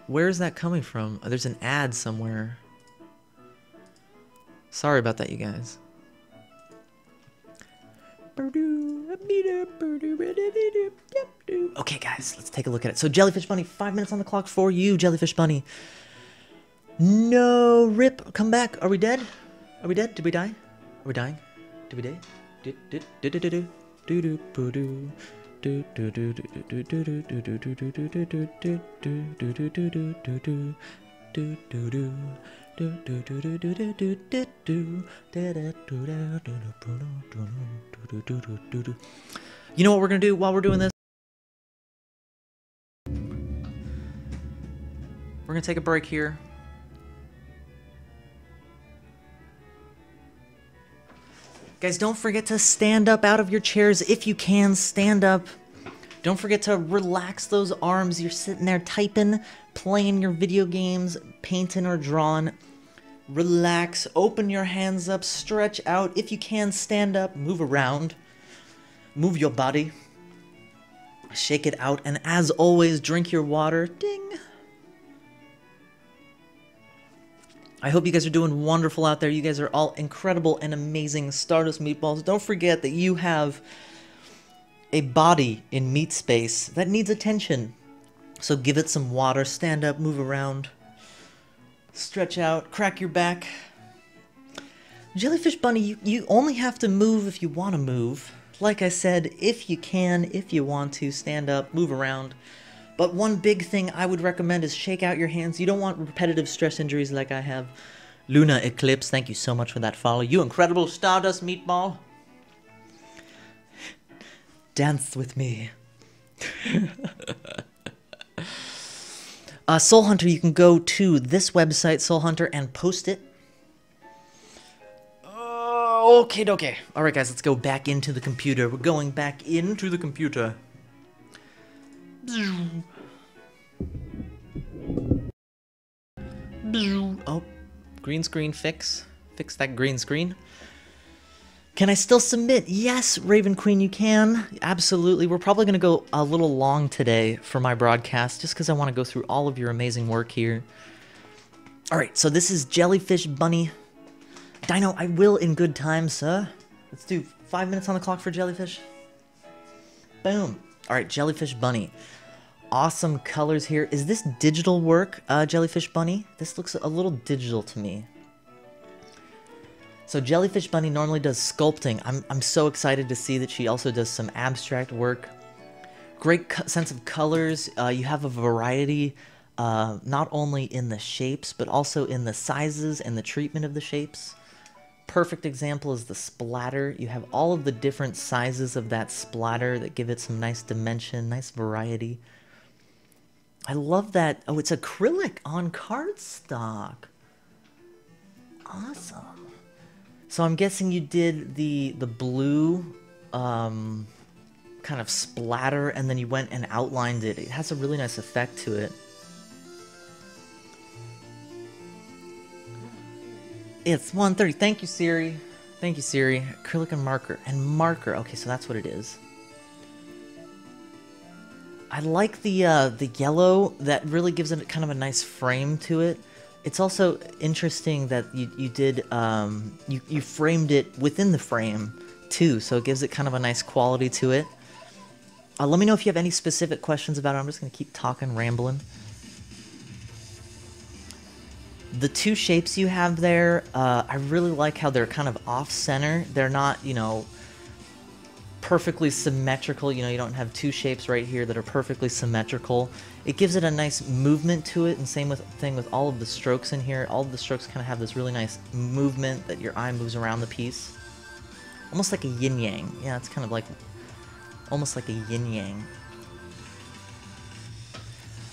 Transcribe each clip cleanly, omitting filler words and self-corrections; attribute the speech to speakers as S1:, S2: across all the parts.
S1: Where is that coming from? Oh, there's an ad somewhere. Sorry about that, you guys. Okay, guys, let's take a look at it. So, Jellyfish Bunny, 5 minutes on the clock for you, Jellyfish Bunny. No, rip, come back. Are we dead? Are we dead? Did we die? Are we dying? Did we die? You know what we're gonna do while we're doing this? We're gonna take a break here. Guys, don't forget to stand up out of your chairs if you can. Stand up. Don't forget to relax those arms. You're sitting there typing, playing your video games, painting or drawing. Relax. Open your hands up. Stretch out. If you can, stand up. Move around. Move your body. Shake it out. And as always, drink your water. Ding. I hope you guys are doing wonderful out there. You guys are all incredible and amazing Stardust Meatballs. Don't forget that you have a body in meat space that needs attention. So give it some water, stand up, move around, stretch out, crack your back. Jellyfish Bunny, you only have to move if you want to move. Like I said, if you can, if you want to, stand up, move around. But one big thing I would recommend is shake out your hands. You don't want repetitive stress injuries like I have. Luna Eclipse, thank you so much for that follow. You incredible Stardust Meatball. Dance with me. Soul Hunter, you can go to this website, Soul Hunter, and post it. Okay, okay. Alright guys, let's go back into the computer. We're going back into the computer. Oh, green screen fix. Fix that green screen. Can I still submit? Yes, Raven Queen, you can. Absolutely. We're probably going to go a little long today for my broadcast, just because I want to go through all of your amazing work here. Alright, so this is Jellyfish Bunny. Dino, I will in good time, sir. Let's do 5 minutes on the clock for Jellyfish. Boom. Alright, Jellyfish Bunny. Awesome colors here. Is this digital work, Jellyfish Bunny? This looks a little digital to me. So Jellyfish Bunny normally does sculpting. I'm so excited to see that she also does some abstract work. Great sense of colors. You have a variety, not only in the shapes, but also in the sizes and the treatment of the shapes. Perfect example is the splatter. You have all of the different sizes of that splatter that give it some nice dimension, nice variety. I love that. Oh, it's acrylic on cardstock. Awesome. So I'm guessing you did the blue kind of splatter and then you went and outlined it. It has a really nice effect to it. It's 1:30. Thank you, Siri. Thank you, Siri. Acrylic and marker. And marker. Okay, so that's what it is. I like the yellow. That really gives it kind of a nice frame to it. It's also interesting that you did you framed it within the frame too, so it gives it kind of a nice quality to it. Let me know if you have any specific questions about it. I'm just gonna keep talking, rambling. The two shapes you have there, I really like how they're kind of off-center. They're not, you know, perfectly symmetrical. You know, you don't have two shapes right here that are perfectly symmetrical. It gives it a nice movement to it, and same thing with all of the strokes in here. All of the strokes kind of have this really nice movement that your eye moves around the piece. Almost like a yin-yang. Yeah, it's kind of like, almost like a yin-yang.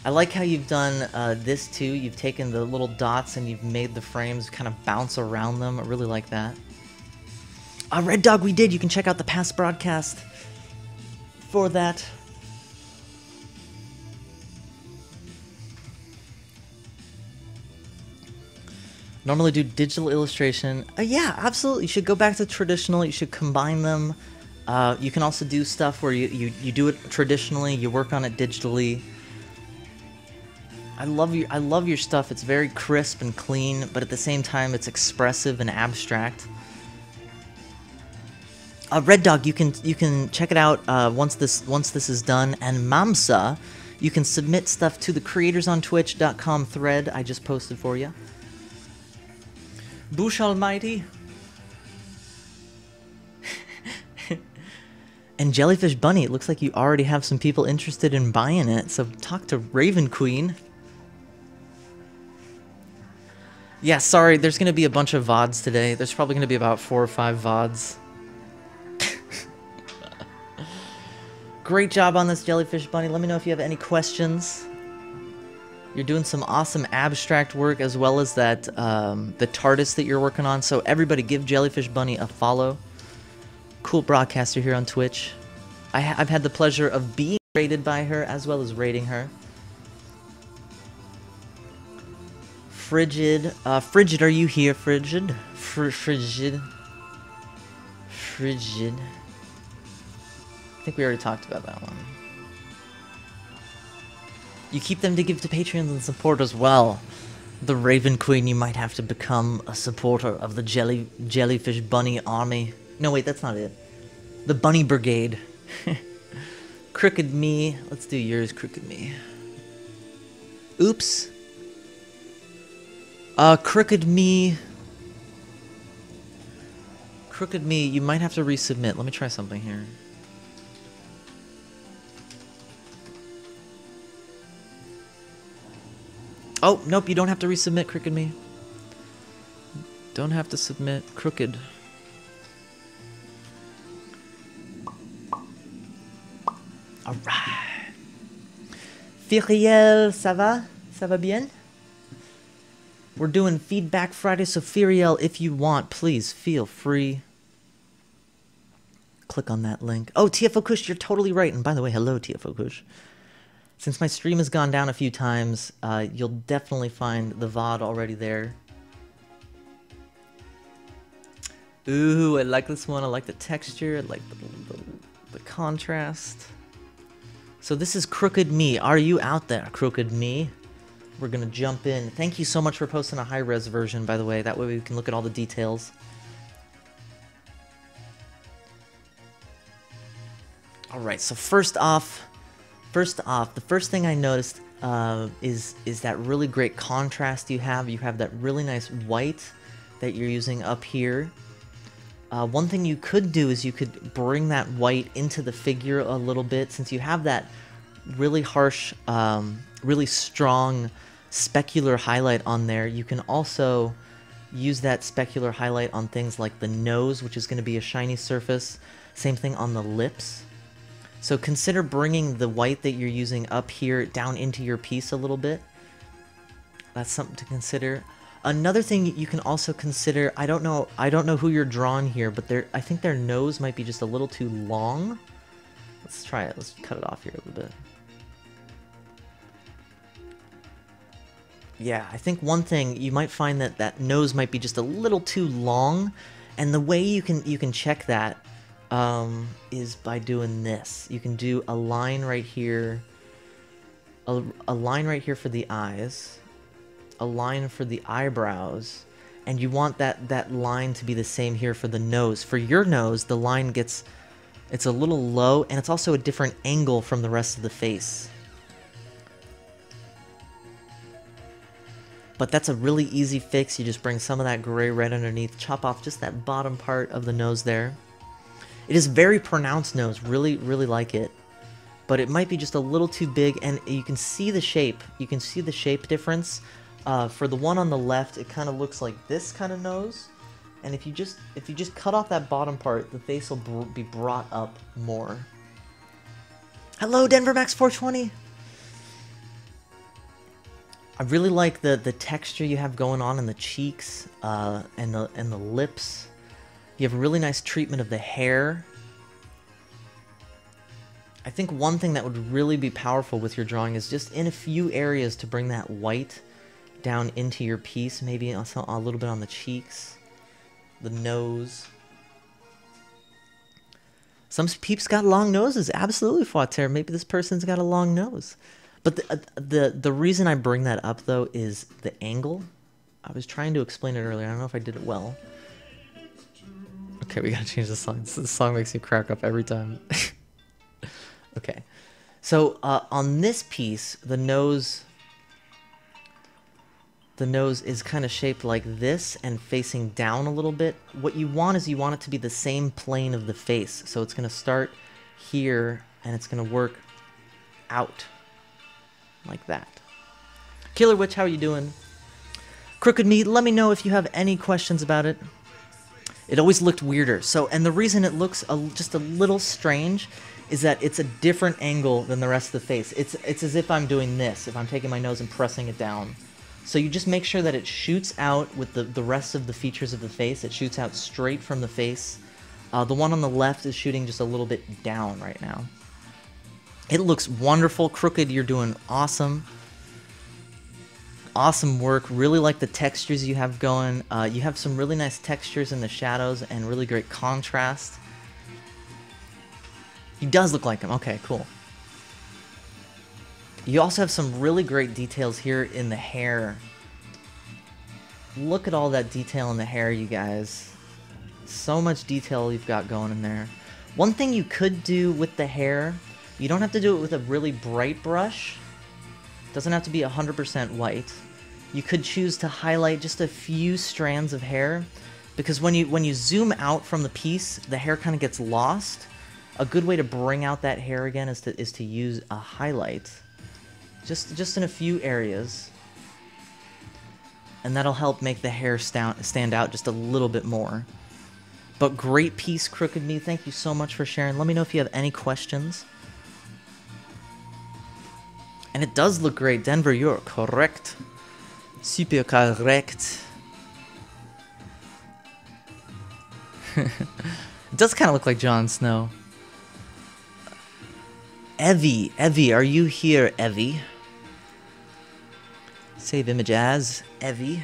S1: I like how you've done this too. You've taken the little dots and you've made the frames kind of bounce around them. I really like that. Red Dog, we did. You can check out the past broadcast for that. Normally do digital illustration. Yeah, absolutely. You should go back to traditional. You should combine them. You can also do stuff where you do it traditionally, you work on it digitally. I love your stuff. It's very crisp and clean, but at the same time, it's expressive and abstract. Red Dog, you can check it out once this is done. And Mamsa, you can submit stuff to the creatorsonTwitch.com thread I just posted for you. Boosh Almighty. And Jellyfish Bunny, it looks like you already have some people interested in buying it, so talk to Raven Queen. Yeah, sorry, there's going to be a bunch of VODs today. There's probably going to be about 4 or 5 VODs. Great job on this, Jellyfish Bunny. Let me know if you have any questions. You're doing some awesome abstract work as well as that the TARDIS that you're working on, so everybody give Jellyfish Bunny a follow. Cool broadcaster here on Twitch. I've had the pleasure of being rated by her as well as rating her. Frigid. Frigid, are you here, Frigid? Frigid. Frigid. I think we already talked about that one. You keep them to give to Patreons and support as well. The Raven Queen, you might have to become a supporter of the Jellyfish Bunny army. No, wait, that's not it. The Bunny Brigade. Crooked Me. Let's do yours, Crooked Me. Oops. Crooked Me. Crooked Me, you might have to resubmit. Let me try something here. Oh, nope, you don't have to resubmit, Crooked Me. Don't have to submit. Crooked. Alright. Firiel, ça va? Ça va bien? We're doing Feedback Friday, so Firiel, if you want, please feel free. Click on that link. Oh, TFO Kush, you're totally right. And by the way, hello, TFO Kush. Since my stream has gone down a few times, you'll definitely find the VOD already there. Ooh, I like this one. I like the texture. I like the contrast. So this is Crooked Me. Are you out there, Crooked Me? We're gonna jump in. Thank you so much for posting a high-res version, by the way. That way we can look at all the details. Alright, so first off, the first thing I noticed is that really great contrast you have. You have that really nice white that you're using up here. One thing you could do is you could bring that white into the figure a little bit, since you have that really harsh, really strong specular highlight on there. You can also use that specular highlight on things like the nose, which is going to be a shiny surface. Same thing on the lips. So consider bringing the white that you're using up here down into your piece a little bit. That's something to consider. Another thing you can also consider, I don't know who you're drawing here, but I think their nose might be just a little too long. Let's try it. Let's cut it off here a little bit. Yeah, I think one thing, you might find that that nose might be just a little too long, and the way you can check that is by doing this. You can do a line right here, a line right here for the eyes, a line for the eyebrows, and you want that line to be the same here for the nose. For your nose, the line it's a little low, and it's also a different angle from the rest of the face. But that's a really easy fix. You just bring some of that gray right underneath, chop off just that bottom part of the nose there. It is very pronounced nose, really, really like it. But it might be just a little too big, and you can see the shape. You can see the shape difference. For the one on the left, it kind of looks like this kind of nose. And if you just cut off that bottom part, the face will be brought up more. Hello, Denver Max 420. I really like the texture you have going on in the cheeks and the lips. You have a really nice treatment of the hair. I think one thing that would really be powerful with your drawing is just in a few areas to bring that white down into your piece, maybe also a little bit on the cheeks, the nose. Some peeps got long noses, absolutely, Fauter. Maybe this person's got a long nose. But the reason I bring that up, though, is the angle. I was trying to explain it earlier. I don't know if I did it well. Okay, we gotta change the song. This song makes me crack up every time. Okay. So, on this piece, the nose is kind of shaped like this and facing down a little bit. What you want is you want it to be the same plane of the face. So it's going to start here and it's going to work out like that. Killer Witch, how are you doing? Crooked Meat, let me know if you have any questions about it. It always looked weirder. So, and the reason it looks just a little strange is that it's a different angle than the rest of the face. It's as if I'm doing this, if I'm taking my nose and pressing it down. So you just make sure that it shoots out with the rest of the features of the face. It shoots out straight from the face. The one on the left is shooting just a little bit down right now. It looks wonderful. Crooked, you're doing awesome. Awesome work. Really like the textures you have going. You have some really nice textures in the shadows and really great contrast. He does look like him. Okay, cool. You also have some really great details here in the hair. Look at all that detail in the hair, you guys. So much detail you've got going in there. One thing you could do with the hair, you don't have to do it with a really bright brush. It doesn't have to be 100% white. You could choose to highlight just a few strands of hair, because when you zoom out from the piece, the hair kind of gets lost. A good way to bring out that hair again is to use a highlight. Just in a few areas. And that'll help make the hair stand out just a little bit more. But great piece, Crooked Me. Thank you so much for sharing. Let me know if you have any questions. And it does look great. Denver, you're correct. Super correct. It does kind of look like Jon Snow. Evie, are you here, Evie? Save image as Evie.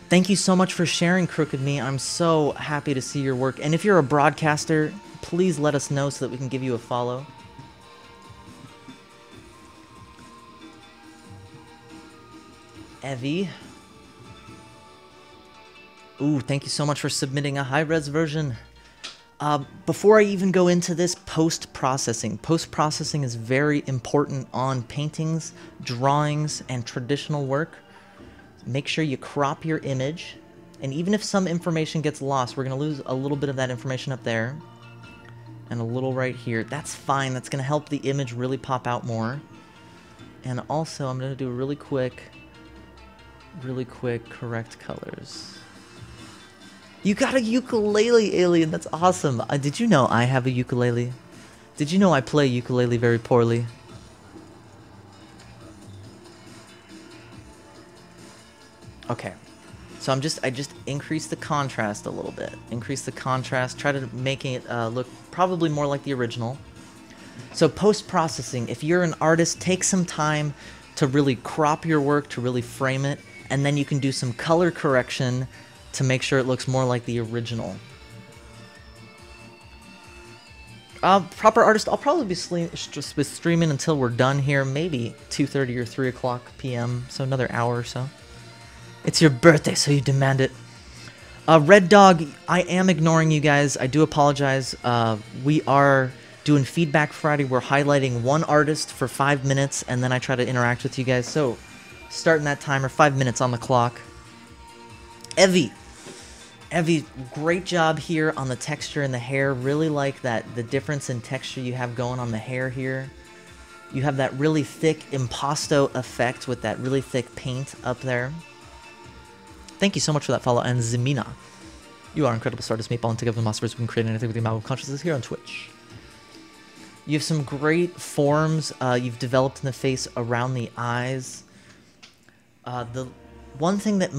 S1: Thank you so much for sharing, Crooked Me. I'm so happy to see your work. And if you're a broadcaster, please let us know so that we can give you a follow. Evie. Ooh, thank you so much for submitting a high-res version. Before I even go into this, post-processing. Post-processing is very important on paintings, drawings, and traditional work. Make sure you crop your image, and even if some information gets lost, we're going to lose a little bit of that information up there, and a little right here. That's fine. That's going to help the image really pop out more. And also, I'm going to do a really quick correct colors. You got a ukulele, Alien. That's awesome. Did you know I have a ukulele? Did you know I play ukulele very poorly? Okay. So I just increased the contrast a little bit. Increase the contrast. Try to make it look probably more like the original. So post-processing, if you're an artist, take some time to really crop your work, to really frame it, and then you can do some color correction to make sure it looks more like the original. Proper artist, I'll probably be streaming until we're done here, maybe 2:30 or 3 o'clock p.m., so another hour or so. It's your birthday, so you demand it. Red Dog, I am ignoring you guys. I do apologize. We are doing Feedback Friday. We're highlighting one artist for 5 minutes, and then I try to interact with you guys. So, starting that timer, 5 minutes on the clock. Evie, great job here on the texture and the hair. Really like that, the difference in texture you have going on the hair here. You have that really thick impasto effect with that really thick paint up there. Thank you so much for that follow. And Zemina, you are incredible Stardust Meatball, and together with Monsters, we can create anything with the amount of consciousness here on Twitch. You have some great forms you've developed in the face around the eyes. The one thing that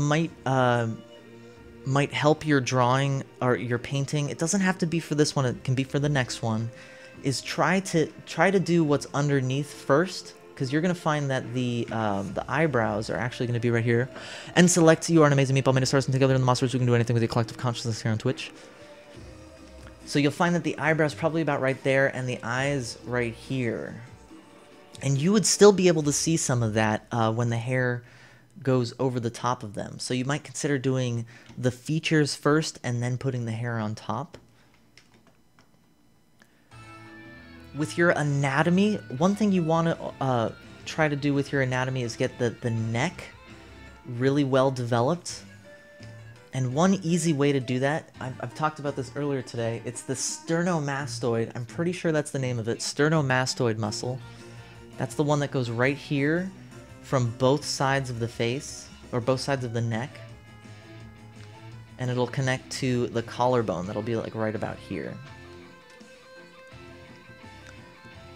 S1: might help your drawing or your painting, it doesn't have to be for this one, it can be for the next one, is try to do what's underneath first, because you're going to find that the eyebrows are actually going to be right here. And select, you are an amazing meatball, made of stars, and together in the monsters we can do anything with your collective consciousness here on Twitch. So you'll find that the eyebrow's probably about right there and the eyes right here. And you would still be able to see some of that when the hair goes over the top of them. So you might consider doing the features first and then putting the hair on top. With your anatomy, one thing you want to try to do with your anatomy is get the neck really well developed. And one easy way to do that, I've talked about this earlier today, it's the sternomastoid. I'm pretty sure that's the name of it, sternomastoid muscle. That's the one that goes right here from both sides of the face, or both sides of the neck. And it'll connect to the collarbone. That'll be like right about here.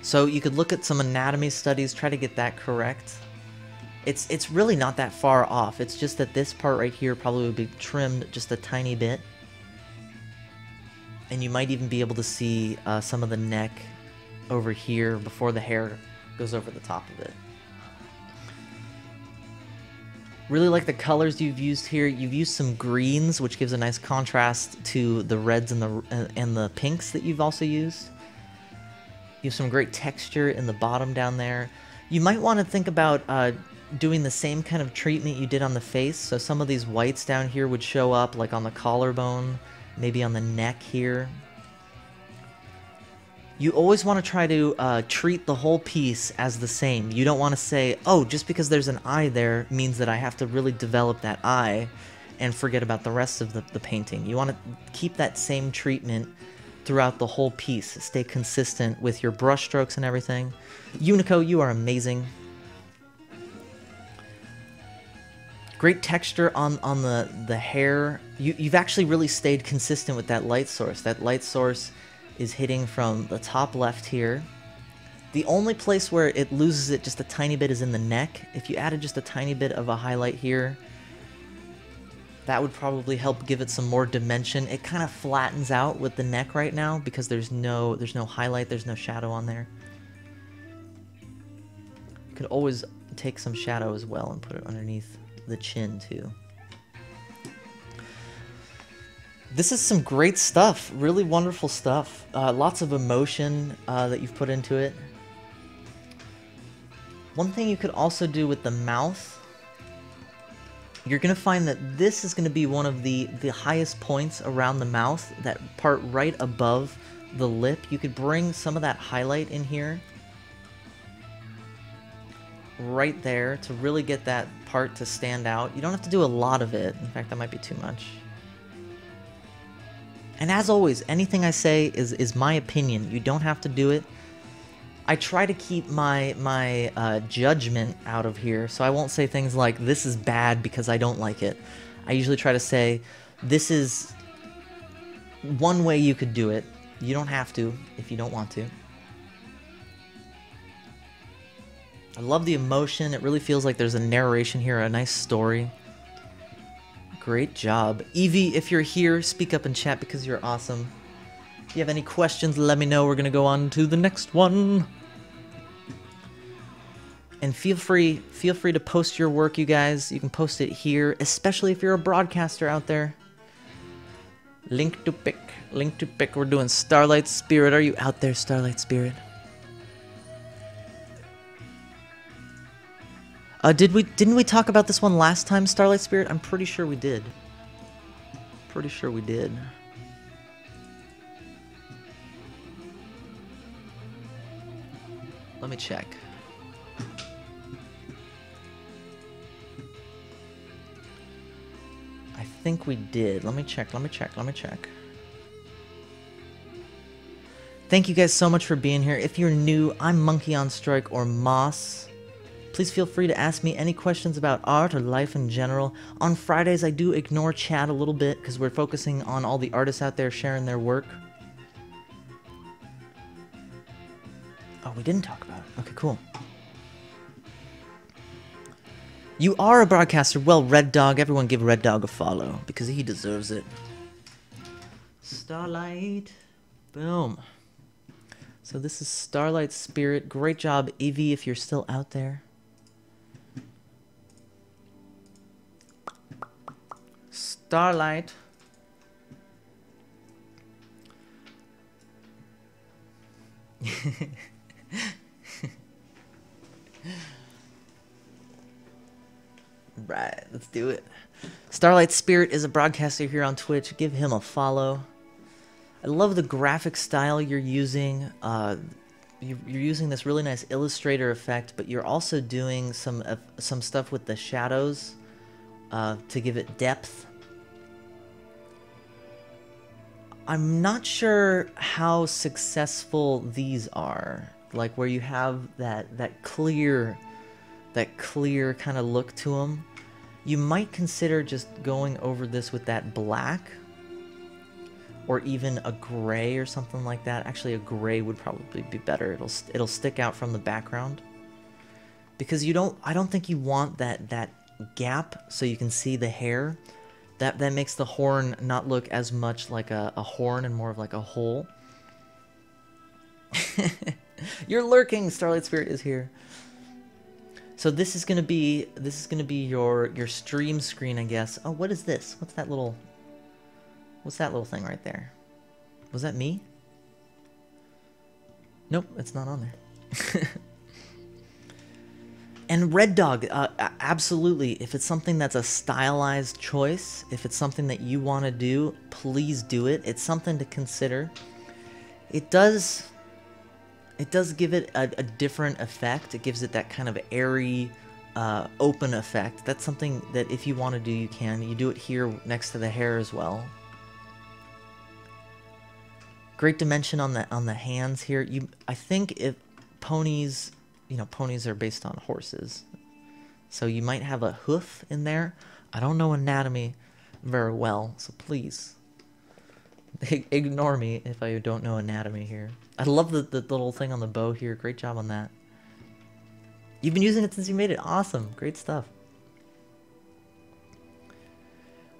S1: So you could look at some anatomy studies, try to get that correct. It's really not that far off. It's just that this part right here probably would be trimmed just a tiny bit. And you might even be able to see some of the neck over here before the hair goes over the top of it. Really like the colors you've used here. You've used some greens, which gives a nice contrast to the reds and the pinks that you've also used. You have some great texture in the bottom down there. You might want to think about doing the same kind of treatment you did on the face. So some of these whites down here would show up like on the collarbone, maybe on the neck here. You always want to try to treat the whole piece as the same. You don't want to say, oh, just because there's an eye there means that I have to really develop that eye and forget about the rest of the painting. You want to keep that same treatment throughout the whole piece. Stay consistent with your brush strokes and everything. Unico, you are amazing. Great texture on the hair. You've actually really stayed consistent with that light source. That light source is hitting from the top left here. The only place where it loses it just a tiny bit is in the neck. If you added just a tiny bit of a highlight here, that would probably help give it some more dimension. It kind of flattens out with the neck right now because there's no highlight, there's no shadow on there. You could always take some shadow as well and put it underneath the chin too. This is some great stuff, really wonderful stuff. Lots of emotion that you've put into it. One thing you could also do with the mouth, you're going to find that this is going to be one of the highest points around the mouth, that part right above the lip. You could bring some of that highlight in here, right there, to really get that part to stand out. You don't have to do a lot of it. In fact, that might be too much. And as always, anything I say is my opinion. You don't have to do it. I try to keep my judgment out of here, so I won't say things like, this is bad because I don't like it. I usually try to say, this is one way you could do it. You don't have to if you don't want to. I love the emotion. It really feels like there's a narration here, a nice story. Great job. Evie, if you're here, speak up in chat because you're awesome. If you have any questions, let me know. We're going to go on to the next one. And feel free to post your work, you guys. You can post it here, especially if you're a broadcaster out there. Link to pick. Link to pick. We're doing Starlight Spirit. Are you out there, Starlight Spirit? Didn't we talk about this one last time, Starlight Spirit? I'm pretty sure we did. Pretty sure we did. Let me check. I think we did. Let me check. Thank you guys so much for being here. If you're new, I'm Monkey on Strike, or Moss. Please feel free to ask me any questions about art or life in general. On Fridays, I do ignore chat a little bit because we're focusing on all the artists out there sharing their work. Oh, we didn't talk about it. Okay, cool. You are a broadcaster. Well, Red Dog, everyone give Red Dog a follow because he deserves it. Starlight. Boom. So this is Starlight Spirit. Great job, Evie, if you're still out there. Starlight. Right, let's do it. Starlight Spirit is a broadcaster here on Twitch. Give him a follow. I love the graphic style you're using. You're using this really nice Illustrator effect, but you're also doing some stuff with the shadows to give it depth. I'm not sure how successful these are, like where you have that clear kind of look to them. You might consider just going over this with that black, or even a gray or something like that. Actually, a gray would probably be better. It'll stick out from the background, because I don't think you want that gap so you can see the hair. That makes the horn not look as much like a horn and more of like a hole. You're lurking. Starlight Spirit is here. So this is gonna be your stream screen, I guess. Oh, what is this? What's that little thing right there? Was that me? Nope, it's not on there. And Red Dog, absolutely. If it's something that's a stylized choice, if it's something that you want to do, please do it. It's something to consider. It does give it a different effect. It gives it that kind of airy, open effect. That's something that if you want to do, you can. You do it here next to the hair as well. Great dimension on the hands here. I think if ponies, ponies are based on horses, so you might have a hoof in there. I don't know anatomy very well, so please ignore me if I don't know anatomy here. I love the little thing on the bow here. Great job on that. You've been using it since you made it. Awesome. Great stuff.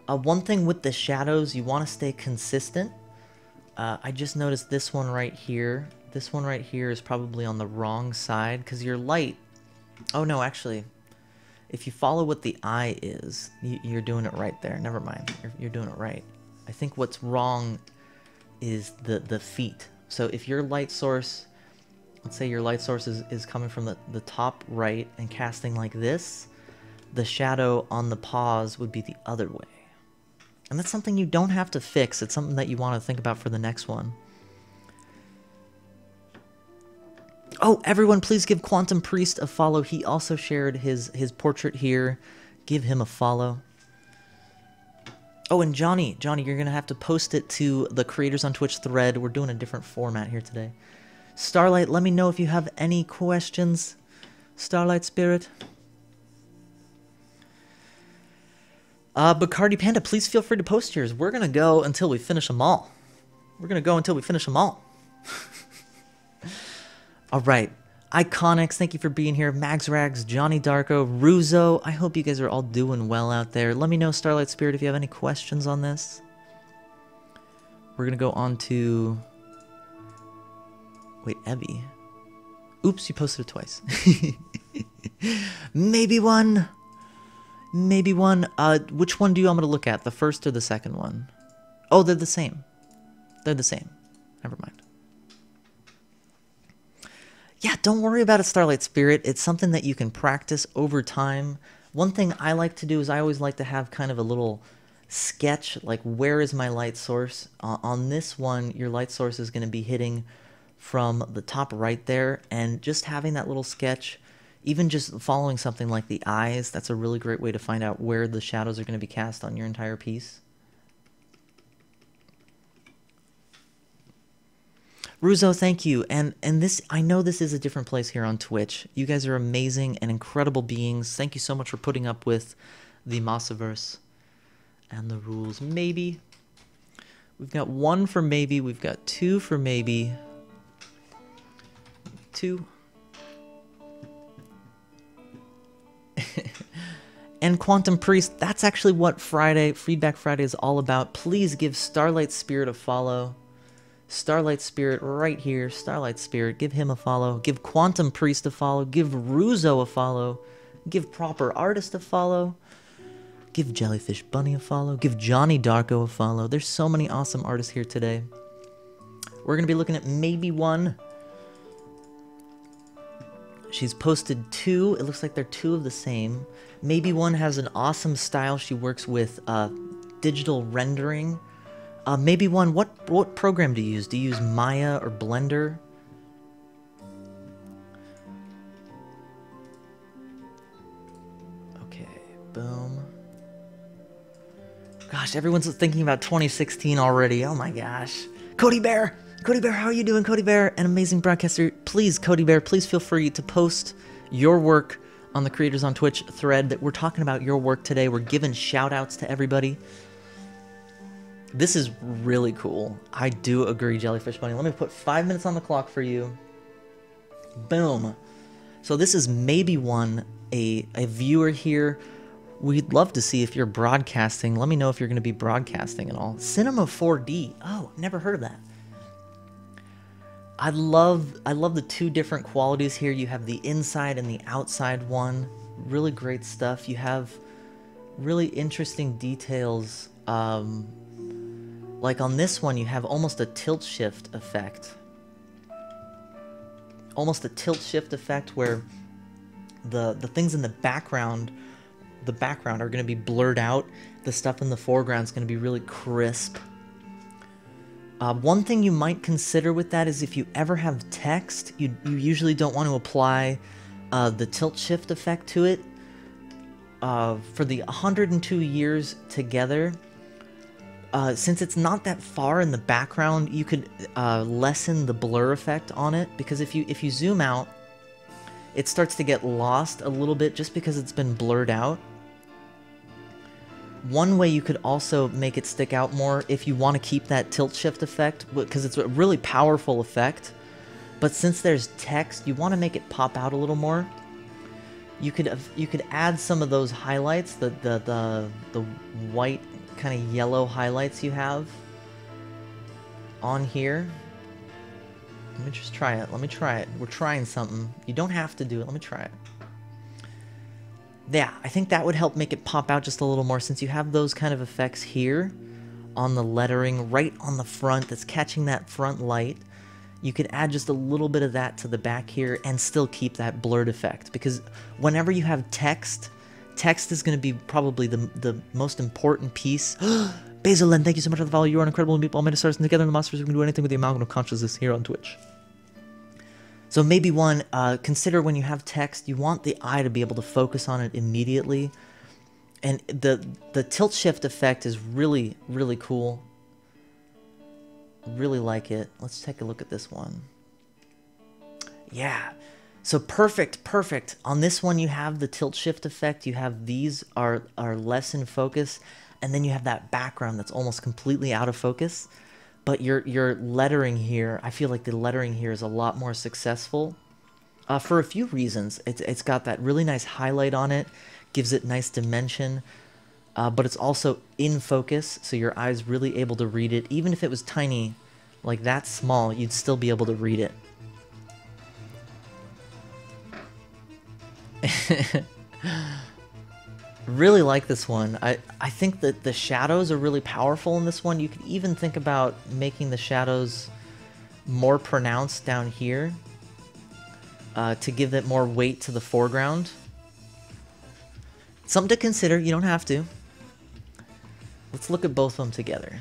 S1: One thing with the shadows, you want to stay consistent. I just noticed this one right here. This one right here is probably on the wrong side because your light... Oh, no, actually. If you follow what the eye is, you're doing it right there. Never mind. You're doing it right. I think what's wrong is the feet. So if your light source... Let's say your light source is coming from the top right and casting like this, the shadow on the paws would be the other way. And that's something you don't have to fix. It's something that you want to think about for the next one. Oh, everyone, please give Quantum Priest a follow. He also shared his portrait here. Give him a follow. Oh, and Johnny, you're going to have to post it to the Creators on Twitch thread. We're doing a different format here today. Starlight, let me know if you have any questions. Starlight Spirit. Bacardi Panda, please feel free to post yours. We're going to go until we finish them all. All right. Iconics, thank you for being here. Mags Rags, Johnny Darko, Ruzo. I hope you guys are all doing well out there. Let me know, Starlight Spirit, if you have any questions on this. We're going to go on to... Wait, Evie. Oops, you posted it twice. Maybe one. Maybe one. Which one do you want me to look at? The first or the second one? Oh, they're the same. They're the same. Never mind. Yeah, don't worry about it, Starlight Spirit. It's something that you can practice over time. One thing I like to do is I always like to have kind of a little sketch, like where is my light source? On this one, your light source is going to be hitting from the top right there, and just having that little sketch, even just following something like the eyes, that's a really great way to find out where the shadows are going to be cast on your entire piece. Ruzo, thank you. And this, I know this is a different place here on Twitch. You guys are amazing and incredible beings. Thank you so much for putting up with the Massiverse and the rules. Maybe. We've got 1 for maybe. We've got 2 for maybe. 2. And Quantum Priest, that's actually what Feedback Friday is all about. Please give Starlight Spirit a follow. Starlight Spirit right here. Starlight Spirit, give him a follow. Give Quantum Priest a follow. Give Ruzo a follow. Give Proper Artist a follow. Give Jellyfish Bunny a follow. Give Johnny Darko a follow. There's so many awesome artists here today. We're going to be looking at maybe one. She's posted 2. It looks like they're 2 of the same. Maybe one has an awesome style. She works with digital rendering. Maybe one, what program do you use? Do you use Maya or Blender? Okay, boom. Gosh, everyone's thinking about 2016 already. Oh my gosh. Cody Bear! Cody Bear, how are you doing? Cody Bear, an amazing broadcaster. Please, Cody Bear, please feel free to post your work on the Creators on Twitch thread that we're talking about your work today. We're giving shout outs to everybody. This is really cool. I do agree, Jellyfish Bunny. Let me put 5 minutes on the clock for you. Boom. So this is maybe one, a viewer here. We'd love to see if you're broadcasting. Let me know if you're going to be broadcasting at all. Cinema 4D. Oh, never heard of that. I love the 2 different qualities here. You have the inside and the outside one. Really great stuff. You have really interesting details. Like on this one, you have almost a tilt shift effect. Almost a tilt shift effect where the things in the background are going to be blurred out. The stuff in the foreground is going to be really crisp. One thing you might consider with that is if you ever have text, you usually don't want to apply the tilt shift effect to it. For the 102 years together, since it's not that far in the background, you could lessen the blur effect on it, because if you zoom out, it starts to get lost a little bit just because it's been blurred out. One way you could also make it stick out more if you want to keep that tilt shift effect, because it's a really powerful effect, but since there's text, you want to make it pop out a little more. You could add some of those highlights, the white kind of yellow highlights you have on here. Let me just try it. Let me try it. We're trying something. You don't have to do it. Let me try it. Yeah, I think that would help make it pop out just a little more, since you have those kind of effects here on the lettering right on the front that's catching that front light. You could add just a little bit of that to the back here and still keep that blurred effect, because whenever you have text is going to be probably the most important piece. Basilin, thank you so much for the follow. You are incredible, and people all made stars, and together in the monsters we can do anything with the amalgam of consciousness here on Twitch. So maybe one, consider when you have text, you want the eye to be able to focus on it immediately. And the tilt shift effect is really, really cool. Really like it. Let's take a look at this one. Yeah. So perfect. On this one, you have the tilt shift effect. You have these are less in focus. And then you have that background that's almost completely out of focus. But your lettering here, I feel like the lettering here is a lot more successful for a few reasons. It's got that really nice highlight on it, gives it nice dimension, but it's also in focus, so your eye's really able to read it. Even if it was tiny, like that small, you'd still be able to read it. Really like this one. I think that the shadows are really powerful in this one. You could even think about making the shadows more pronounced down here to give it more weight to the foreground. Something to consider. You don't have to. Let's look at both of them together.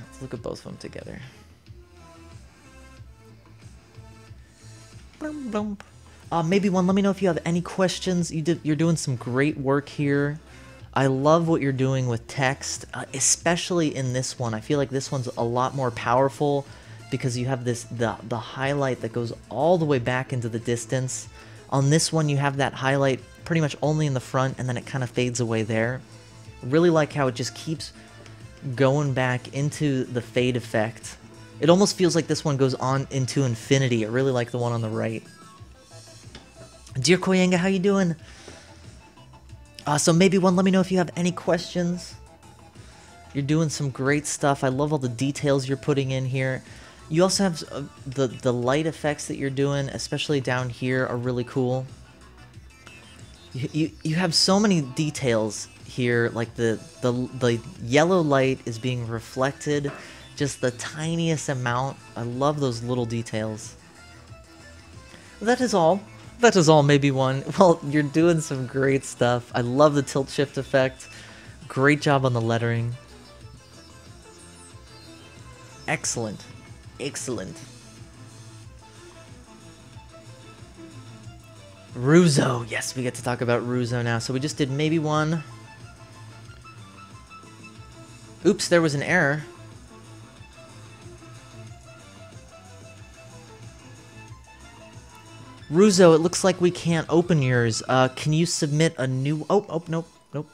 S1: Maybe one, let me know if you have any questions. You're doing some great work here. I love what you're doing with text, especially in this one. I feel like this one's a lot more powerful because you have the highlight that goes all the way back into the distance. On this one, you have that highlight pretty much only in the front, and then it kind of fades away there. Really like how it just keeps going back into the fade effect. It almost feels like this one goes on into infinity. I really like the one on the right. Dear Koyenga, how you doing? So maybe one, let me know if you have any questions. You're doing some great stuff. I love all the details you're putting in here. You also have the light effects that you're doing, especially down here, are really cool. You have so many details here, like the yellow light is being reflected just the tiniest amount. I love those little details. That is all. That is all maybe one. Well, you're doing some great stuff. I love the tilt shift effect. Great job on the lettering. Excellent. Excellent. Ruzo. Yes, we get to talk about Ruzo now. So we just did maybe one. Oops, there was an error. Ruzo, it looks like we can't open yours. Can you submit a new... Oh, nope, nope.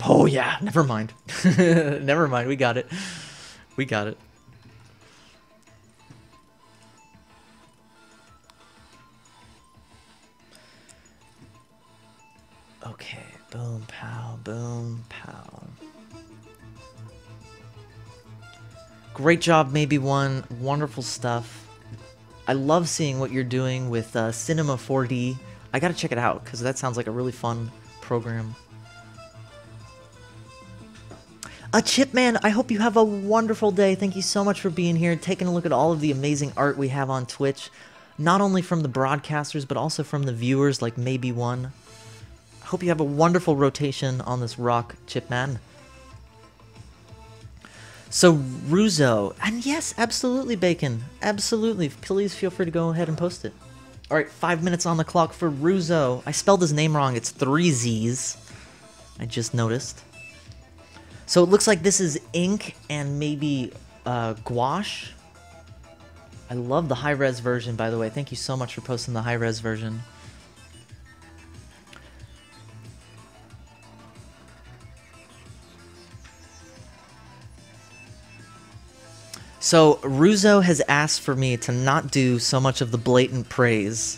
S1: Oh, yeah, never mind. Never mind, we got it. We got it. Okay, boom, pow, boom, pow. Great job, maybe one. Wonderful stuff. I love seeing what you're doing with Cinema 4D. I gotta check it out, because that sounds like a really fun program. Chipman, I hope you have a wonderful day. Thank you so much for being here, taking a look at all of the amazing art we have on Twitch. Not only from the broadcasters, but also from the viewers, like maybe one. I hope you have a wonderful rotation on this rock, Chipman. So, Ruzo, and yes, absolutely, Bacon, absolutely, please feel free to go ahead and post it. Alright, 5 minutes on the clock for Ruzo. I spelled his name wrong, it's 3 Z's, I just noticed. So it looks like this is ink and maybe gouache. I love the high-res version, by the way, thank you so much for posting the high-res version. So, Ruzo has asked for me to not do so much of the blatant praise.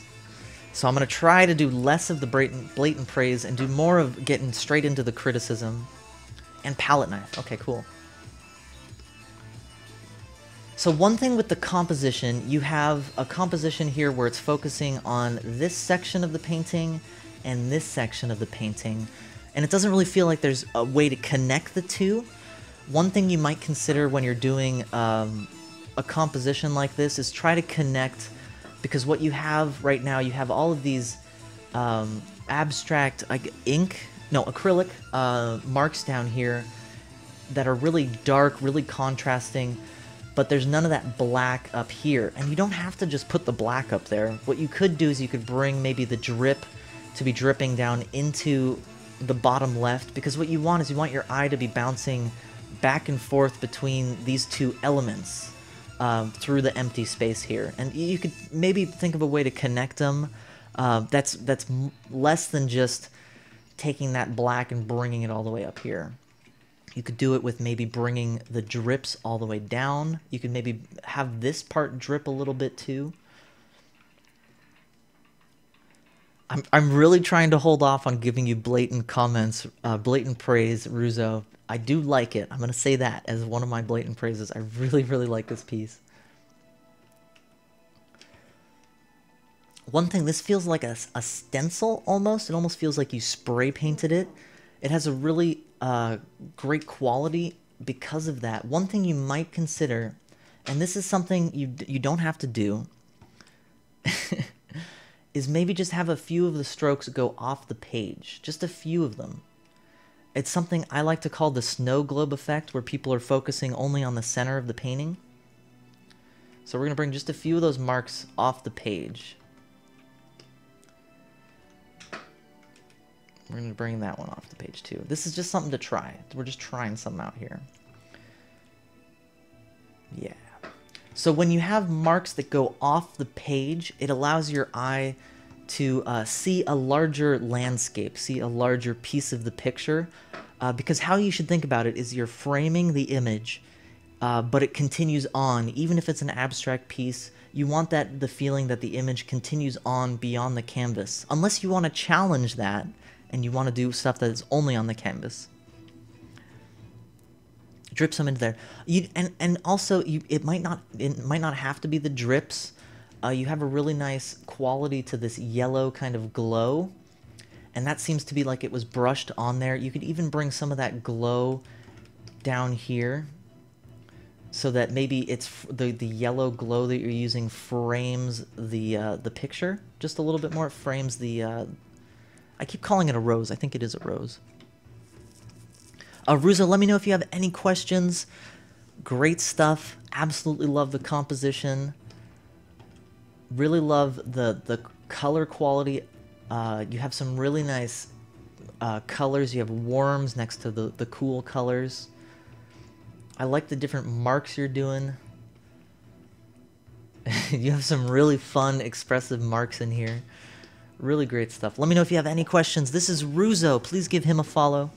S1: So I'm going to try to do less of the blatant praise and do more of getting straight into the criticism. And palette knife. Okay, cool. So one thing with the composition, you have a composition here where it's focusing on this section of the painting and this section of the painting. And it doesn't really feel like there's a way to connect the two. One thing you might consider when you're doing a composition like this is try to connect, because what you have right now, you have all of these abstract acrylic marks down here that are really dark, really contrasting, but there's none of that black up here. And you don't have to just put the black up there. What you could do is you could bring maybe the drip to be dripping down into the bottom left, because what you want is you want your eye to be bouncing back and forth between these two elements through the empty space here. And you could maybe think of a way to connect them that's less than just taking that black and bringing it all the way up here. You could do it with maybe bringing the drips all the way down. You could maybe have this part drip a little bit too. I'm really trying to hold off on giving you blatant comments, blatant praise, Ruzo. I do like it. I'm going to say that as one of my blatant praises. I really, really like this piece. One thing, this feels like a stencil almost. It almost feels like you spray painted it. It has a really great quality because of that. One thing you might consider, and this is something you don't have to do, is maybe just have a few of the strokes go off the page. Just a few of them. It's something I like to call the snow globe effect, where people are focusing only on the center of the painting. So we're going to bring just a few of those marks off the page. We're going to bring that one off the page too. This is just something to try. We're just trying something out here. Yeah. So when you have marks that go off the page, it allows your eye to see a larger landscape, see a larger piece of the picture. Because how you should think about it is you're framing the image, but it continues on. Even if it's an abstract piece, you want the feeling that the image continues on beyond the canvas. Unless you want to challenge that, and you want to do stuff that is only on the canvas. Drip some into there. And also, it might not have to be the drips. You have a really nice quality to this yellow kind of glow, and that seems to be like it was brushed on there. You could even bring some of that glow down here. so that maybe it's the yellow glow that you're using frames the picture just a little bit more. It frames the I keep calling it a rose. I think it is a rose. Ruza, let me know if you have any questions. Great stuff. Absolutely love the composition. Really love the color quality. You have some really nice colors. You have warms next to the cool colors. I like the different marks you're doing. You have some really fun, expressive marks in here. Really great stuff. Let me know if you have any questions. This is Ruzo. Please give him a follow.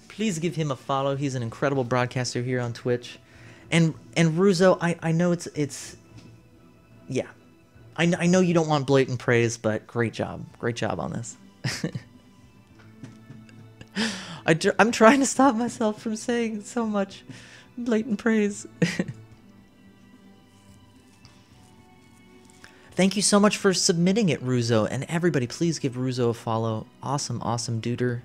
S1: Please give him a follow. He's an incredible broadcaster here on Twitch. And Ruzo, I know it's yeah. I know you don't want blatant praise, but great job. Great job on this. I'm trying to stop myself from saying so much blatant praise. Thank you so much for submitting it, Ruzo. And everybody, please give Ruzo a follow. Awesome, awesome duder.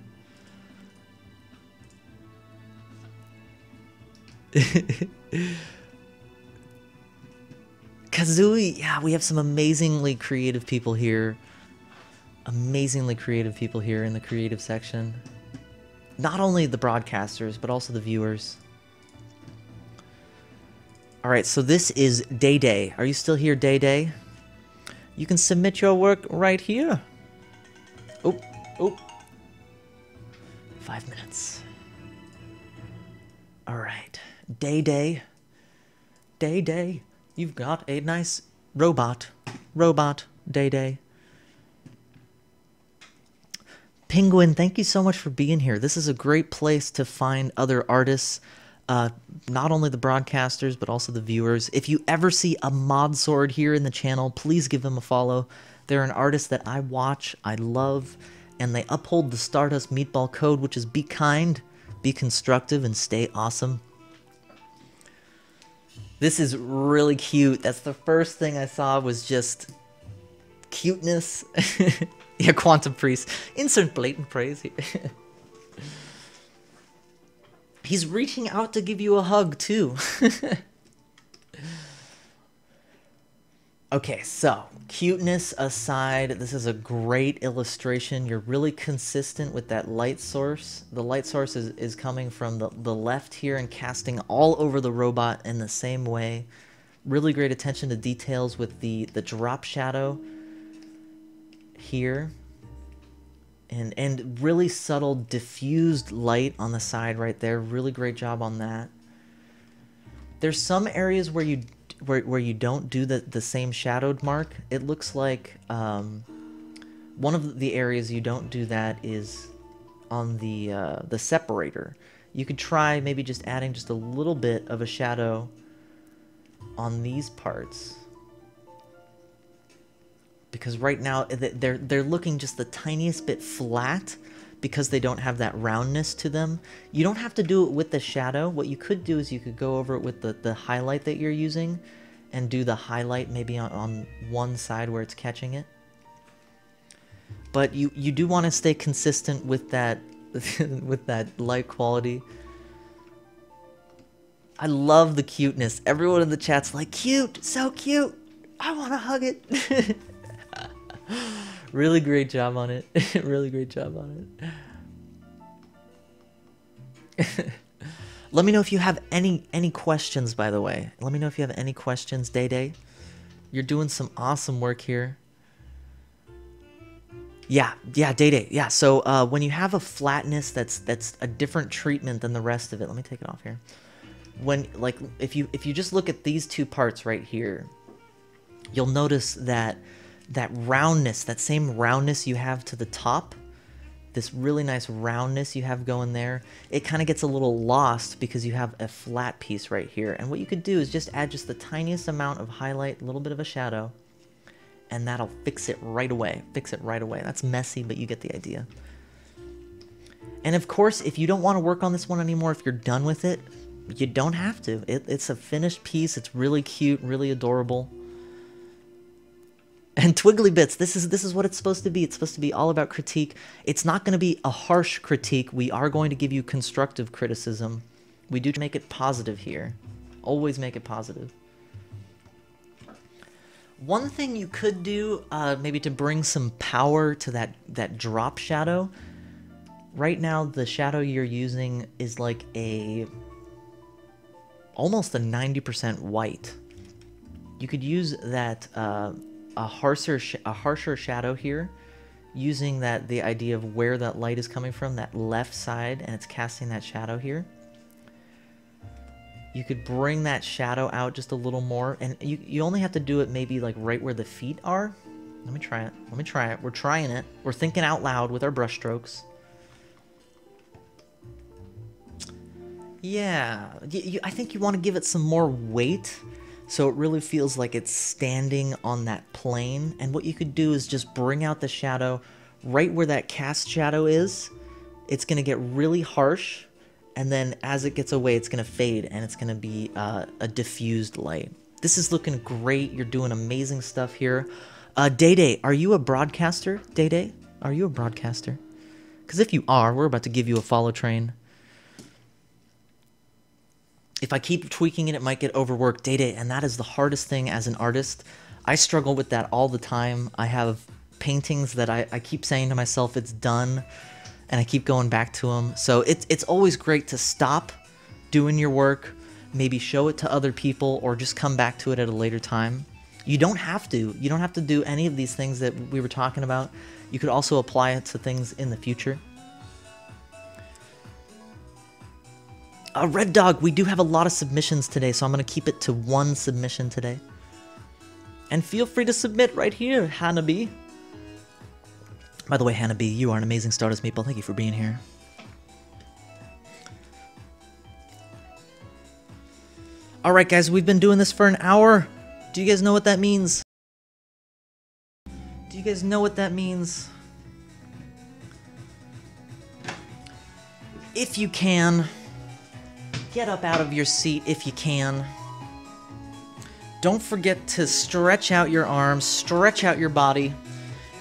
S1: Kazooie, yeah, we have some amazingly creative people here. Amazingly creative people here in the creative section. Not only the broadcasters, but also the viewers. Alright, so this is Day Day. Are you still here, Day Day? You can submit your work right here. Oh, oh. 5 minutes. Alright. Day Day. Day Day. You've got a nice robot. Robot. Day Day. Penguin, thank you so much for being here. This is a great place to find other artists, not only the broadcasters, but also the viewers. If you ever see a Mod Sword here in the channel, please give them a follow. They're an artist that I watch, I love, and they uphold the Stardust Meatball Code, which is be kind, be constructive, and stay awesome. This is really cute. That's the first thing I saw was just cuteness. Yeah, Quantum Priest. Insert blatant praise here. He's reaching out to give you a hug, too. Okay, so, cuteness aside, this is a great illustration. You're really consistent with that light source. The light source is coming from the left here and casting all over the robot in the same way. Really great attention to details with the drop shadow here, and really subtle diffused light on the side right there. Really great job on that. There's some areas where you don't do the same shadowed mark. It looks like one of the areas you don't do that is on the separator. You could try maybe just adding just a little bit of a shadow on these parts. Because right now they're looking just the tiniest bit flat because they don't have that roundness to them. You don't have to do it with the shadow. What you could do is you could go over it with the highlight that you're using and do the highlight maybe on one side where it's catching it. But you do want to stay consistent with that with that light quality. I love the cuteness. Everyone in the chat's like, cute, so cute. I want to hug it. Really great job on it. Really great job on it. Let me know if you have any questions, by the way. Let me know if you have any questions, Day Day. You're doing some awesome work here. Yeah, Day Day. Yeah, so when you have a flatness that's a different treatment than the rest of it. Let me take it off here. When, like, if you just look at these two parts right here, you'll notice that roundness, that same roundness you have to the top, this really nice roundness you have going there, it kind of gets a little lost because you have a flat piece right here. And what you could do is just add just the tiniest amount of highlight, a little bit of a shadow, and that'll fix it right away. Fix it right away. That's messy, but you get the idea. And of course, if you don't want to work on this one anymore, if you're done with it, you don't have to. It's a finished piece. It's really cute, really adorable. And Twiggly Bits, this is what it's supposed to be. It's supposed to be all about critique. It's not going to be a harsh critique. We are going to give you constructive criticism. We do make it positive here. Always make it positive. One thing you could do, maybe to bring some power to that drop shadow. Right now, the shadow you're using is like almost a 90% white. You could use that a harsher shadow here, using the idea of where that light is coming from, that left side, and it's casting that shadow here. You could bring that shadow out just a little more, and you only have to do it maybe like right where the feet are. Let me try it. Let me try it. We're trying it. We're thinking out loud with our brush strokes. Yeah, I think you want to give it some more weight, so it really feels like it's standing on that plane. And what you could do is just bring out the shadow right where that cast shadow is. It's going to get really harsh, and then as it gets away, it's going to fade, and it's going to be a diffused light. This is looking great. You're doing amazing stuff here. Day, are you a broadcaster? Day, are you a broadcaster? Because if you are, we're about to give you a follow train. If I keep tweaking it, it might get overworked. Day, and that is the hardest thing as an artist. I struggle with that all the time. I have paintings that I keep saying to myself, it's done, and I keep going back to them. So it's always great to stop doing your work, maybe show it to other people, or just come back to it at a later time. You don't have to. You don't have to do any of these things that we were talking about. You could also apply it to things in the future. Red Dog, we do have a lot of submissions today, so I'm going to keep it to one submission today. And feel free to submit right here, Hannah B. By the way, Hannah B, you are an amazing Stardust Meatball. Thank you for being here. Alright guys, we've been doing this for an hour. Do you guys know what that means? Do you guys know what that means? If you can, get up out of your seat if you can. Don't forget to stretch out your arms, stretch out your body.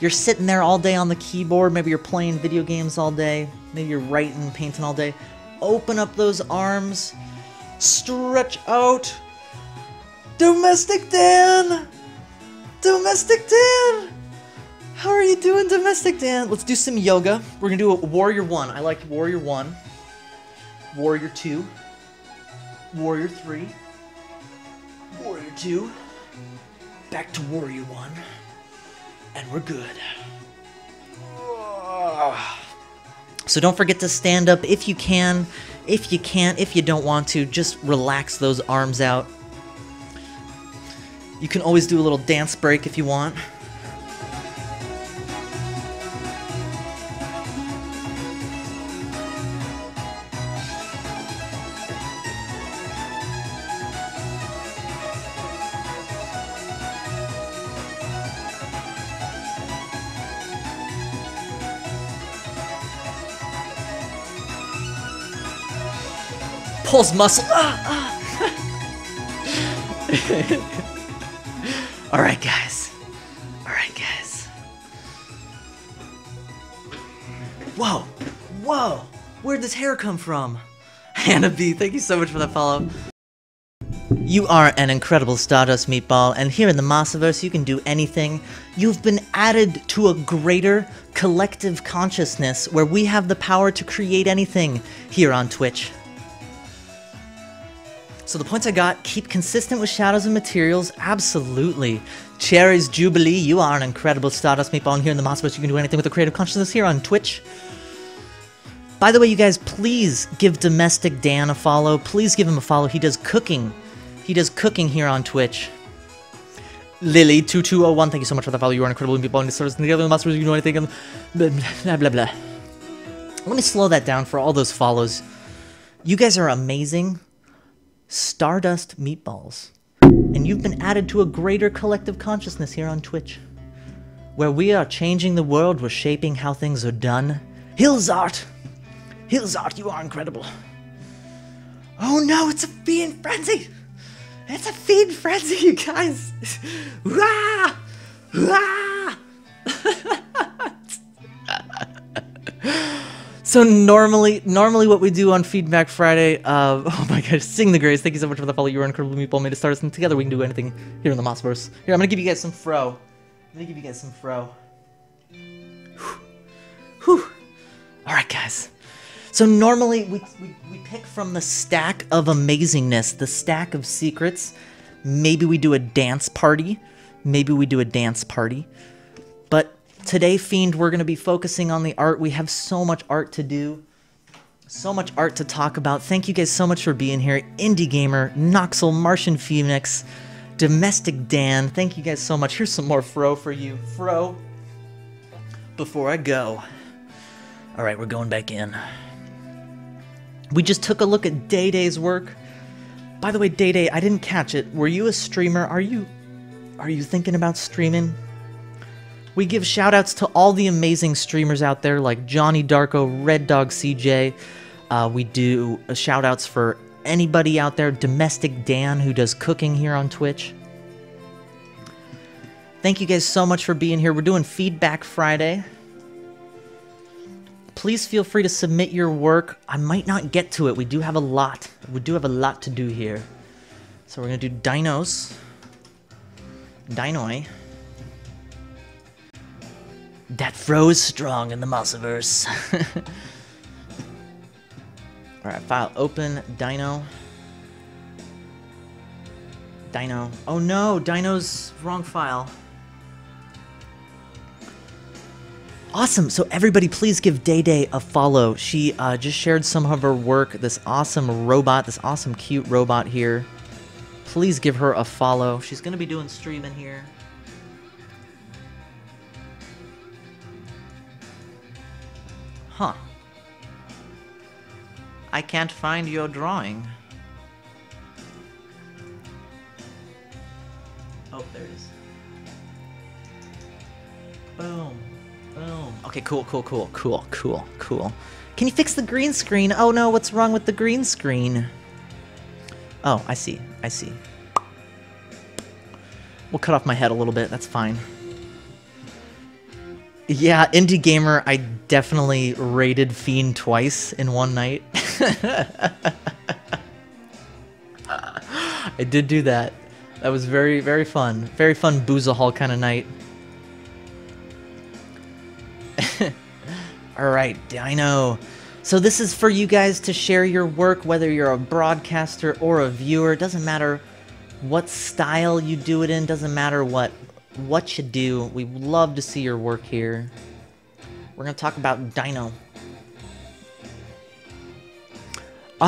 S1: You're sitting there all day on the keyboard, maybe you're playing video games all day, maybe you're writing, painting all day. Open up those arms, stretch out. Domestic Dan! Domestic Dan! How are you doing, Domestic Dan? Let's do some yoga. We're gonna do a Warrior 1. I like Warrior 1. Warrior 2. Warrior 3. Warrior 2. Back to Warrior 1. And we're good. So don't forget to stand up if you can. If you can't, if you don't want to, just relax those arms out. You can always do a little dance break if you want. Pulls muscle. Alright guys. Alright guys. Whoa. Whoa. Where'd this hair come from? Hannah B, thank you so much for that follow. You are an incredible Stardust Meatball, and here in the Massiverse you can do anything. You've been added to a greater collective consciousness where we have the power to create anything here on Twitch. So the points I got, keep consistent with shadows and materials, absolutely. Cherry's Jubilee, you are an incredible Stardust Meatball, and here in the Massiverse you can do anything with a creative consciousness here on Twitch. By the way, you guys, please give Domestic Dan a follow. Please give him a follow. He does cooking. He does cooking here on Twitch. Lily2201, thank you so much for that follow. You are an incredible Meatball, and together in the Massiverse you can do anything. Blah, blah, blah. Let me slow that down for all those follows. You guys are amazing. Stardust Meatballs, and you've been added to a greater collective consciousness here on Twitch, where we are changing the world, we're shaping how things are done. Hillsart! Hillsart, you are incredible. Oh no, it's a fiend frenzy! It's a fiend frenzy, you guys! Wah! Wah! So normally what we do on Feedback Friday, oh my gosh, sing the grace. Thank you so much for the follow. You are an incredible meatball made to start us, and together we can do anything here in the Mossverse. Here, I'm gonna give you guys some fro. Whew. All right, guys. So normally we pick from the stack of amazingness, the stack of secrets. Maybe we do a dance party. But today, Fiend, we're going to be focusing on the art. We have so much art to do, so much art to talk about. Thank you guys so much for being here. Indie Gamer, Noxel, Martian Phoenix, Domestic Dan. Thank you guys so much. Here's some more fro for you. Fro, before I go. All right, we're going back in. We just took a look at Day Day's work. By the way, Day Day, I didn't catch it. Were you a streamer? Are you thinking about streaming? We give shoutouts to all the amazing streamers out there like Johnny Darko, Red Dog CJ. We do shoutouts for anybody out there. Domestic Dan, who does cooking here on Twitch. Thank you guys so much for being here. We're doing Feedback Friday. Please feel free to submit your work. I might not get to it. We do have a lot. To do here. So we're going to do dinos. Dinoi. That fro is strong in the Mossiverse. Alright, file open. Dino. Oh no, Dino's wrong file. Awesome, so everybody please give Day Day a follow. She just shared some of her work, this awesome robot, this awesome cute robot here. Please give her a follow. She's going to be doing streaming here. Huh. I can't find your drawing. Oh, there it is. Boom. Boom. Okay, cool. Can you fix the green screen? Oh no, what's wrong with the green screen? Oh, I see. We'll cut off my head a little bit, that's fine. Yeah, Indie Gamer, I definitely raided Fiend twice in one night. I did do that. That was very, very fun. Very fun Booza Hall kind of night. Alright, Dino. So this is for you guys to share your work, whether you're a broadcaster or a viewer. It doesn't matter what style you do it in, doesn't matter what you do. We love to see your work here. We're going to talk about Dino.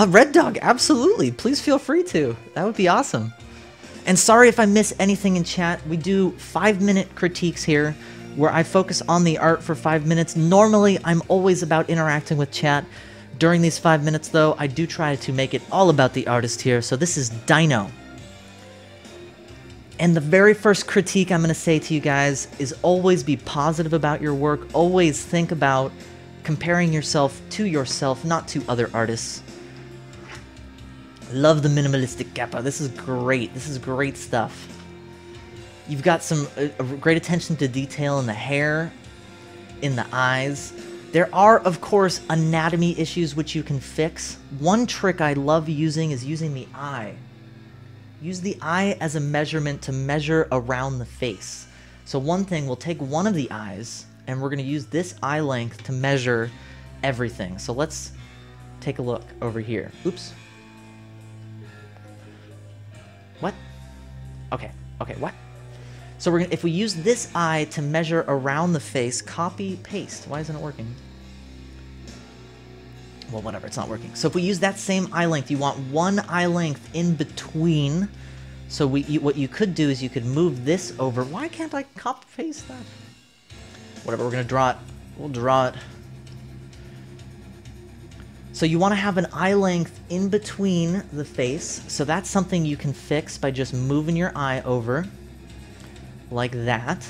S1: Red Dog, absolutely. Please feel free to. That would be awesome. And sorry if I miss anything in chat. We do 5-minute critiques here, where I focus on the art for 5 minutes. Normally, I'm always about interacting with chat. During these 5 minutes, though, I do try to make it all about the artist here. So this is Dino. And the very first critique I'm going to say to you guys is always be positive about your work. Always think about comparing yourself to yourself, not to other artists. Love the minimalistic kappa. This is great. This is great stuff. You've got some great attention to detail in the hair, in the eyes. There are, of course, anatomy issues which you can fix. One trick I love using is using the eye. Use the eye as a measurement to measure around the face. So one thing, we'll take one of the eyes, and we're going to use this eye length to measure everything. So let's take a look over here. Oops. What? Okay, what? So we're gonna, if we use this eye to measure around the face, copy, paste. Why isn't it working? Well, whatever, it's not working. So if we use that same eye length, you want one eye length in between. So what you could do is you could move this over. Why can't I copy paste that? Whatever, we're gonna draw it. We'll draw it. So you want to have an eye length in between the face. So that's something you can fix by just moving your eye over. Like that.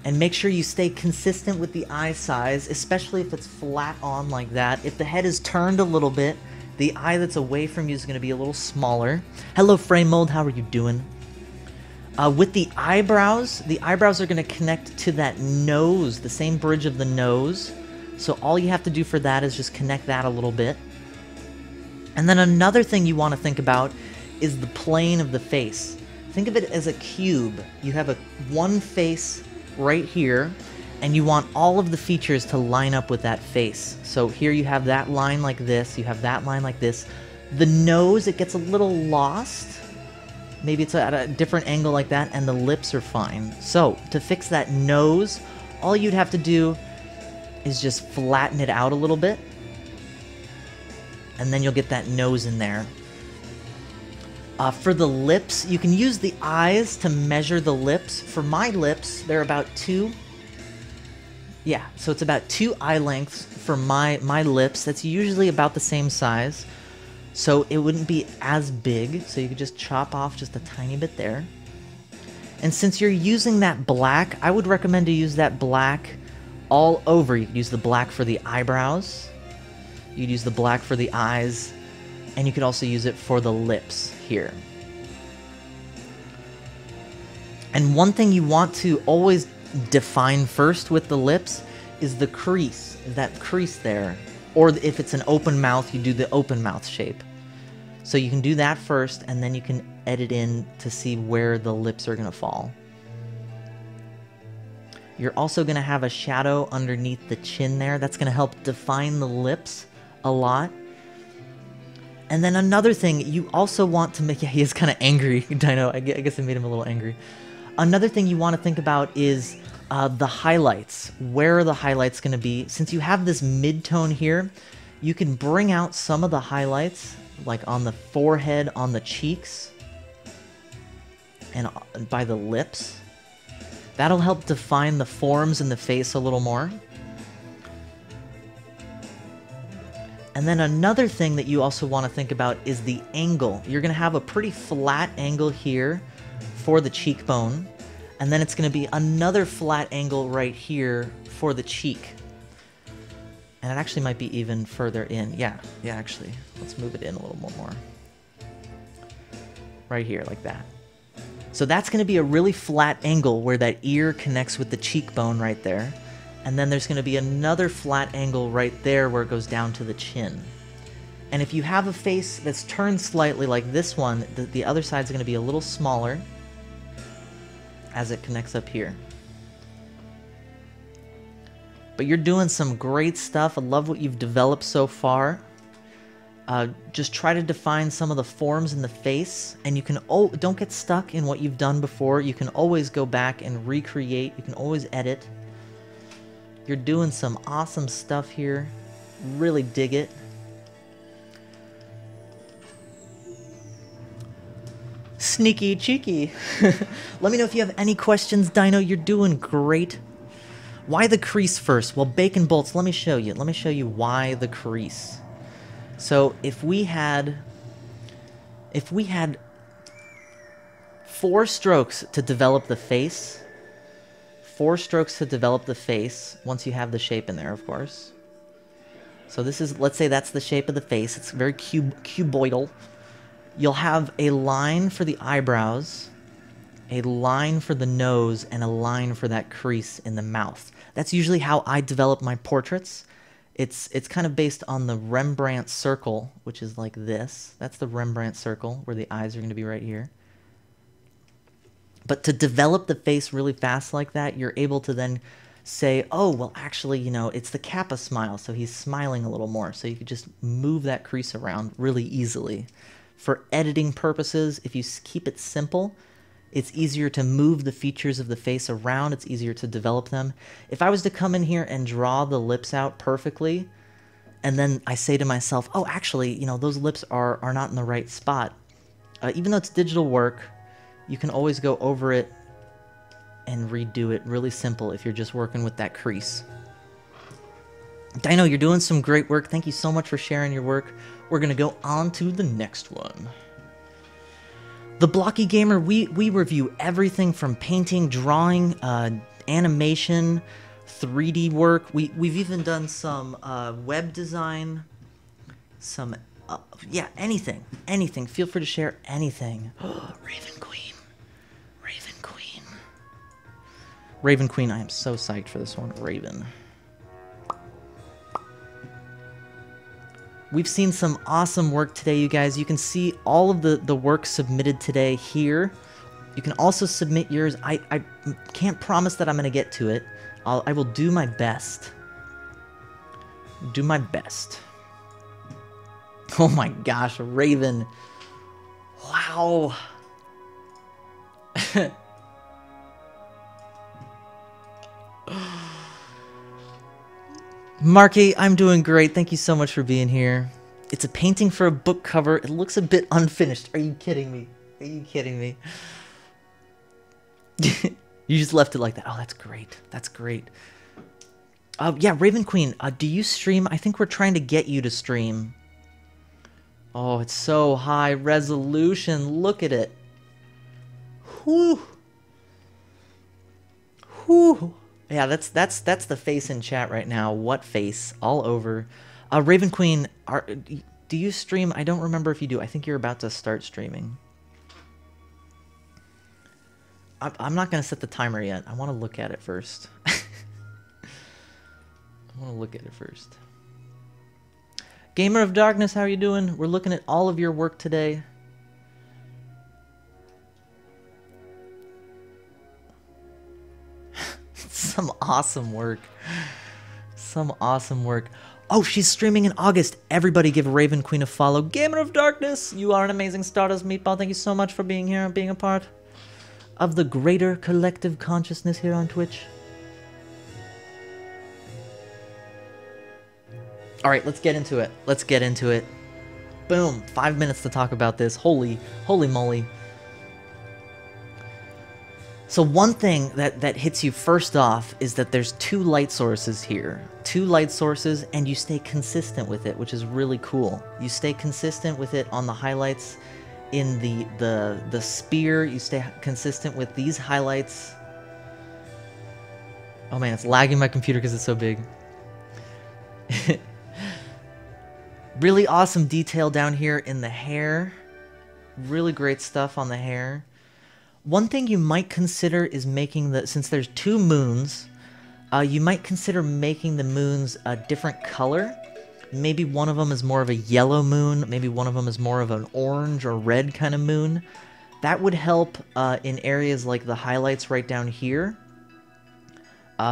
S1: And make sure you stay consistent with the eye size, especially if it's flat on like that. If the head is turned a little bit, the eye that's away from you is going to be a little smaller. Hello, Frame Mold, how are you doing? With the eyebrows are going to connect to that nose, the same bridge of the nose. So all you have to do for that is just connect that a little bit. And then another thing you want to think about is the plane of the face. Think of it as a cube. You have one face right here, and you want all of the features to line up with that face. So here you have that line like this, you have that line like this. The nose, it gets a little lost. Maybe it's at a different angle like that, and the lips are fine. So to fix that nose, all you'd have to do is just flatten it out a little bit, and then you'll get that nose in there. For the lips, you can use the eyes to measure the lips. For my lips, they're about 2. Yeah, so it's about 2 eye lengths for my lips. That's usually about the same size. So it wouldn't be as big, so you could just chop off just a tiny bit there. And since you're using that black, I would recommend to use that black all over. You could use the black for the eyebrows. You'd use the black for the eyes. And you could also use it for the lips here. And one thing you want to always define first with the lips is the crease, that crease there. Or if it's an open mouth, you do the open mouth shape. So you can do that first, and then you can edit in to see where the lips are going to fall. You're also going to have a shadow underneath the chin there. That's going to help define the lips a lot. And then another thing, you also want to make... Yeah, he is kind of angry, Dino. I guess it made him a little angry. Another thing you want to think about is the highlights. Where are the highlights going to be? Since you have this mid-tone here, you can bring out some of the highlights, like on the forehead, on the cheeks, and by the lips. That'll help define the forms in the face a little more. And then another thing that you also want to think about is the angle. You're going to have a pretty flat angle here for the cheekbone, and then it's going to be another flat angle right here for the cheek. And it actually might be even further in. Yeah, actually. Let's move it in a little more. Right here, like that. So that's going to be a really flat angle where that ear connects with the cheekbone right there. And then there's going to be another flat angle right there where it goes down to the chin. And if you have a face that's turned slightly like this one, the other side's going to be a little smaller as it connects up here. But you're doing some great stuff. I love what you've developed so far. Just try to define some of the forms in the face, and you can don't get stuck in what you've done before. You can always go back and recreate. You can always edit. You're doing some awesome stuff here. Really dig it. Sneaky cheeky. Let me know if you have any questions, Dino. You're doing great. Why the crease first? Well, bacon bolts, let me show you. Let me show you why the crease. So if we had 4 strokes to develop the face, 4 strokes to develop the face, once you have the shape in there, of course. So this is, let's say that's the shape of the face. It's very cuboidal. You'll have a line for the eyebrows, a line for the nose, and a line for that crease in the mouth. That's usually how I develop my portraits. It's kind of based on the Rembrandt circle, which is like this. That's the Rembrandt circle, where the eyes are going to be right here. But to develop the face really fast like that, you're able to then say, oh, well, actually, you know, it's the Kappa smile, so he's smiling a little more. So you could just move that crease around really easily. For editing purposes, if you keep it simple, it's easier to move the features of the face around. It's easier to develop them. If I was to come in here and draw the lips out perfectly, and then I say to myself, oh, actually, you know, those lips are not in the right spot. Even though it's digital work, you can always go over it and redo it really simple if you're just working with that crease. Dino, you're doing some great work. Thank you so much for sharing your work. We're going to go on to the next one. The Blocky Gamer, we review everything from painting, drawing, animation, 3D work. We've even done some web design, some, yeah, anything. Feel free to share anything. Raven Raven Queen, I am so psyched for this one. Raven. We've seen some awesome work today, you guys. You can see all of the work submitted today here. You can also submit yours. I can't promise that I'm going to get to it. I will do my best. Do my best. Oh my gosh, Raven. Wow. Marky, I'm doing great. Thank you so much for being here. It's a painting for a book cover. It looks a bit unfinished. Are you kidding me? Are you kidding me? You just left it like that. Oh, that's great. That's great. Yeah, Raven Queen, do you stream? I think we're trying to get you to stream. Oh, it's so high resolution. Look at it. Whew. Whew. Yeah, that's the face in chat right now. What face? All over. Raven Queen, do you stream? I don't remember if you do. I think you're about to start streaming. I'm not going to set the timer yet. I want to look at it first. I want to look at it first. Gamer of Darkness, how are you doing? We're looking at all of your work today. Some awesome work. Some awesome work. Oh, she's streaming in August. Everybody give Raven Queen a follow. Gamer of Darkness, you are an amazing Stardust Meatball. Thank you so much for being here and being a part of the greater collective consciousness here on Twitch. All right, let's get into it. Let's get into it. Boom, 5 minutes to talk about this. Holy moly. So one thing that hits you first off is that there's 2 light sources here. 2 light sources, and you stay consistent with it, which is really cool. You stay consistent with it on the highlights in the spear. You stay consistent with these highlights. Oh man, it's lagging my computer because it's so big. Really awesome detail down here in the hair. Really great stuff on the hair. One thing you might consider is making since there's 2 moons, you might consider making the moons a different color. Maybe one of them is more of a yellow moon, maybe one of them is more of an orange or red kind of moon. That would help in areas like the highlights right down here.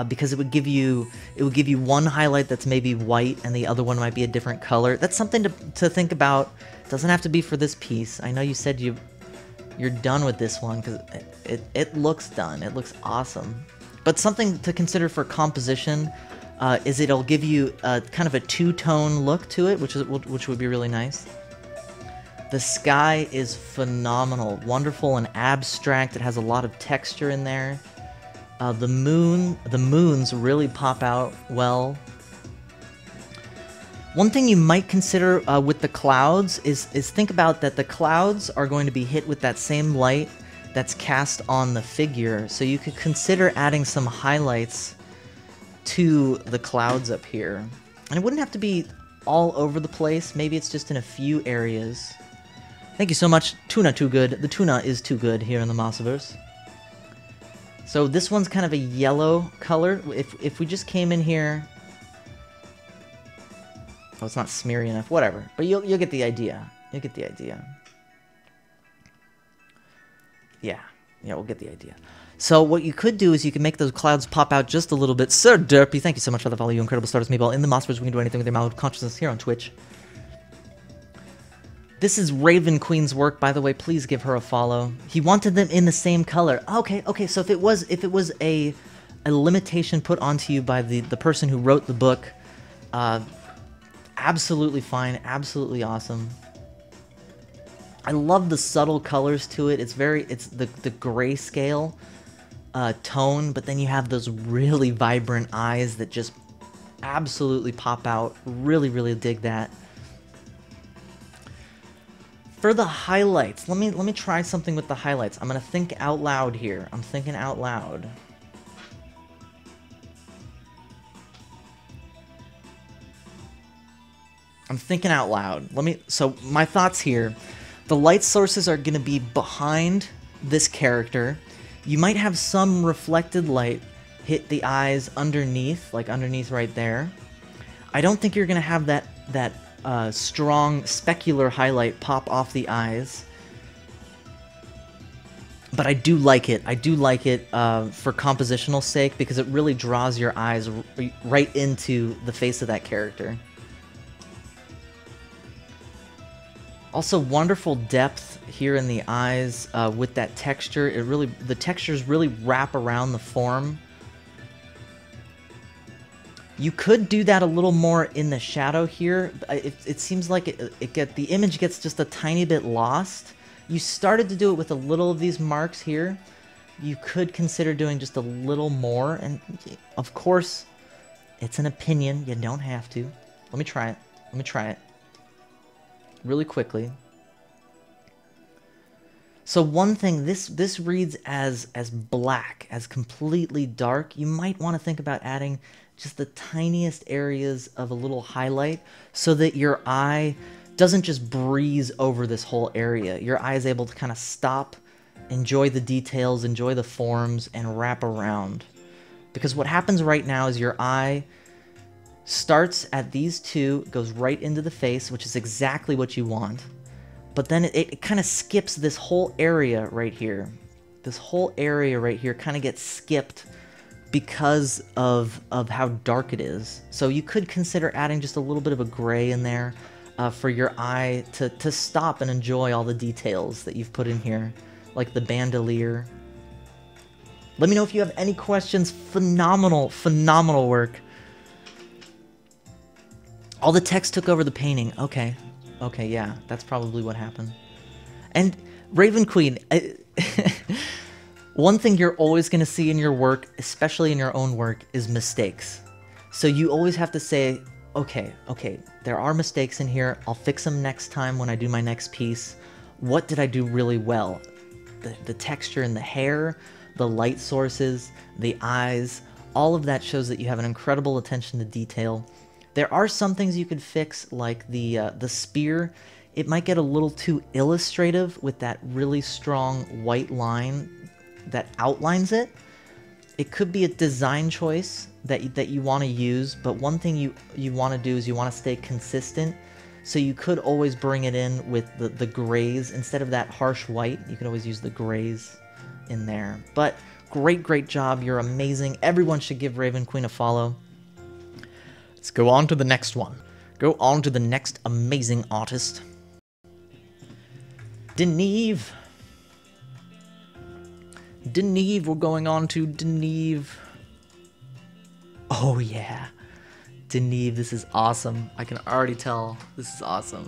S1: Because it would give you one highlight that's maybe white and the other one might be a different color. That's something to think about. It doesn't have to be for this piece. I know you said you're done with this one because it looks done. It looks awesome. But something to consider for composition is it'll give you kind of a 2-tone look to it, which would be really nice. The sky is phenomenal, wonderful and abstract. It has a lot of texture in there. The moons really pop out well. One thing you might consider with the clouds is think about that the clouds are going to be hit with that same light that's cast on the figure. So you could consider adding some highlights to the clouds up here. And it wouldn't have to be all over the place. Maybe it's just in a few areas. Thank you so much. Tuna Too Good. The tuna is too good here in the Mossiverse. So this one's kind of a yellow color. If we just came in here... Oh, it's not smeary enough. Whatever. But you'll get the idea. You'll get the idea. Yeah, we'll get the idea. So what you could do is you can make those clouds pop out just a little bit. Sir Derpy, thank you so much for the follow, you incredible Stardust Meatball. In the Mossverse, we can do anything with your mouth of consciousness here on Twitch. This is Raven Queen's work, by the way. Please give her a follow. He wanted them in the same color. Okay. So if it was a limitation put onto you by the person who wrote the book, absolutely fine, absolutely awesome. I love the subtle colors to it. It's the grayscale tone, but then you have those really vibrant eyes that just absolutely pop out. Really dig that. For the highlights, let me try something with the highlights. I'm gonna think out loud here. I'm thinking out loud. I'm thinking out loud. So my thoughts here. The light sources are gonna be behind this character. You might have some reflected light hit the eyes underneath, like underneath right there. I don't think you're going to have that strong specular highlight pop off the eyes. But I do like it. I do like it for compositional sake because it really draws your eyes right into the face of that character. Also, wonderful depth here in the eyes with that texture. The textures really wrap around the form. You could do that a little more in the shadow here. It seems like the image gets just a tiny bit lost. You started to do it with a little of these marks here. You could consider doing just a little more, and of course, it's an opinion. You don't have to. Let me try it. Let me try it. Really quickly. So one thing, this reads as black, as completely dark. You might want to think about adding just the tiniest areas of a little highlight so that your eye doesn't just breeze over this whole area. Your eye is able to kind of stop, enjoy the details, enjoy the forms, and wrap around. Because what happens right now is your eye starts at these two, goes right into the face, which is exactly what you want. But then it kind of skips this whole area right here. This whole area right here kind of gets skipped because of how dark it is. So you could consider adding just a little bit of a gray in there for your eye to stop and enjoy all the details that you've put in here, like the bandolier. Let me know if you have any questions. Phenomenal, phenomenal work. All the text took over the painting. Okay. Okay, yeah, that's probably what happened. And Raven Queen, one thing you're always going to see in your work, especially in your own work, is mistakes. So you always have to say, okay, there are mistakes in here. I'll fix them next time when I do my next piece. What did I do really well? The texture in the hair, the light sources, the eyes, all of that shows that you have an incredible attention to detail. There are some things you could fix, like the spear. It might get a little too illustrative with that really strong white line that outlines it. It could be a design choice that you want to use, but one thing you want to do is you want to stay consistent. So you could always bring it in with the grays. Instead of that harsh white, you could always use the grays in there. But great job. You're amazing. Everyone should give Raven Queen a follow. Let's go on to the next one. Go on to the next amazing artist. Deneve. Deneve, we're going on to Deneve. Oh yeah. Deneve, this is awesome. I can already tell this is awesome.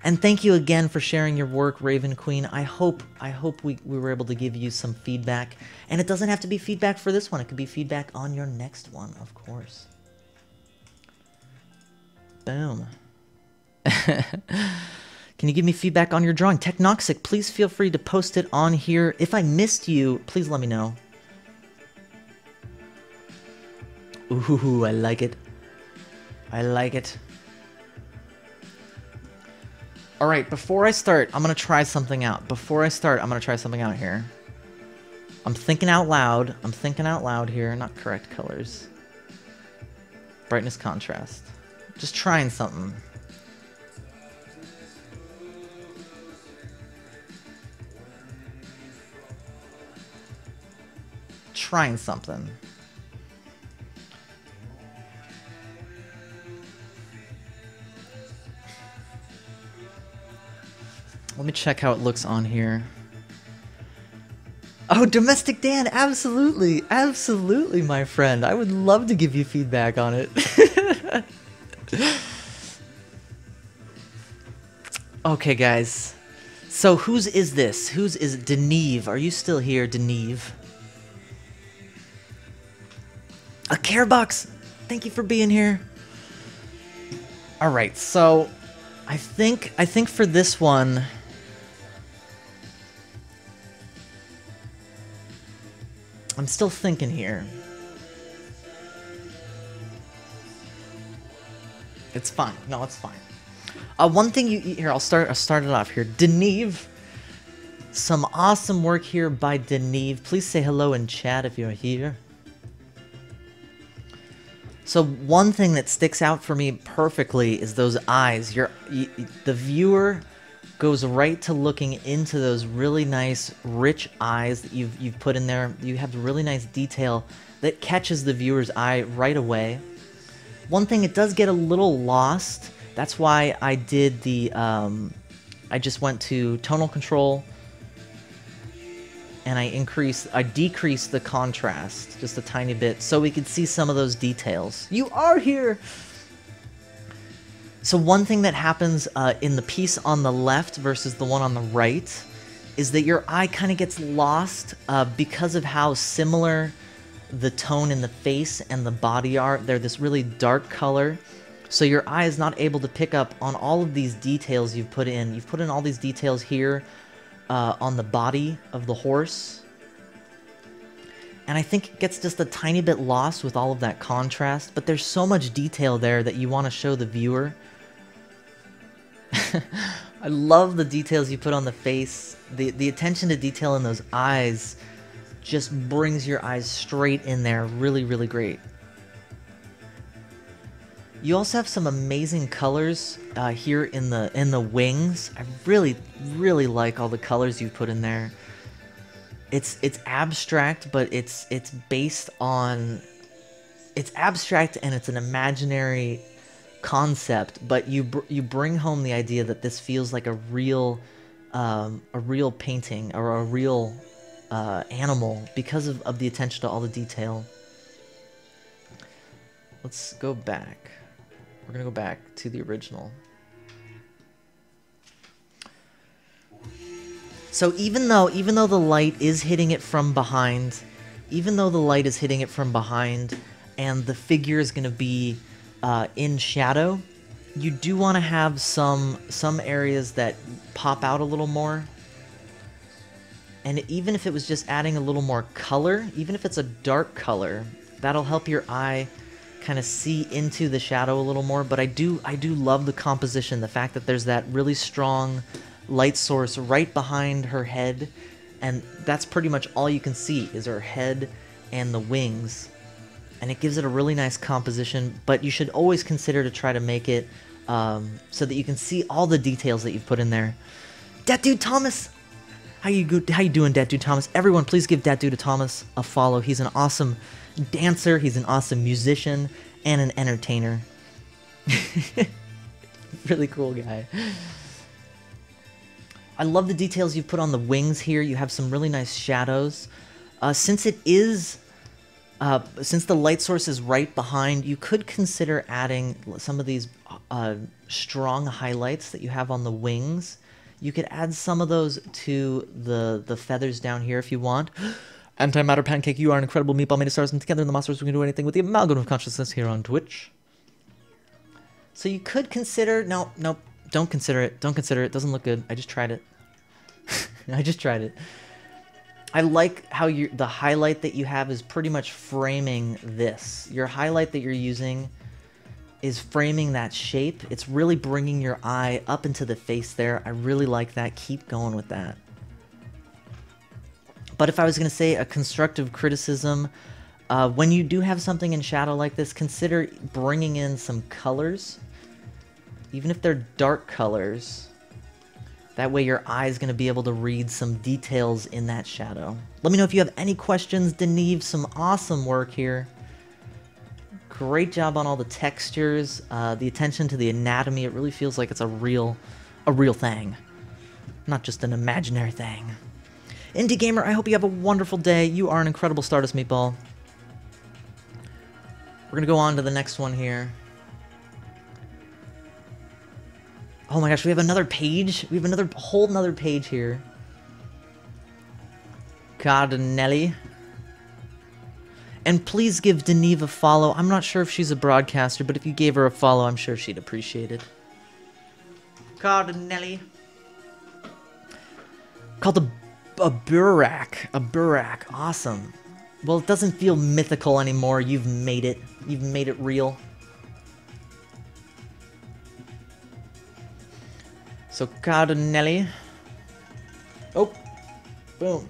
S1: And thank you again for sharing your work, Raven Queen. I hope we were able to give you some feedback. And it doesn't have to be feedback for this one. It could be feedback on your next one, of course. Boom. Can you give me feedback on your drawing? Technoxic, please feel free to post it on here. If I missed you, please let me know. Ooh, I like it. I like it. Alright, before I start, I'm going to try something out. Before I start, I'm going to try something out here. I'm thinking out loud. I'm thinking out loud here. Not correct colors. Brightness, contrast. Just trying something. Trying something. Let me check how it looks on here. Oh, Domestic Dan, absolutely. Absolutely, my friend. I would love to give you feedback on it. Okay, guys. So whose is this? Whose is it? Deneve. Are you still here, Deneve? A care box. Thank you for being here. All right, so I think for this one, I'm still thinking here. It's fine. No, it's fine. One thing here, I'll start it off here. Deneve, Some awesome work here by Deneve. Please say hello in chat if you're here. So one thing that sticks out for me perfectly is those eyes. The viewer goes right to looking into those really nice, rich eyes that you've put in there. You have really nice detail that catches the viewer's eye right away. One thing, it does get a little lost. That's why I did the, I just went to tonal control, and I decreased the contrast just a tiny bit so we could see some of those details. You are here! So one thing that happens in the piece on the left versus the one on the right is that your eye kind of gets lost because of how similar the tone in the face and the body are. They're this really dark color. So your eye is not able to pick up on all of these details you've put in. You've put in all these details here on the body of the horse. And I think it gets just a tiny bit lost with all of that contrast, but there's so much detail there that you want to show the viewer. I love the details you put on the face. The attention to detail in those eyes just brings your eyes straight in there. Really, really great. You also have some amazing colors here in the wings. I really, really like all the colors you've put in there. It's abstract, but it's based on... It's abstract and it's an imaginary concept, but you bring home the idea that this feels like a real painting or a real animal because of the attention to all the detail. Let's go back. We're gonna go back to the original. So even though the light is hitting it from behind, and the figure is gonna be in shadow, you do want to have some areas that pop out a little more. And even if it was just adding a little more color, even if it's a dark color, that'll help your eye kind of see into the shadow a little more. But I do love the composition, the fact that there's that really strong light source right behind her head, and that's pretty much all you can see is her head and the wings. And it gives it a really nice composition, but you should always consider to try to make it so that you can see all the details that you've put in there. Dat Dude Thomas! How you doing, Dat Dude Thomas? Everyone, please give Dat Dude Thomas a follow. He's an awesome dancer, he's an awesome musician, and an entertainer. Really cool guy. I love the details you've put on the wings here. You have some really nice shadows. Since the light source is right behind, you could consider adding some of these strong highlights that you have on the wings. You could add some of those to the feathers down here if you want. Antimatter Pancake, you are an incredible meatball made of stars, and together in the monsters we can do anything with the amalgam of consciousness here on Twitch. So you could consider... No, don't consider it. Don't consider it. Doesn't look good. I just tried it. I like how the highlight that you have is pretty much framing this. Your highlight that you're using is framing that shape. It's really bringing your eye up into the face there. I really like that. Keep going with that. But if I was going to say a constructive criticism, when you do have something in shadow like this, consider bringing in some colors. Even if they're dark colors. That way your eye is going to be able to read some details in that shadow. Let me know if you have any questions. Deneve, some awesome work here. Great job on all the textures, the attention to the anatomy. It really feels like it's a real thing. Not just an imaginary thing. Indie Gamer, I hope you have a wonderful day. You are an incredible Stardust Meatball. We're going to go on to the next one here. Oh my gosh, we have another page? We have a whole nother page here. Cardinelli. And please give Deneve a follow. I'm not sure if she's a broadcaster, but if you gave her a follow, I'm sure she'd appreciate it. Cardinelli. Called a Burak. A Burak. Awesome. Well, it doesn't feel mythical anymore. You've made it. You've made it real. So, Cardinelli. Oh, Boom.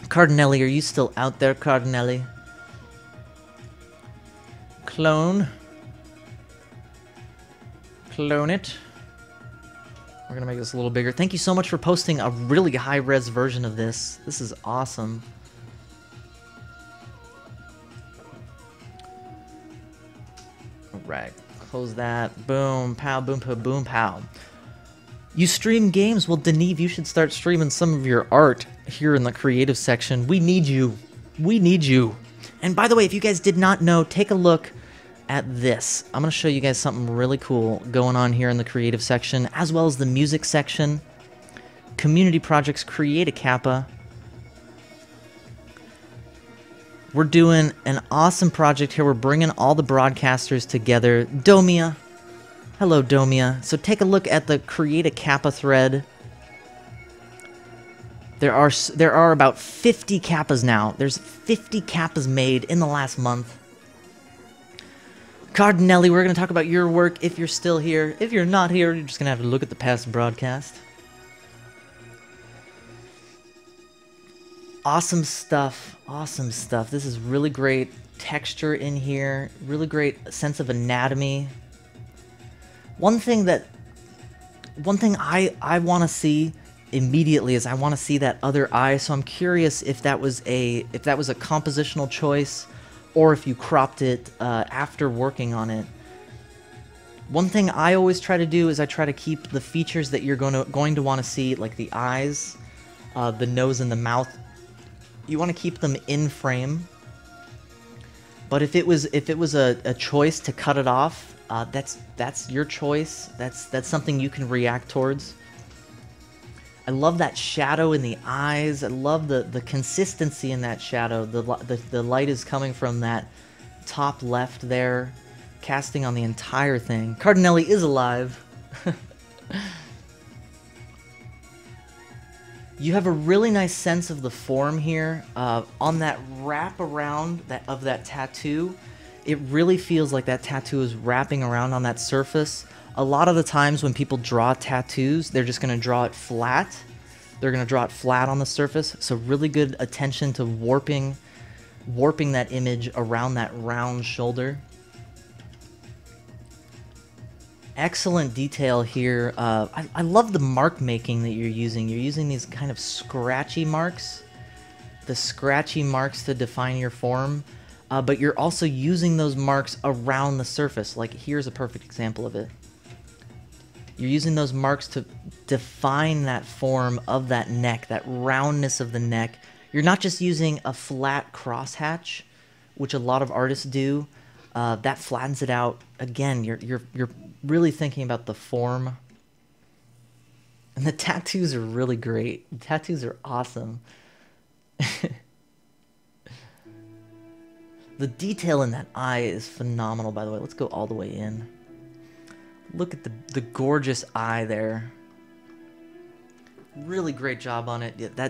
S1: Cardinelli, are you still out there, Cardinelli? Clone. Clone it. We're gonna make this a little bigger. Thank you so much for posting a really high-res version of this. This is awesome. Alright, close that. Boom, pow, boom, pow, boom, pow. You stream games? Well, Deneve, you should start streaming some of your art here in the creative section. We need you. We need you. And by the way, if you guys did not know, take a look at this. I'm going to show you guys something really cool going on here in the creative section, as well as the music section. Community projects, create a kappa. We're doing an awesome project here. We're bringing all the broadcasters together. Domia. Hello, Domia. So take a look at the create a kappa thread. There are about 50 kappas now. There's 50 kappas made in the last month. Cardinelli, we're going to talk about your work if you're still here. If you're not here, you're just going to have to look at the past broadcast. Awesome stuff. Awesome stuff. This is really great texture in here. Really great sense of anatomy. One thing I want to see immediately is I want to see that other eye. So I'm curious if that was a compositional choice, or if you cropped it after working on it. One thing I always try to do is I try to keep the features that you're going to want to see, like the eyes, the nose, and the mouth. You want to keep them in frame. But if it was a choice to cut it off, that's your choice. That's something you can react towards. I love that shadow in the eyes. I love the consistency in that shadow. The light is coming from that top left there, casting on the entire thing. Cardinelli is alive. You have a really nice sense of the form here. On that wrap around of that tattoo, it really feels like that tattoo is wrapping around on that surface. A lot of the times when people draw tattoos, they're just going to draw it flat. They're going to draw it flat on the surface. So really good attention to warping that image around that round shoulder. Excellent detail here. I love the mark making that you're using. You're using these kind of scratchy marks. The scratchy marks to define your form. But you're also using those marks around the surface. Like here's a perfect example of it. You're using those marks to define that form of that neck, that roundness of the neck. You're not just using a flat crosshatch, which a lot of artists do. That flattens it out. Again, you're really thinking about the form. And the tattoos are really great. The tattoos are awesome. The detail in that eye is phenomenal, by the way. Let's go all the way in. Look at the gorgeous eye there. Really great job on it. Yeah,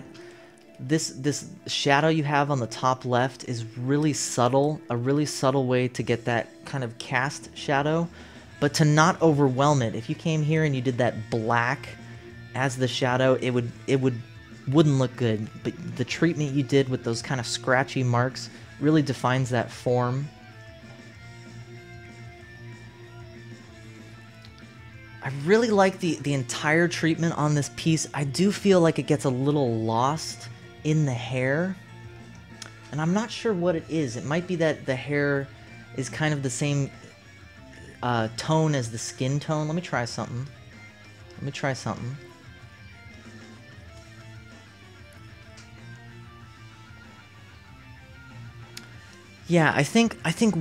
S1: this shadow you have on the top left is really subtle. A really subtle way to get that kind of cast shadow, but to not overwhelm it. If you came here and you did that black as the shadow, it wouldn't look good. But the treatment you did with those kind of scratchy marks really defines that form. I really like the entire treatment on this piece. I do feel like it gets a little lost in the hair, and I'm not sure what it is. It might be that the hair is kind of the same tone as the skin tone. Let me try something. Yeah, I think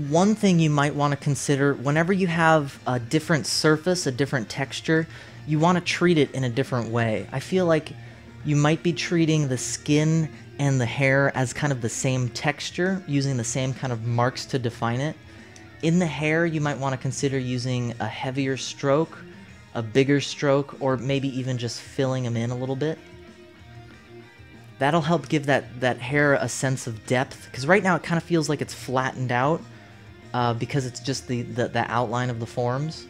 S1: one thing you might want to consider whenever you have a different surface, a different texture, you want to treat it in a different way. I feel like you might be treating the skin and the hair as kind of the same texture, using the same kind of marks to define it. In the hair, you might want to consider using a heavier stroke, a bigger stroke, or maybe even just filling them in a little bit. That'll help give that hair a sense of depth, because right now it kind of feels like it's flattened out because it's just the outline of the forms.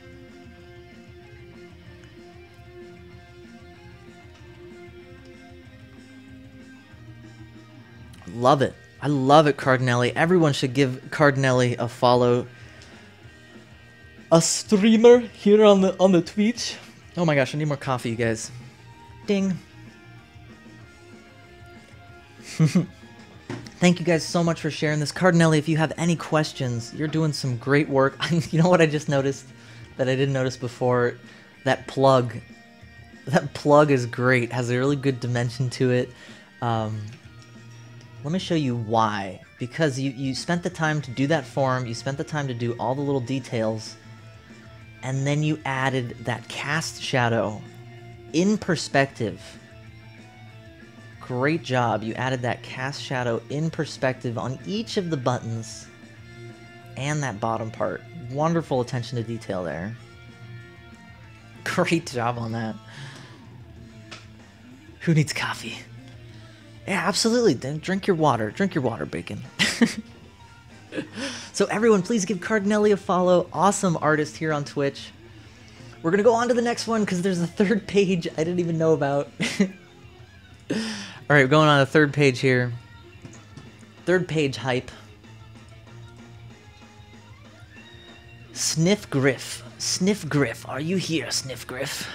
S1: Love it. I love it, Cardinelli. Everyone should give Cardinelli a follow. A streamer here on the Twitch. Oh my gosh, I need more coffee, you guys. Ding. Thank you guys so much for sharing this. Cardinelli, if you have any questions, you're doing some great work. You know what I just noticed that I didn't notice before? That plug. That plug is great. Has a really good dimension to it. Let me show you why. Because you spent the time to do that form, you spent the time to do all the little details, and then you added that cast shadow in perspective. Great job. You added that cast shadow in perspective on each of the buttons and that bottom part. Wonderful attention to detail there. Great job on that. Who needs coffee? Yeah, absolutely. Then drink your water. Drink your water, Bacon. So everyone, please give Cardinelli a follow. Awesome artist here on Twitch. We're going to go on to the next one because there's a third page I didn't even know about. All right, we're going on the third page here. Third page hype. Sniff Griff. Sniff Griff. Are you here, Sniff Griff?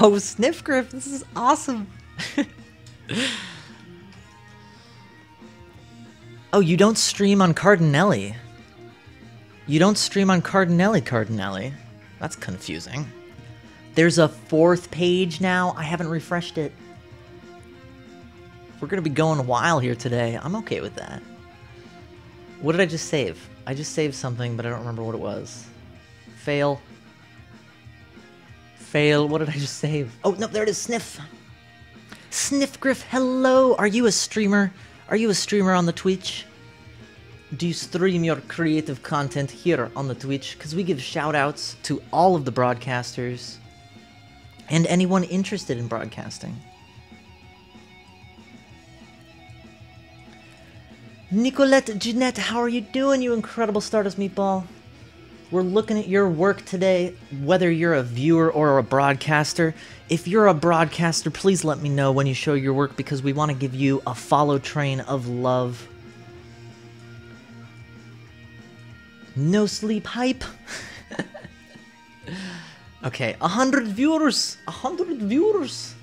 S1: Oh, Sniff Griff. This is awesome. Oh, you don't stream on Cardinelli. You don't stream on Cardinelli. That's confusing. There's a fourth page now. I haven't refreshed it. We're going to be going a while here today. I'm okay with that. What did I just save? I just saved something, but I don't remember what it was. Fail. Fail. What did I just save? Oh, no, there it is. Sniff. Sniff Griff, hello. Are you a streamer? Are you a streamer on the Twitch? Do you stream your creative content here on the Twitch? Because we give shout-outs to all of the broadcasters and anyone interested in broadcasting. Nicolette Jeanette, how are you doing, you incredible Stardust Meatball? We're looking at your work today, whether you're a viewer or a broadcaster. If you're a broadcaster, please let me know when you show your work because we want to give you a follow train of love. No sleep hype. Okay, 100 viewers. 100 viewers.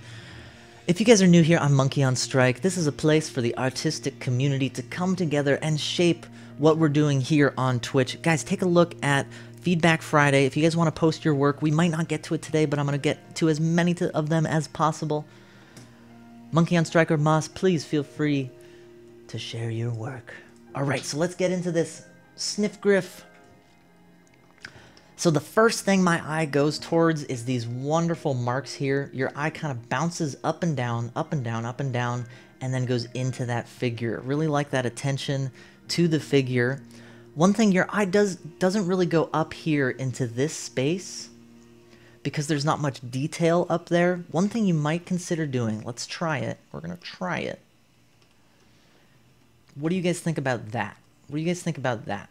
S1: If you guys are new here, I'm Monkey on Strike. This is a place for the artistic community to come together and shape what we're doing here on Twitch. Guys, take a look at Feedback Friday. If you guys want to post your work, we might not get to it today, but I'm going to get to as many of them as possible. Monkey on Strike or Moss, please feel free to share your work. All right, so let's get into this. Sniff Griff. So the first thing my eye goes towards is these wonderful marks here. Your eye kind of bounces up and down, up and down, up and down, and then goes into that figure. Really like that attention to the figure. One thing, your eye doesn't really go up here into this space because there's not much detail up there. One thing you might consider doing, let's try it. We're going to try it. What do you guys think about that? What do you guys think about that?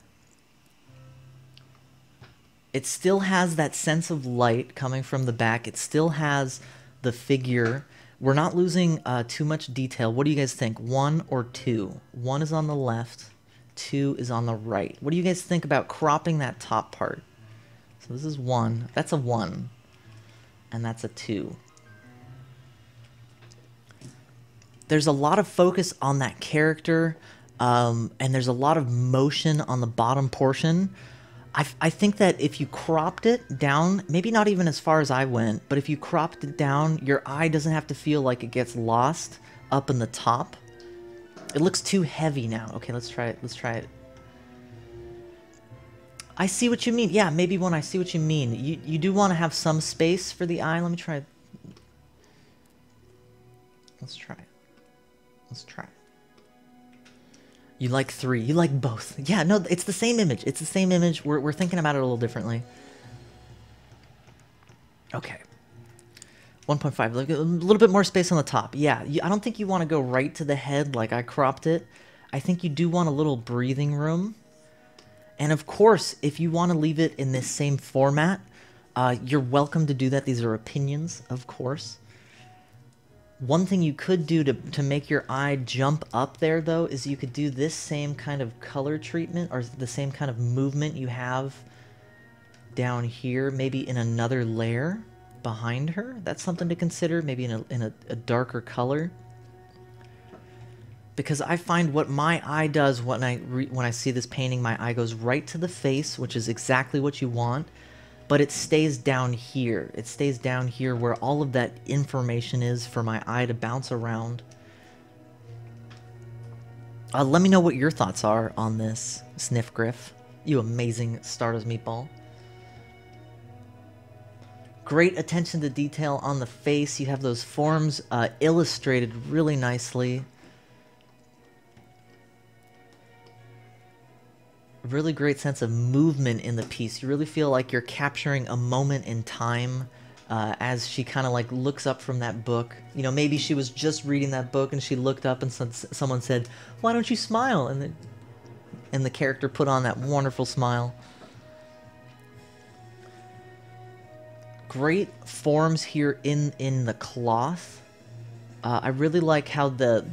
S1: It still has that sense of light coming from the back. It still has the figure. We're not losing too much detail. What do you guys think? 1 or 2? 1 is on the left. 2 is on the right. What do you guys think about cropping that top part? So this is 1. That's a 1. And that's a 2. There's a lot of focus on that character. And there's a lot of motion on the bottom portion. I think that if you cropped it down, maybe not even as far as I went, but if you cropped it down, your eye doesn't have to feel like it gets lost up in the top. It looks too heavy now. Okay, let's try it. Let's try it. I see what you mean. Yeah, maybe when I see what you mean. You do want to have some space for the eye. Let me try it. Let's try it. Let's try it. You like 3. You like both. Yeah, no, it's the same image. It's the same image. We're thinking about it a little differently. Okay. 1.5. A little bit more space on the top. Yeah, I don't think you want to go right to the head like I cropped it. I think you do want a little breathing room. And of course, if you want to leave it in this same format, you're welcome to do that. These are opinions, of course. One thing you could do to make your eye jump up there, though, is you could do this same kind of color treatment or the same kind of movement you have down here, maybe in another layer behind her. That's something to consider, maybe in a darker color. Because I find what my eye does when I see this painting, my eye goes right to the face, which is exactly what you want, but it stays down here. It stays down here where all of that information is for my eye to bounce around. Let me know what your thoughts are on this, Sniffgriff. You amazing Stardust meatball. Great attention to detail on the face. You have those forms illustrated really nicely. Really great sense of movement in the piece. You really feel like you're capturing a moment in time as she kind of like looks up from that book. You know, maybe she was just reading that book and she looked up and someone said, "Why don't you smile?" And the character put on that wonderful smile. Great forms here in the cloth. I really like how the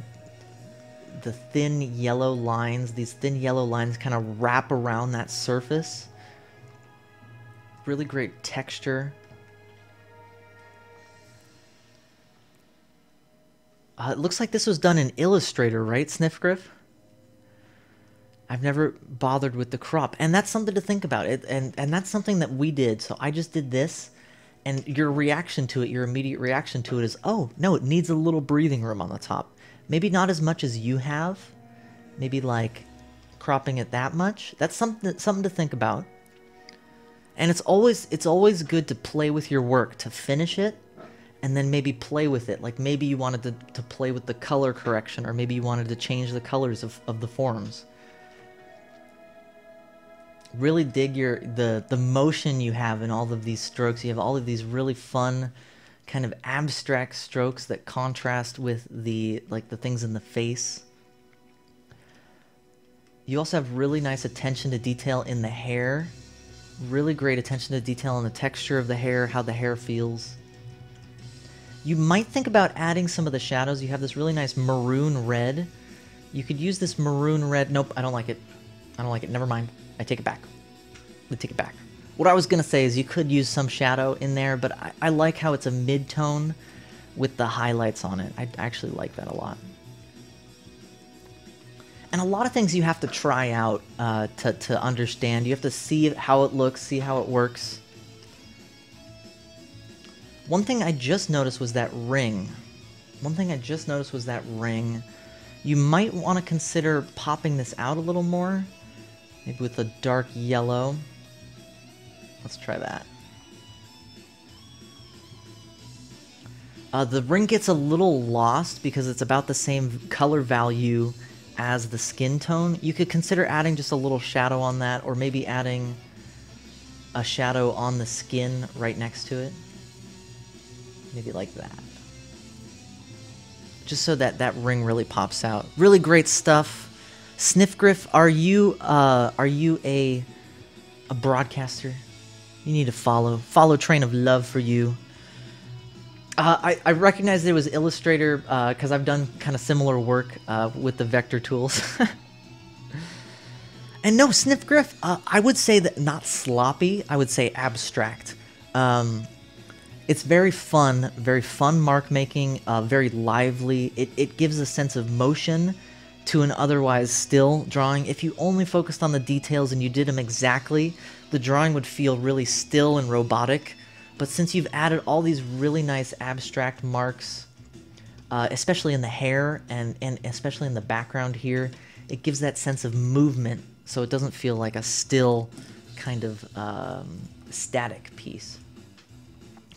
S1: thin yellow lines, these thin yellow lines kind of wrap around that surface. Really great texture. It looks like this was done in Illustrator, right, Sniffgriff? I've never bothered with the crop, and that's something to think about. And that's something that we did. So I just did this, and your reaction to it, your immediate reaction to it is, oh, no, it needs a little breathing room on the top. Maybe not as much as you have. Maybe like cropping it that much. That's something to think about. And it's always good to play with your work, to finish it, and then maybe play with it. Like maybe you wanted to play with the color correction, or maybe you wanted to change the colors of the forms. Really dig the motion you have in all of these strokes. You have all of these really fun kind of abstract strokes that contrast with the things in the face. You also have really nice attention to detail in the hair. Really great attention to detail in the texture of the hair, how the hair feels. You might think about adding some of the shadows. You have this really nice maroon red. You could use this maroon red. Nope, I don't like it. I don't like it. Never mind. I take it back. I take it back. What I was going to say is you could use some shadow in there, but I like how it's a mid-tone with the highlights on it. I actually like that a lot. And a lot of things you have to try out to understand. You have to see how it looks, see how it works. One thing I just noticed was that ring. You might want to consider popping this out a little more. Maybe with a dark yellow. Let's try that. The ring gets a little lost because it's about the same color value as the skin tone. You could consider adding just a little shadow on that, or maybe adding a shadow on the skin right next to it. Maybe like that. Just so that that ring really pops out. Really great stuff. Sniffgriff, are you a broadcaster? You need to follow Train of Love for you. I recognized it was Illustrator because I've done kind of similar work with the vector tools. And no, Sniffgriff, I would say that not sloppy, I would say abstract. It's very fun mark making, very lively. It gives a sense of motion to an otherwise still drawing. If you only focused on the details and you did them exactly, the drawing would feel really still and robotic. But since you've added all these really nice abstract marks, especially in the hair and especially in the background here, it gives that sense of movement, so it doesn't feel like a still kind of static piece.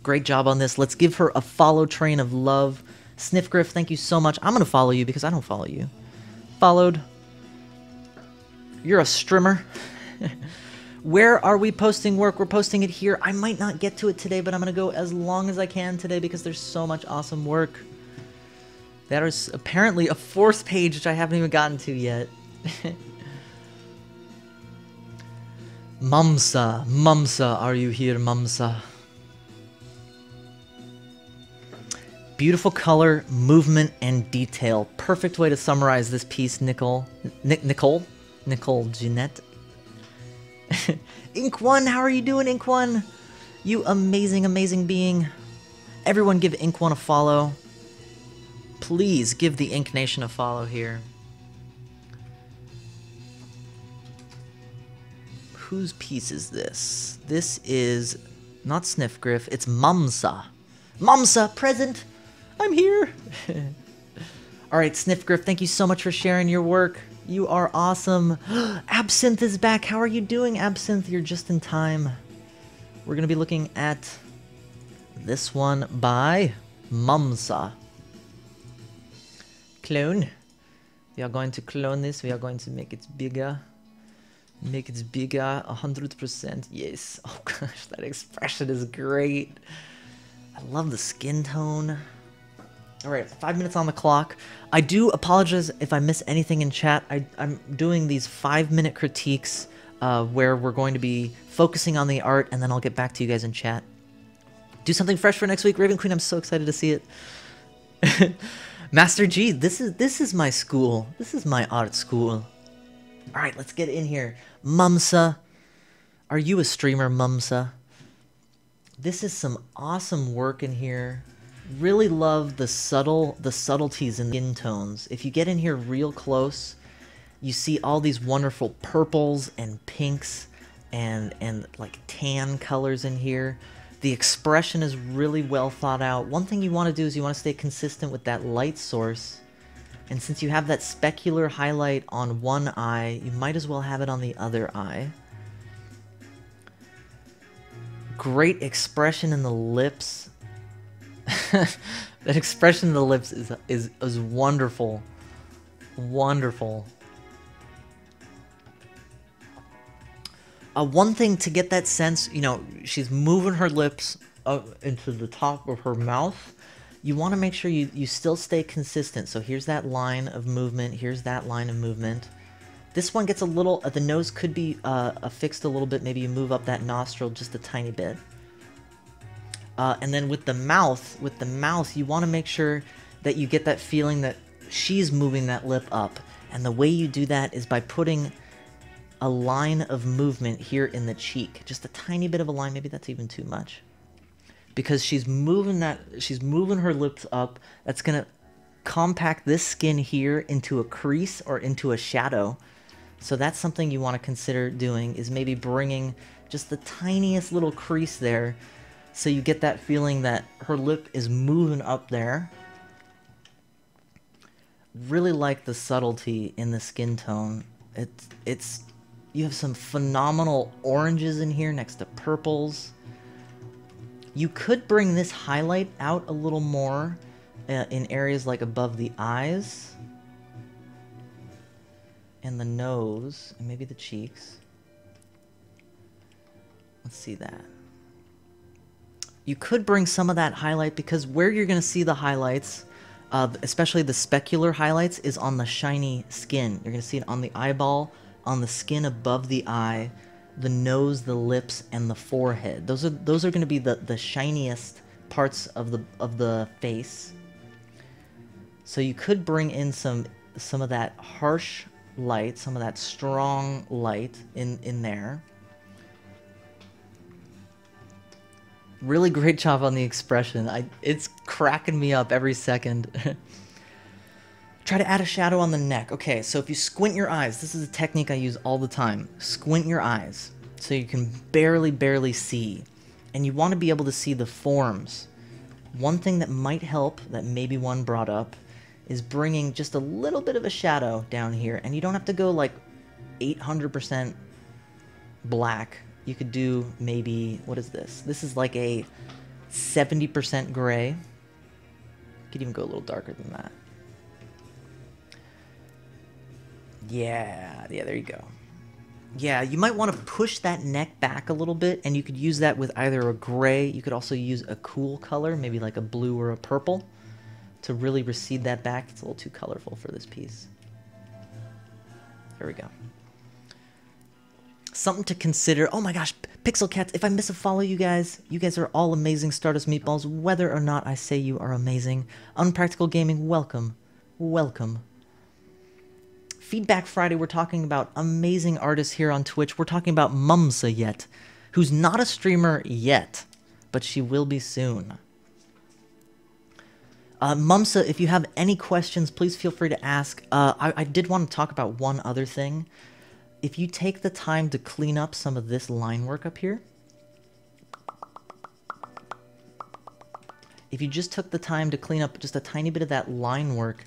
S1: Great job on this. Let's give her a follow, Train of Love. Sniffgriff, thank you so much. I'm going to follow you because I don't follow you. Followed. You're a strimmer. Where are we posting work? We're posting it here. I might not get to it today, but I'm going to go as long as I can today because there's so much awesome work. That is apparently a fourth page, which I haven't even gotten to yet. Mumsa, are you here, Mumsa? Beautiful color, movement, and detail. Perfect way to summarize this piece, Nicole Jeanette. Ink One, how are you doing, Ink One? You amazing, amazing being. Everyone give Ink One a follow. Please give the Ink Nation a follow here. Whose piece is this? This is not Sniffgriff, it's Mumsa. Mumsa, present! I'm here! Alright, Sniffgriff, thank you so much for sharing your work. You are awesome. Absinthe is back. How are you doing, Absinthe? You're just in time. We're going to be looking at this one by Mumsa. Clone. We are going to clone this. We are going to make it bigger. Make it bigger, 100%. Yes. Oh gosh, that expression is great. I love the skin tone. All right, 5 minutes on the clock. I do apologize if I miss anything in chat. I'm doing these 5-minute critiques where we're going to be focusing on the art, and then I'll get back to you guys in chat. Do something fresh for next week, Raven Queen. I'm so excited to see it. Master G, this is my school. This is my art school. All right, let's get in here. Mumsa, are you a streamer, Mumsa? This is some awesome work in here. Really love the subtleties in the skin tones. If you get in here real close, you see all these wonderful purples and pinks and like tan colors in here. The expression is really well thought out. One thing you want to do is you want to stay consistent with that light source. And since you have that specular highlight on one eye, you might as well have it on the other eye. Great expression in the lips. That expression in the lips is wonderful. Wonderful. One thing to get that sense, you know, she's moving her lips up into the top of her mouth. You want to make sure you still stay consistent. So here's that line of movement. Here's that line of movement. This one gets a little, the nose could be affixed a little bit. Maybe you move up that nostril just a tiny bit. And then with the mouth, you want to make sure that you get that feeling that she's moving that lip up. And the way you do that is by putting a line of movement here in the cheek. Just a tiny bit of a line. Maybe that's even too much. Because she's moving her lips up. That's going to compact this skin here into a crease or into a shadow. So that's something you want to consider doing, is maybe bringing just the tiniest little crease there, so you get that feeling that her lip is moving up there. Really like the subtlety in the skin tone. You have some phenomenal oranges in here next to purples. You could bring this highlight out a little more in areas like above the eyes and the nose and maybe the cheeks. Let's see that. You could bring some of that highlight, because where you're going to see the highlights, especially the specular highlights, is on the shiny skin. You're going to see it on the eyeball, on the skin above the eye, the nose, the lips, and the forehead. Those are going to be the shiniest parts of the face. So you could bring in some of that harsh light, some of that strong light in there. Really great job on the expression. It's cracking me up every second. Try to add a shadow on the neck. Okay, so if you squint your eyes, this is a technique I use all the time. Squint your eyes so you can barely see. And you want to be able to see the forms. One thing that might help, that maybe one brought up, is bringing just a little bit of a shadow down here. And you don't have to go like 800% black. You could do maybe, what is this? This is like a 70% gray. You could even go a little darker than that. Yeah, there you go. Yeah, you might want to push that neck back a little bit, and you could use that with either a gray. You could also use a cool color, maybe like a blue or a purple, to really recede that back. It's a little too colorful for this piece. There we go. Something to consider. Oh my gosh, Pixel Cats, if I miss a follow, you guys are all amazing Stardust Meatballs, whether or not I say you are amazing. Unpractical Gaming, welcome. Welcome. Feedback Friday, we're talking about amazing artists here on Twitch. We're talking about Mumsa yet, who's not a streamer yet, but she will be soon. Mumsa, if you have any questions, please feel free to ask. I did want to talk about one other thing. If you take the time to clean up some of this line work up here, if you just took the time to clean up just a tiny bit of that line work,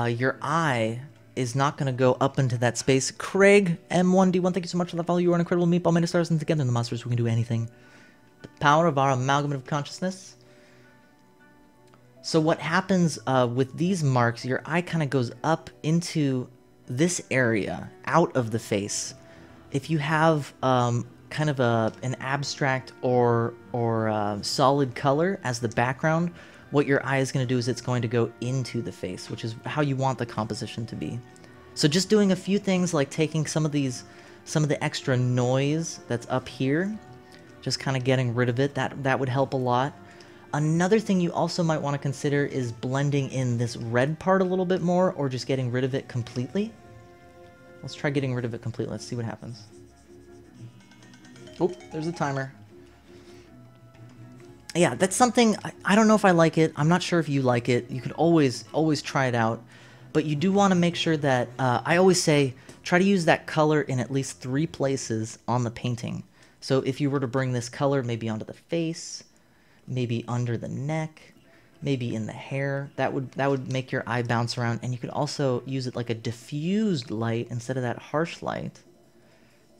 S1: your eye is not going to go up into that space. Craig, M1D1, thank you so much for the follow. You are an incredible meatball made of stars, and together in the monsters we can do anything. The power of our amalgamate of consciousness. So what happens with these marks, your eye kind of goes up into this area, out of the face. If you have kind of an abstract or solid color as the background, what your eye is going to do is it's going to go into the face, which is how you want the composition to be. So just doing a few things like taking some of the extra noise that's up here, just kind of getting rid of it, that would help a lot. Another thing you also might want to consider is blending in this red part a little bit more, or just getting rid of it completely. Let's try getting rid of it completely. Let's see what happens. Oh, there's a timer. Yeah, that's something, I don't know if I like it. I'm not sure if you like it. You could always try it out. But you do want to make sure that, I always say, try to use that color in at least 3 places on the painting. So if you were to bring this color maybe onto the face, maybe under the neck, maybe in the hair, that would make your eye bounce around. And you could also use it like a diffused light instead of that harsh light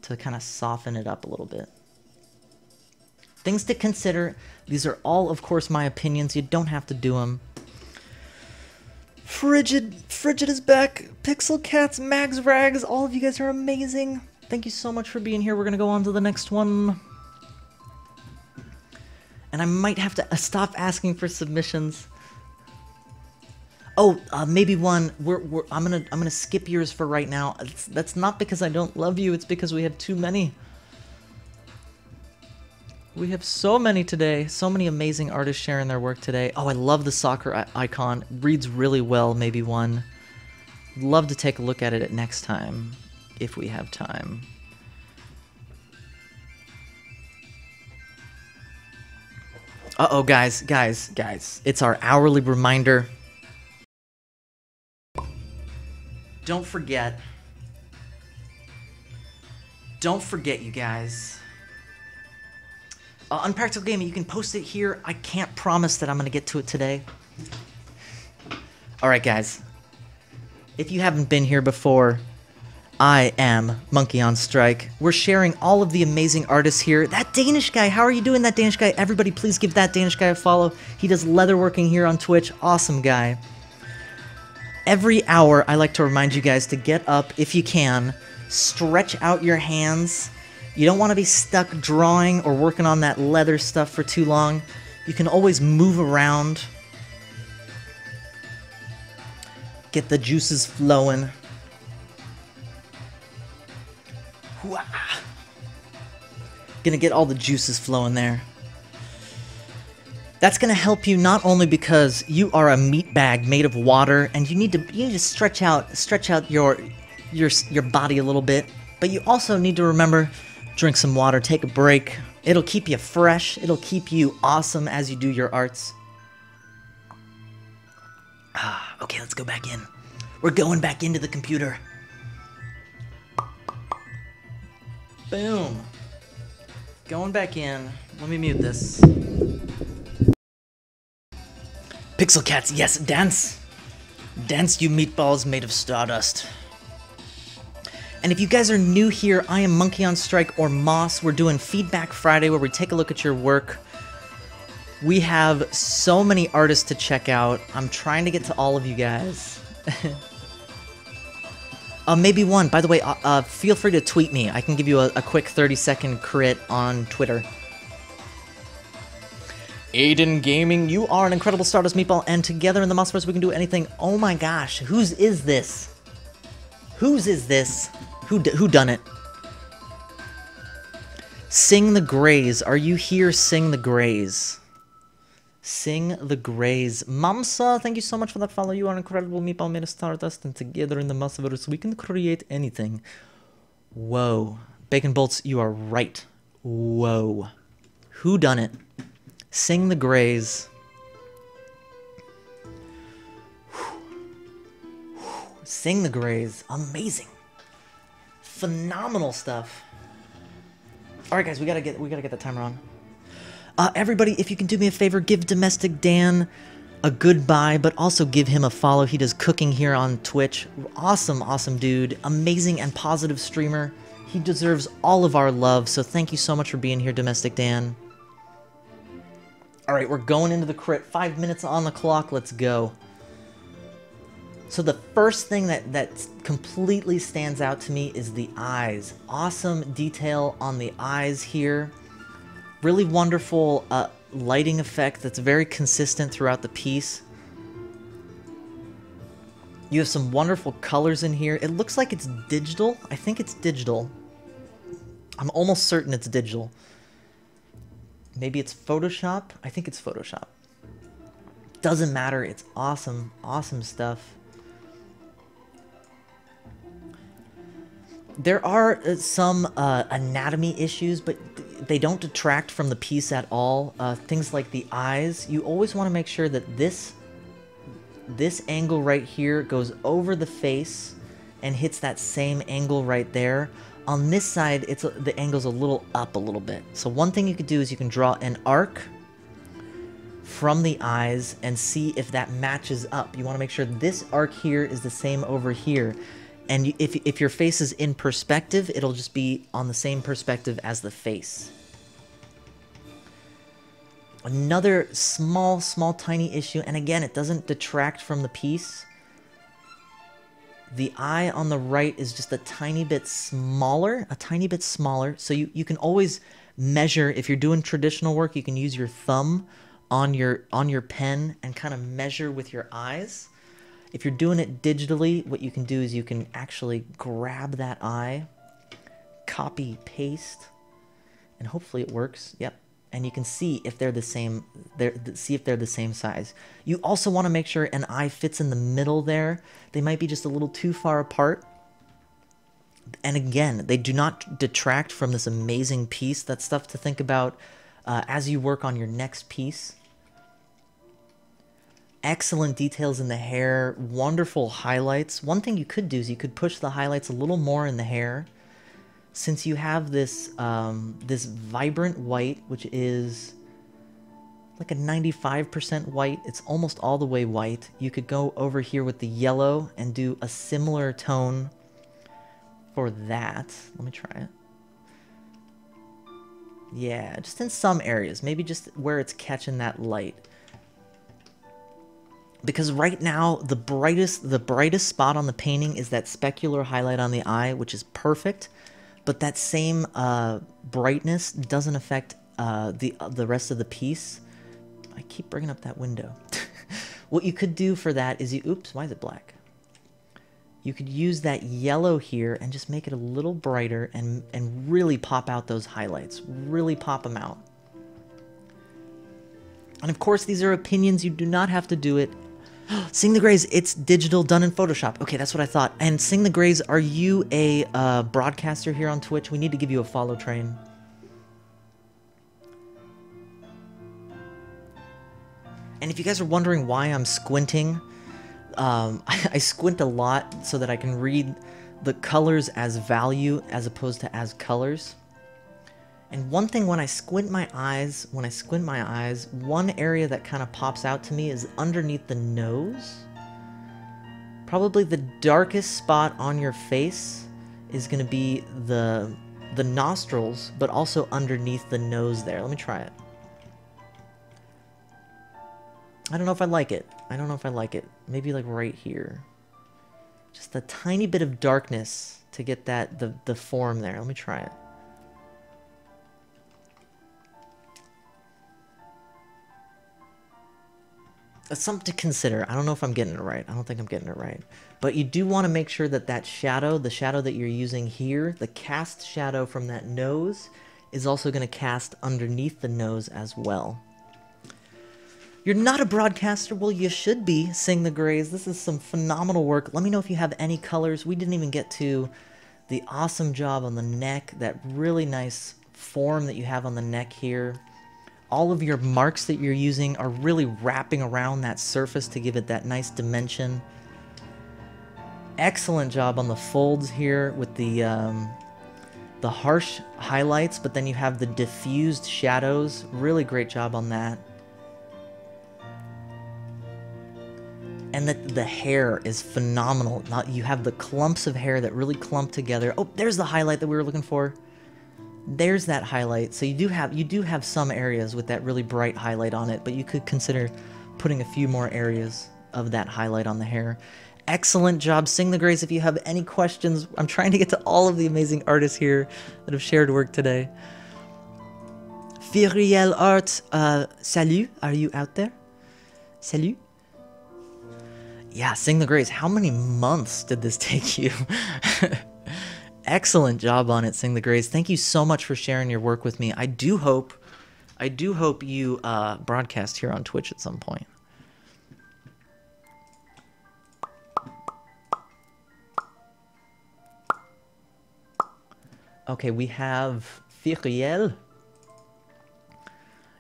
S1: to kind of soften it up a little bit. Things to consider. These are all, of course, my opinions. You don't have to do them. Frigid is back. Pixel Cats, Mags Rags, all of you guys are amazing. Thank you so much for being here. We're going to go on to the next one. And I might have to stop asking for submissions. Oh, maybe one. I'm gonna skip yours for right now. That's not because I don't love you. It's because we have too many. We have so many today. So many amazing artists sharing their work today. Oh, I love the soccer icon. Reads really well. Maybe one. Love to take a look at it next time, if we have time. Uh-oh, guys. It's our hourly reminder. Don't forget, you guys. Unpractical Gaming, you can post it here. I can't promise that I'm going to get to it today. Alright, guys. If you haven't been here before, I am Monkey on Strike. We're sharing all of the amazing artists here. That Danish guy, how are you doing, that Danish guy? Everybody, please give that Danish guy a follow. He does leatherworking here on Twitch. Awesome guy. Every hour, I like to remind you guys to get up if you can. Stretch out your hands. You don't want to be stuck drawing or working on that leather stuff for too long. You can always move around. Get the juices flowing. Gonna get all the juices flowing there. That's gonna help you not only because you are a meat bag made of water and you need to stretch out your body a little bit, but you also need to remember, drink some water, take a break. It'll keep you fresh. It'll keep you awesome as you do your arts. Okay, let's go back in. We're going back into the computer. Boom. Going back in. Let me mute this. Pixel Cats, yes, dance. Dance, you meatballs made of stardust. And if you guys are new here, I am Monkey on Strike, or Moss. We're doing Feedback Friday where we take a look at your work. We have so many artists to check out. I'm trying to get to all of you guys. Maybe one. By the way, feel free to tweet me. I can give you a quick 30-second crit on Twitter. Aiden Gaming, you are an incredible Stardust Meatball, and together in the Monsterverse we can do anything. Oh my gosh, whose is this? Whose is this? Who done it? Sing the Grays. Are you here? Sing the Grays. Sing the Grays. Mamsa, thank you so much for that follow. You are incredible. Meatball made a stardust, and together in the multiverse we can create anything. Whoa. Bacon Bolts, you are right. Whoa. Who done it? Sing the Grays. Sing the Grays. Amazing. Phenomenal stuff. All right, guys, we gotta get the timer on. Everybody, if you can do me a favor, give Domestic Dan a goodbye, but also give him a follow. He does cooking here on Twitch. Awesome, awesome dude. Amazing and positive streamer. He deserves all of our love, so thank you so much for being here, Domestic Dan. All right, we're going into the crit. 5 minutes on the clock. Let's go. So the first thing that completely stands out to me is the eyes. Awesome detail on the eyes here. Really wonderful lighting effect that's very consistent throughout the piece. You have some wonderful colors in here. It looks like it's digital. I think it's digital. I'm almost certain it's digital. Maybe it's Photoshop. I think it's Photoshop. Doesn't matter. It's awesome. Awesome stuff. There are some anatomy issues, but they don't detract from the piece at all. Things like the eyes. You always want to make sure that this angle right here goes over the face and hits that same angle right there. On this side, the angle's a little up a little bit. So one thing you could do is you can draw an arc from the eyes and see if that matches up. You want to make sure this arc here is the same over here. And if your face is in perspective, it'll just be on the same perspective as the face. Another small, tiny issue, and again, it doesn't detract from the piece. The eye on the right is just a tiny bit smaller, so you can always measure. If you're doing traditional work, you can use your thumb on your pen and kind of measure with your eyes. If you're doing it digitally, what you can do is you can actually grab that eye, copy, paste, and hopefully it works. Yep. And you can see if they're the same. See if they're the same size. You also want to make sure an eye fits in the middle there. They might be just a little too far apart. And again, they do not detract from this amazing piece. That's stuff to think about as you work on your next piece. Excellent details in the hair, wonderful highlights. One thing you could do is you could push the highlights a little more in the hair. Since you have this this vibrant white, which is like a 95% white, it's almost all the way white. You could go over here with the yellow and do a similar tone for that. Let me try it. Yeah, just in some areas, maybe just where it's catching that light. Because right now, the brightest spot on the painting is that specular highlight on the eye, which is perfect. But that same brightness doesn't affect the rest of the piece. I keep bringing up that window. What you could do for that is oops, why is it black? You could use that yellow here and just make it a little brighter and really pop out those highlights. Really pop them out. And of course, these are opinions. You do not have to do it. Sing the Grays, it's digital, done in Photoshop. Okay, that's what I thought. And Sing the Grays, are you a broadcaster here on Twitch? We need to give you a follow train. And if you guys are wondering why I'm squinting, I squint a lot so that I can read the colors as value as opposed to as colors. And one thing when I squint my eyes, one area that kind of pops out to me is underneath the nose. Probably the darkest spot on your face is going to be the nostrils, but also underneath the nose there. Let me try it. I don't know if I like it. Maybe like right here. Just a tiny bit of darkness to get the form there. Let me try it. That's something to consider. I don't know if I'm getting it right. I don't think I'm getting it right. But you do want to make sure that the shadow that you're using here, the cast shadow from that nose, is also going to cast underneath the nose as well. You're not a broadcaster? Well, you should be, Sing the Grays. This is some phenomenal work. Let me know if you have any colors. We didn't even get to the awesome job on the neck, that really nice form that you have on the neck here. All of your marks that you're using are really wrapping around that surface to give it that nice dimension. Excellent job on the folds here with the harsh highlights, but then you have the diffused shadows. Really great job on that. And the hair is phenomenal. You have the clumps of hair that really clump together. Oh, there's the highlight that we were looking for. There's that highlight. So you do have some areas with that really bright highlight on it, but you could consider putting a few more areas of that highlight on the hair. Excellent job, Sing the Grays. If you have any questions, I'm trying to get to all of the amazing artists here that have shared work today. Firiel Art, salut, are you out there? Salut. Yeah, Sing the Grays. How many months did this take you? Excellent job on it, Sing the Grays. Thank you so much for sharing your work with me. I do hope you broadcast here on Twitch at some point. Okay, we have Firiel.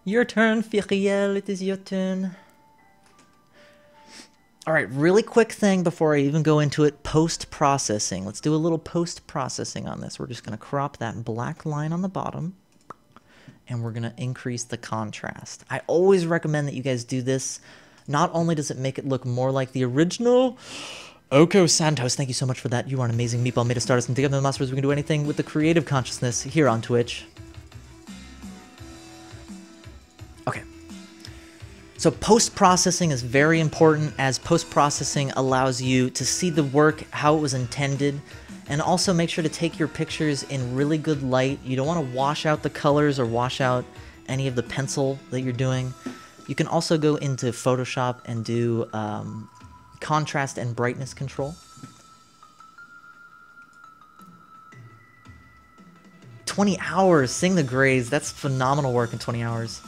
S1: Your turn, Firiel. It is your turn. All right, really quick thing before I even go into it, post-processing. Let's do a little post-processing on this. We're just going to crop that black line on the bottom, and we're going to increase the contrast. I always recommend that you guys do this. Not only does it make it look more like the original, Oko Santos, thank you so much for that. You are an amazing meatball made of stardust, and together the Masters, we can do anything with the creative consciousness here on Twitch. Okay. So post-processing is very important, as post-processing allows you to see the work how it was intended, and also make sure to take your pictures in really good light. You don't want to wash out the colors or wash out any of the pencil that you're doing. You can also go into Photoshop and do contrast and brightness control. 20 hours, Sing the Grays. That's phenomenal work in 20 hours.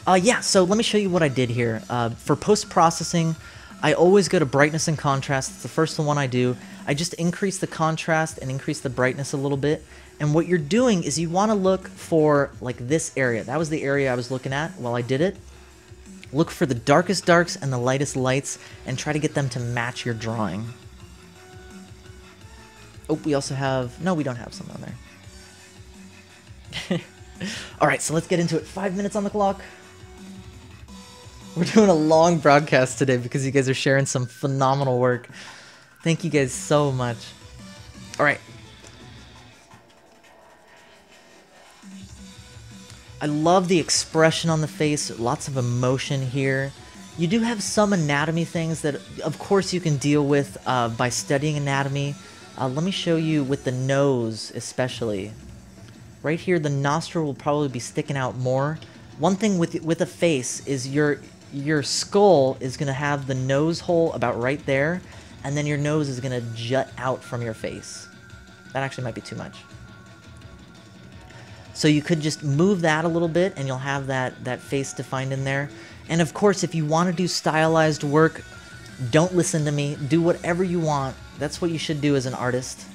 S1: Yeah, so let me show you what I did here. For post-processing, I always go to brightness and contrast. It's the first one I do. I just increase the contrast and increase the brightness a little bit. And what you're doing is you want to look for, like, this area. That was the area I was looking at while I did it. Look for the darkest darks and the lightest lights, and try to get them to match your drawing. Oh, we also have... No, we don't have some on there. Alright, so let's get into it. 5 minutes on the clock. We're doing a long broadcast today because you guys are sharing some phenomenal work. Thank you guys so much. Alright. I love the expression on the face, lots of emotion here. You do have some anatomy things that, of course, you can deal with by studying anatomy. Let me show you with the nose, especially. Right here, the nostril will probably be sticking out more. One thing with a face is your skull is going to have the nose hole about right there, and then your nose is going to jut out from your face. That actually might be too much. So you could just move that a little bit, and you'll have that face defined in there. And of course, if you want to do stylized work, don't listen to me. Do whatever you want. That's what you should do as an artist.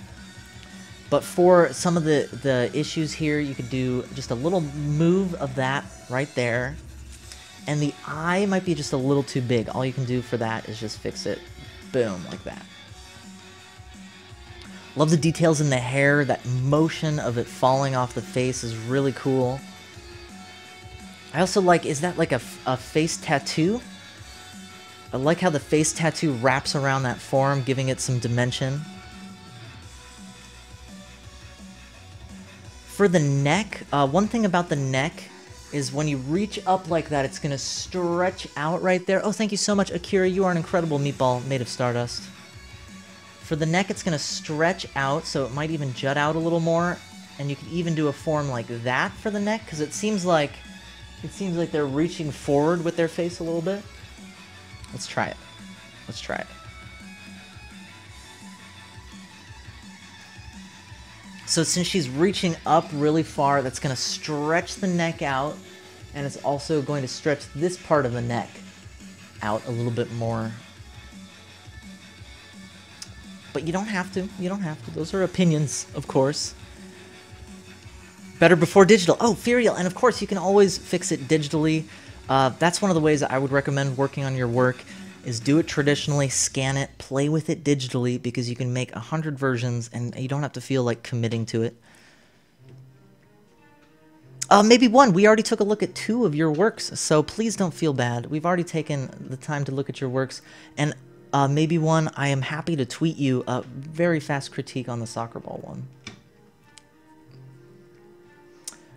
S1: But for some of the issues here, you could do just a little move of that right there. And the eye might be just a little too big. All you can do for that is just fix it. Boom, like that. Love the details in the hair. That motion of it falling off the face is really cool. I also like, is that like a face tattoo? I like how the face tattoo wraps around that form, giving it some dimension. For the neck, one thing about the neck is when you reach up like that, it's going to stretch out right there. Oh, thank you so much, Akira. You are an incredible meatball made of stardust. For the neck, it's going to stretch out, so it might even jut out a little more. And you can even do a form like that for the neck, because it seems like they're reaching forward with their face a little bit. Let's try it. Let's try it. So since she's reaching up really far, that's going to stretch the neck out, and it's also going to stretch this part of the neck out a little bit more. But you don't have to. You don't have to. Those are opinions, of course. Better before digital. Oh, Furiel. And of course, you can always fix it digitally. That's one of the ways that I would recommend working on your work, is do it traditionally, scan it, play with it digitally, because you can make 100 versions and you don't have to feel like committing to it. Maybe one. We already took a look at 2 of your works, so please don't feel bad. We've already taken the time to look at your works, and maybe one, I am happy to tweet you a very fast critique on the soccer ball one.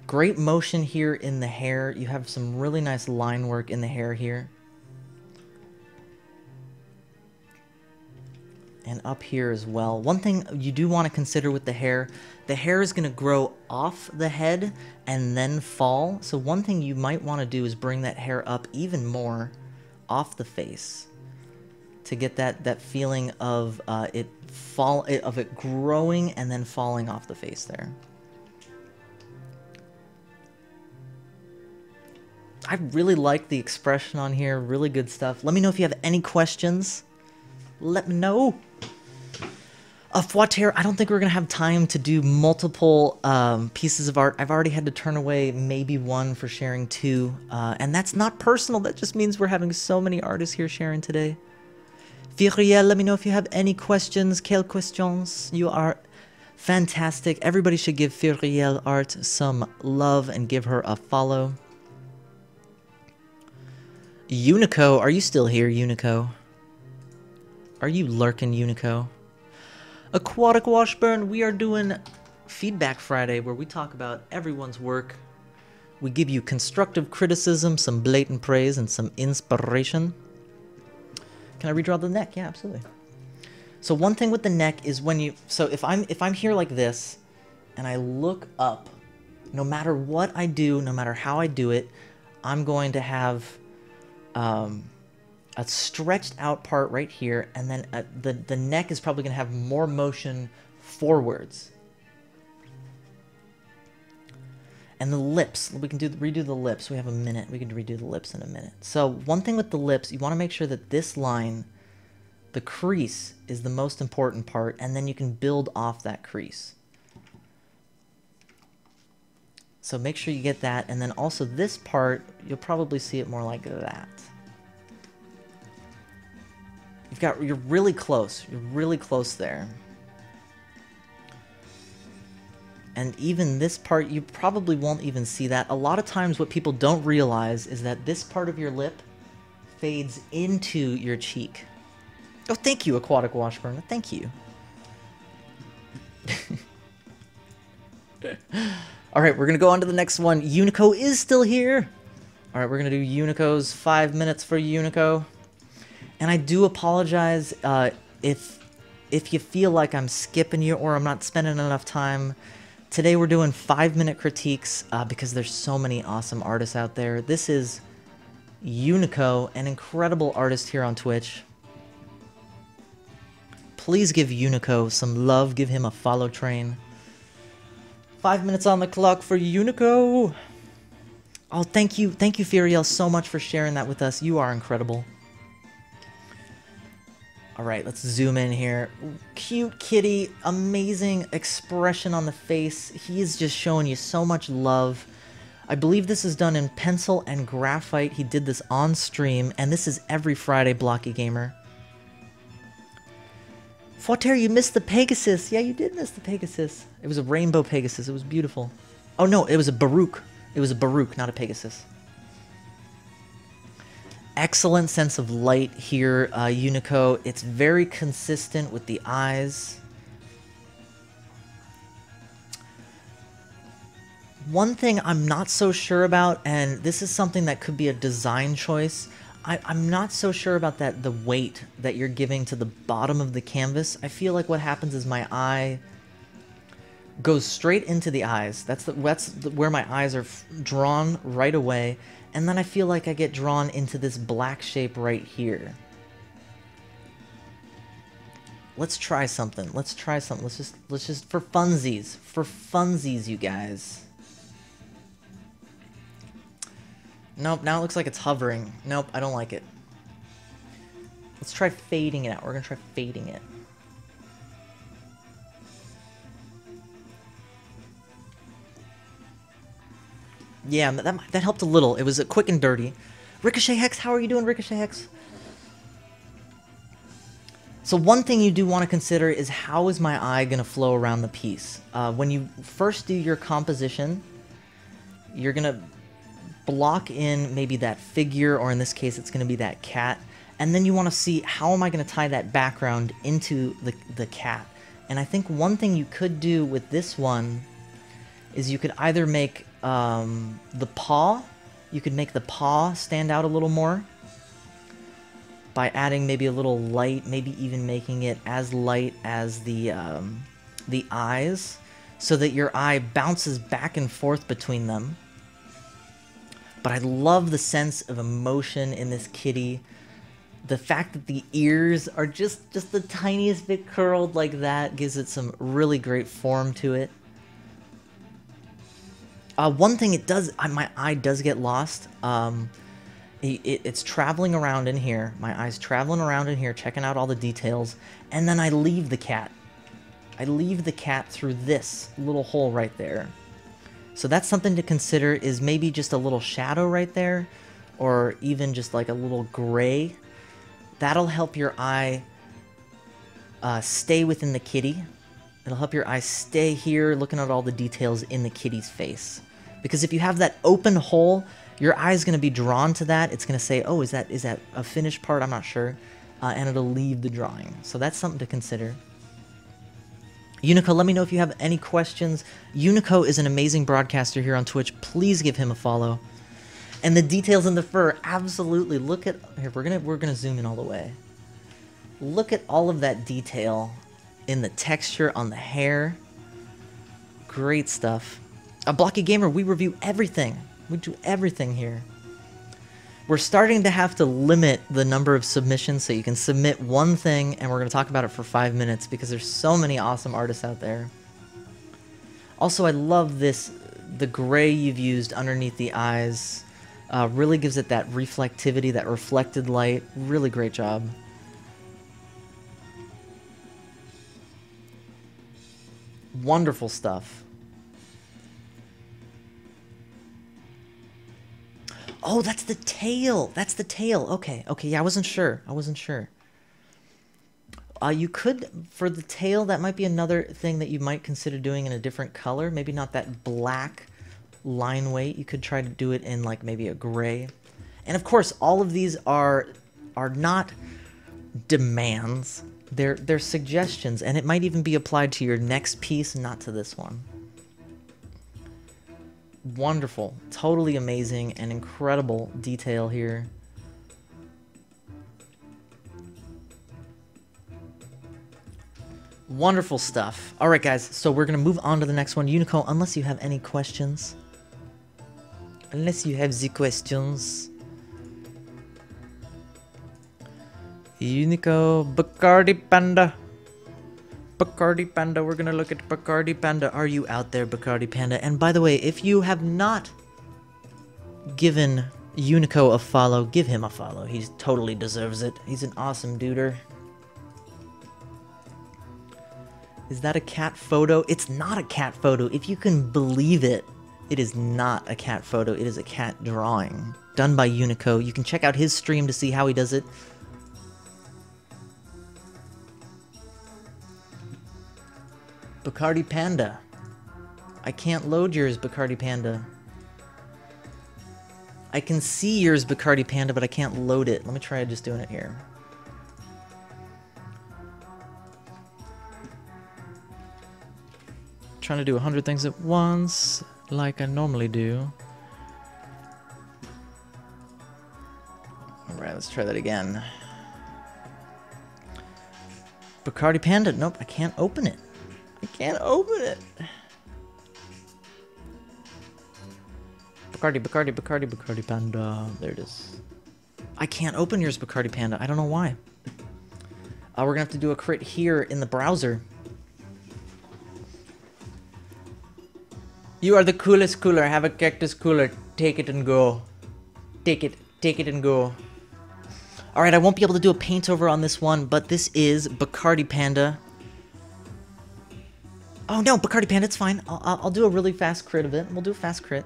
S1: Great motion here in the hair. You have some really nice line work in the hair here. And up here as well. One thing you do want to consider with the hair is going to grow off the head and then fall. So one thing you might want to do is bring that hair up even more off the face to get that feeling of it growing and then falling off the face there. I really like the expression on here. Really good stuff. Let me know if you have any questions. Let me know. Fouater, I don't think we're going to have time to do multiple pieces of art. I've already had to turn away maybe 1 for sharing 2. And that's not personal. That just means we're having so many artists here sharing today. Furiel, let me know if you have any questions. Quelles questions? You are fantastic. Everybody should give Furiel Art some love and give her a follow. Unico, are you still here, Unico? Are you lurking, Unico? Aquatic Washburn, we are doing Feedback Friday, where we talk about everyone's work. We give you constructive criticism, some blatant praise, and some inspiration. Can I redraw the neck? Yeah, absolutely. So one thing with the neck is when you... So if I'm here like this, and I look up, no matter what I do, no matter how I do it, I'm going to have... a stretched out part right here, and then the neck is probably going to have more motion forwards. And the lips, we can redo the lips. We have a minute. We can redo the lips in a minute. So one thing with the lips, you want to make sure that this line, the crease, is the most important part, and then you can build off that crease. So make sure you get that, and then also this part, you'll probably see it more like that. You're really close. You're really close there. And even this part, you probably won't even see that. A lot of times what people don't realize is that this part of your lip fades into your cheek. Oh, thank you, Aquatic Washburn. Thank you. All right, we're going to go on to the next one. Unico is still here. All right, we're going to do Unico's 5 minutes for Unico. And I do apologize if you feel like I'm skipping you or I'm not spending enough time. Today we're doing 5-minute critiques because there's so many awesome artists out there. This is Unico, an incredible artist here on Twitch. Please give Unico some love. Give him a follow train. 5 minutes on the clock for Unico. Oh, thank you, Furiel, so much for sharing that with us. You are incredible. All right, let's zoom in here. Cute kitty, amazing expression on the face. He is just showing you so much love. I believe this is done in pencil and graphite. He did this on stream, and this is every Friday, Blocky Gamer. Fouater, you missed the Pegasus. Yeah, you did miss the Pegasus. It was a rainbow Pegasus. It was beautiful. Oh, no, it was a Baruch. It was a Baruch, not a Pegasus. Excellent sense of light here, Unico. It's very consistent with the eyes. One thing I'm not so sure about, and this is something that could be a design choice, I'm not so sure about the weight that you're giving to the bottom of the canvas. I feel like what happens is my eye goes straight into the eyes. That's where my eyes are drawn right away. And then I feel like I get drawn into this black shape right here. Let's try something. Let's try something. Let's just for funsies. For funsies, you guys. Nope, now it looks like it's hovering. Nope, I don't like it. Let's try fading it out. We're gonna try fading it. Yeah, that helped a little. It was quick and dirty. Ricochet Hex, how are you doing, Ricochet Hex? So one thing you do want to consider is how is my eye going to flow around the piece. When you first do your composition, you're going to block in maybe that figure, or in this case it's going to be that cat, and then you want to see how am I going to tie that background into the cat. And I think one thing you could do with this one is you could either make the paw, you could make the paw stand out a little more by adding maybe a little light, maybe even making it as light as the eyes, so that your eye bounces back and forth between them. But I love the sense of emotion in this kitty. The fact that the ears are just the tiniest bit curled like that gives it some really great form to it. One thing it does, my eye does get lost. It's traveling around in here. My eye's traveling around in here, checking out all the details, and then I leave the cat. I leave the cat through this little hole right there. So that's something to consider, is maybe just a little shadow right there, or even just like a little gray. That'll help your eye stay within the kitty. It'll help your eye stay here, looking at all the details in the kitty's face. Because if you have that open hole, your eye is going to be drawn to that. It's going to say, oh, is that a finished part? I'm not sure. And it'll leave the drawing. So that's something to consider. Unico, let me know if you have any questions. Unico is an amazing broadcaster here on Twitch. Please give him a follow. And the details in the fur, absolutely. Look at here. We're gonna zoom in all the way. Look at all of that detail in the texture on the hair. Great stuff. A Blocky Gamer, we review everything. We do everything here. We're starting to have to limit the number of submissions, so you can submit one thing and we're going to talk about it for 5 minutes, because there's so many awesome artists out there. Also, I love this, the gray you've used underneath the eyes. Really gives it that reflectivity, that reflected light. Really great job. Wonderful stuff. Oh, that's the tail. That's the tail. Okay. Okay. Yeah, I wasn't sure. I wasn't sure. You could, for the tail, that might be another thing that you might consider doing in a different color. Maybe not that black line weight. You could try to do it in like maybe a gray. And of course, all of these are not demands. They're suggestions, and it might even be applied to your next piece, not to this one. Wonderful, totally amazing, and incredible detail here. Wonderful stuff. All right, guys, so we're gonna move on to the next one. Unico, unless you have any questions. Unless you have the questions. Unico, Bacardi Panda. Bacardi Panda, we're gonna look at Bacardi Panda. Are you out there, Bacardi Panda? And by the way, if you have not given Unico a follow, give him a follow. He totally deserves it. He's an awesome duder. Is that a cat photo? It's not a cat photo. If you can believe it, it is not a cat photo. It is a cat drawing done by Unico. You can check out his stream to see how he does it. Bacardi Panda. I can't load yours, Bacardi Panda. I can see yours, Bacardi Panda, but I can't load it. Let me try just doing it here. Trying to do 100 things at once, like I normally do. Alright, let's try that again. Bacardi Panda. Nope, I can't open it. I can't open it. Bacardi Panda. There it is. I can't open yours, Bacardi Panda. I don't know why. We're gonna have to do a crit here in the browser. You are the coolest cooler. Have a cactus cooler. Take it and go. Take it and go. Alright, I won't be able to do a paint over on this one, but this is Bacardi Panda. Oh no, Bacardi Panda, it's fine. I'll do a really fast crit of it. We'll do a fast crit.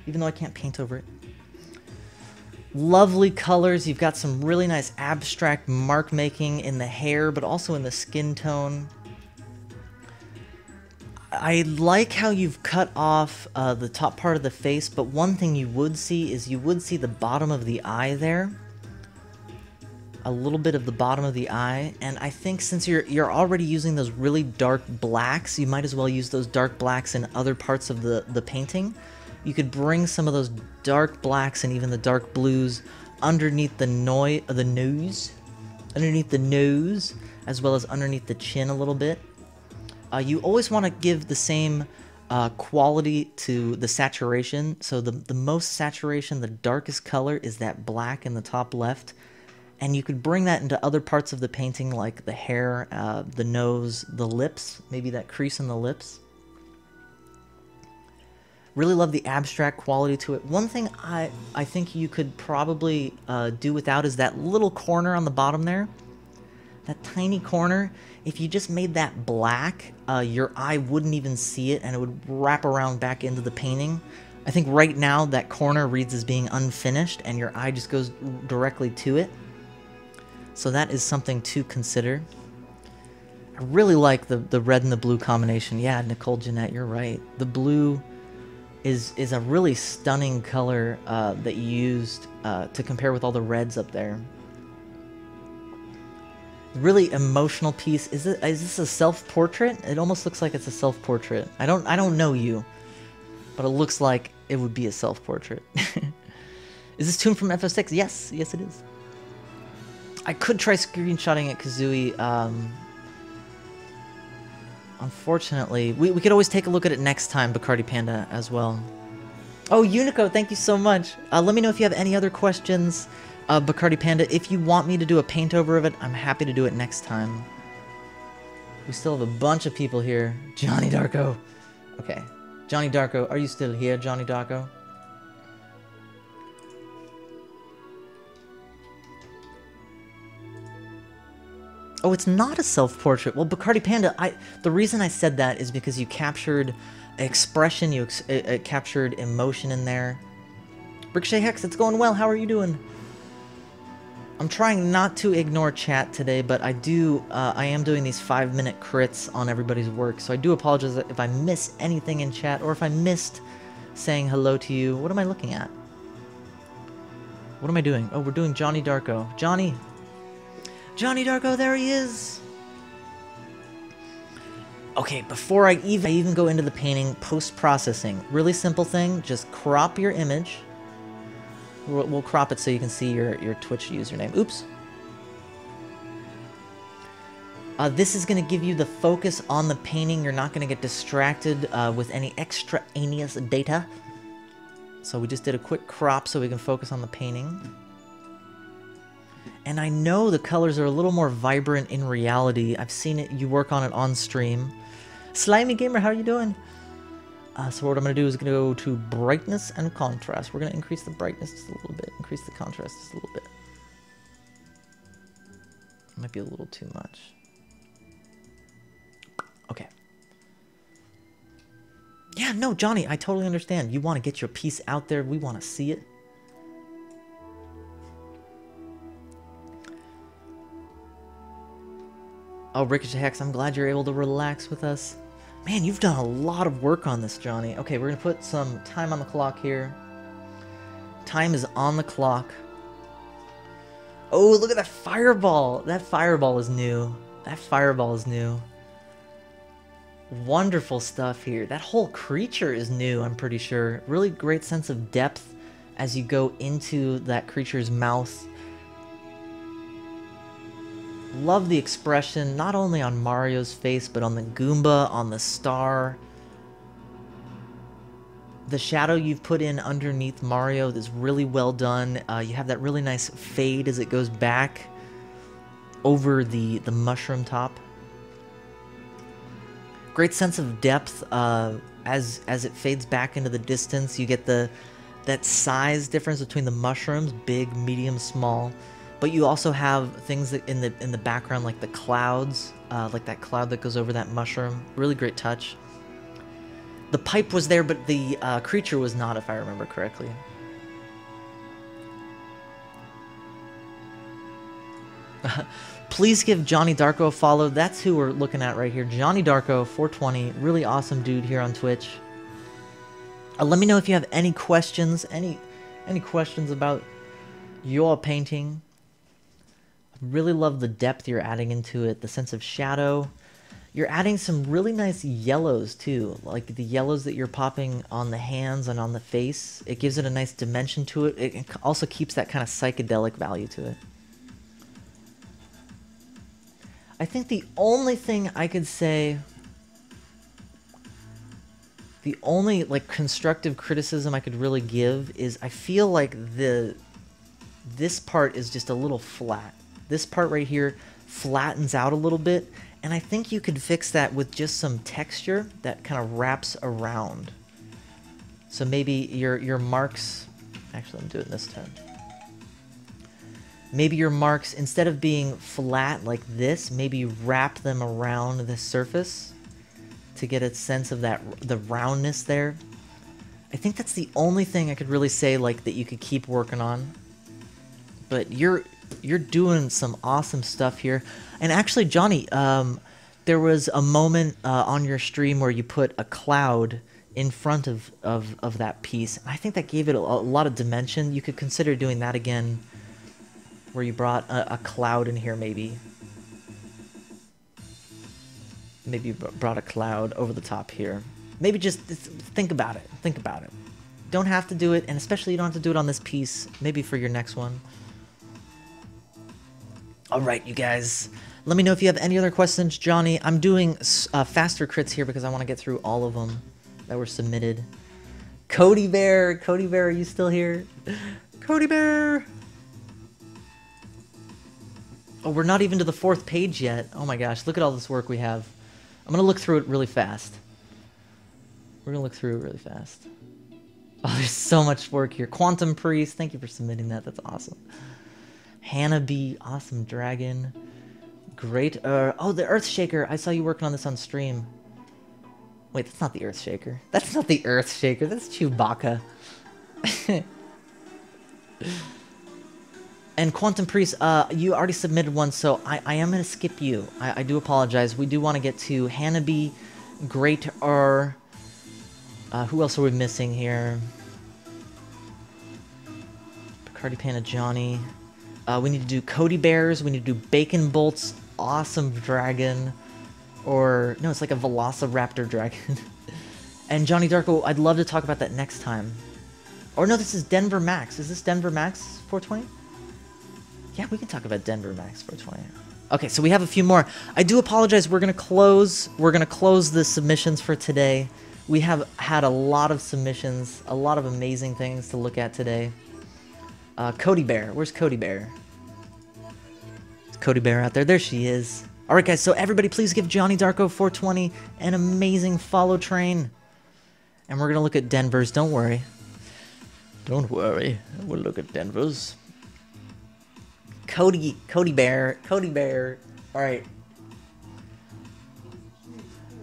S1: Even though I can't paint over it. Lovely colors. You've got some really nice abstract mark making in the hair, but also in the skin tone. I like how you've cut off the top part of the face, but one thing you would see is you would see the bottom of the eye there. A little bit of the bottom of the eye, and I think since you're already using those really dark blacks, you might as well use those dark blacks in other parts of the painting. You could bring some of those dark blacks and even the dark blues underneath the nose, as well as underneath the chin a little bit. You always want to give the same quality to the saturation. So the most saturation, the darkest color is that black in the top left. And you could bring that into other parts of the painting, like the hair, the nose, the lips, maybe that crease in the lips. Really love the abstract quality to it. One thing I think you could probably do without is that little corner on the bottom there. That tiny corner. If you just made that black, your eye wouldn't even see it and it would wrap around back into the painting. I think right now that corner reads as being unfinished and your eye just goes directly to it. So that is something to consider. I really like the red and the blue combination. Yeah, Nicole Jeanette, you're right. The blue is a really stunning color that you used to compare with all the reds up there. Really emotional piece. Is this a self-portrait? It almost looks like it's a self-portrait. I don't know you, but it looks like it would be a self-portrait. Is this Toon from FF6? Yes, yes it is. I could try screenshotting it, Kazooie. Unfortunately, we could always take a look at it next time, Bacardi Panda, as well. Oh, Unico, thank you so much. Let me know if you have any other questions. Bacardi Panda, if you want me to do a paint over of it, I'm happy to do it next time. We still have a bunch of people here. Johnny Darko. Okay. Johnny Darko, are you still here, Johnny Darko? Oh, it's not a self-portrait. Well, Bacardi Panda, the reason I said that is because you captured expression, you captured emotion in there. Ricochet Hex, it's going well. How are you doing? I'm trying not to ignore chat today, but I am doing these 5-minute crits on everybody's work, so I do apologize if I miss anything in chat, or if I missed saying hello to you. What am I looking at? What am I doing? Oh, we're doing Johnny Darko. Johnny Darko, there he is! Okay, before I even go into the painting, post-processing. Really simple thing, just crop your image. We'll crop it so you can see your Twitch username. Oops. This is going to give you the focus on the painting. You're not going to get distracted with any extraneous data. So we just did a quick crop so we can focus on the painting. And I know the colors are a little more vibrant in reality. I've seen it. You work on it on stream. Slimy Gamer, how are you doing? So what I'm going to do is going to go to brightness and contrast. We're going to increase the brightness just a little bit, increase the contrast just a little bit. Might be a little too much. Okay. Yeah, no, Johnny, I totally understand. You want to get your piece out there. We want to see it. Oh, Ricochet Hex, I'm glad you're able to relax with us. Man, you've done a lot of work on this, Johnny. Okay, we're going to put some time on the clock here. Time is on the clock. Oh, look at that fireball. That fireball is new. That fireball is new. Wonderful stuff here. That whole creature is new, I'm pretty sure. Really great sense of depth as you go into that creature's mouth. Love the expression, not only on Mario's face, but on the Goomba, on the star. The shadow you've put in underneath Mario is really well done. You have that really nice fade as it goes back. over the mushroom top. Great sense of depth as it fades back into the distance. You get that size difference between the mushrooms, big, medium, small. But you also have things that in the background, like the clouds, like that cloud that goes over that mushroom. Really great touch. The pipe was there, but the creature was not, if I remember correctly. Please give Johnny Darko a follow. That's who we're looking at right here. Johnny Darko, 420. Really awesome dude here on Twitch. Let me know if you have any questions. Any questions about your painting. I really love the depth you're adding into it. The sense of shadow. You're adding some really nice yellows too. Like the yellows that you're popping on the hands and on the face. It gives it a nice dimension to it. It also keeps that kind of psychedelic value to it. I think the only thing I could say, the only like constructive criticism I could really give is I feel like this part is just a little flat. This part right here flattens out a little bit, and I think you could fix that with just some texture that kind of wraps around. So maybe your marks, actually I'm doing it this time. Maybe your marks, instead of being flat like this, maybe wrap them around the surface to get a sense of the roundness there. I think that's the only thing I could really say like that you could keep working on. But you're doing some awesome stuff here. And actually, Johnny, there was a moment on your stream where you put a cloud in front of that piece. And I think that gave it a lot of dimension. You could consider doing that again, where you brought a cloud in here, maybe. Maybe you brought a cloud over the top here. Maybe just think about it. Think about it. Don't have to do it, and especially you don't have to do it on this piece. Maybe for your next one. All right, you guys. Let me know if you have any other questions, Johnny. I'm doing faster crits here because I want to get through all of them that were submitted. Cody Bear, are you still here? Cody Bear. Oh, we're not even to the 4th page yet. Oh my gosh, look at all this work we have. I'm going to look through it really fast. We're going to look through it really fast. Oh, there's so much work here. Quantum Priest, thank you for submitting that. That's awesome. Hannah B, awesome dragon. Great. Oh, the Earth Shaker. I saw you working on this on stream. Wait, that's not the Earth Shaker. That's not the Earth Shaker. That's Chewbacca. And Quantum Priest, you already submitted one, so I am going to skip you. I do apologize. We do want to get to Hanabi, Great R. Who else are we missing here? Picardi Panda Johnny. We need to do Cody Bears. We need to do Bacon Bolts, Awesome Dragon. Or, no, it's like a Velociraptor Dragon. And Johnny Darko, I'd love to talk about that next time. Or no, this is Denver Max. Is this Denver Max 420? Yeah, we can talk about Denver Max 420. Okay, so we have a few more. I do apologize. We're gonna close the submissions for today. We have had a lot of submissions, a lot of amazing things to look at today. Cody Bear, where's Cody Bear? Is Cody Bear out there? There she is. All right, guys. So everybody, please give Johnny Darko 420 an amazing follow train. And we're gonna look at Denver's. Don't worry. Don't worry. We'll look at Denver's. Cody Bear. All right.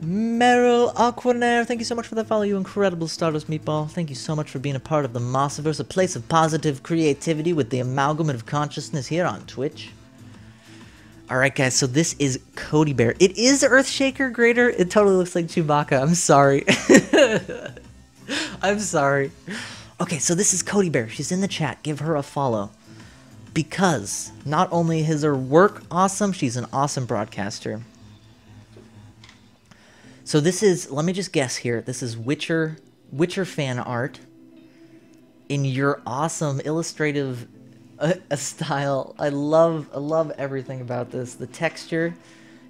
S1: Meryl Aquanair, thank you so much for that follow, you incredible Stardust Meatball. Thank you so much for being a part of the Mossiverse, a place of positive creativity with the amalgamate of consciousness here on Twitch. Alright guys, so this is Cody Bear. It is Earthshaker Greater. It totally looks like Chewbacca. I'm sorry. I'm sorry. Okay, so this is Cody Bear. She's in the chat. Give her a follow. Because not only is her work awesome, she's an awesome broadcaster. So this is, let me just guess here, this is Witcher fan art in your awesome illustrative style. I love everything about this. The texture,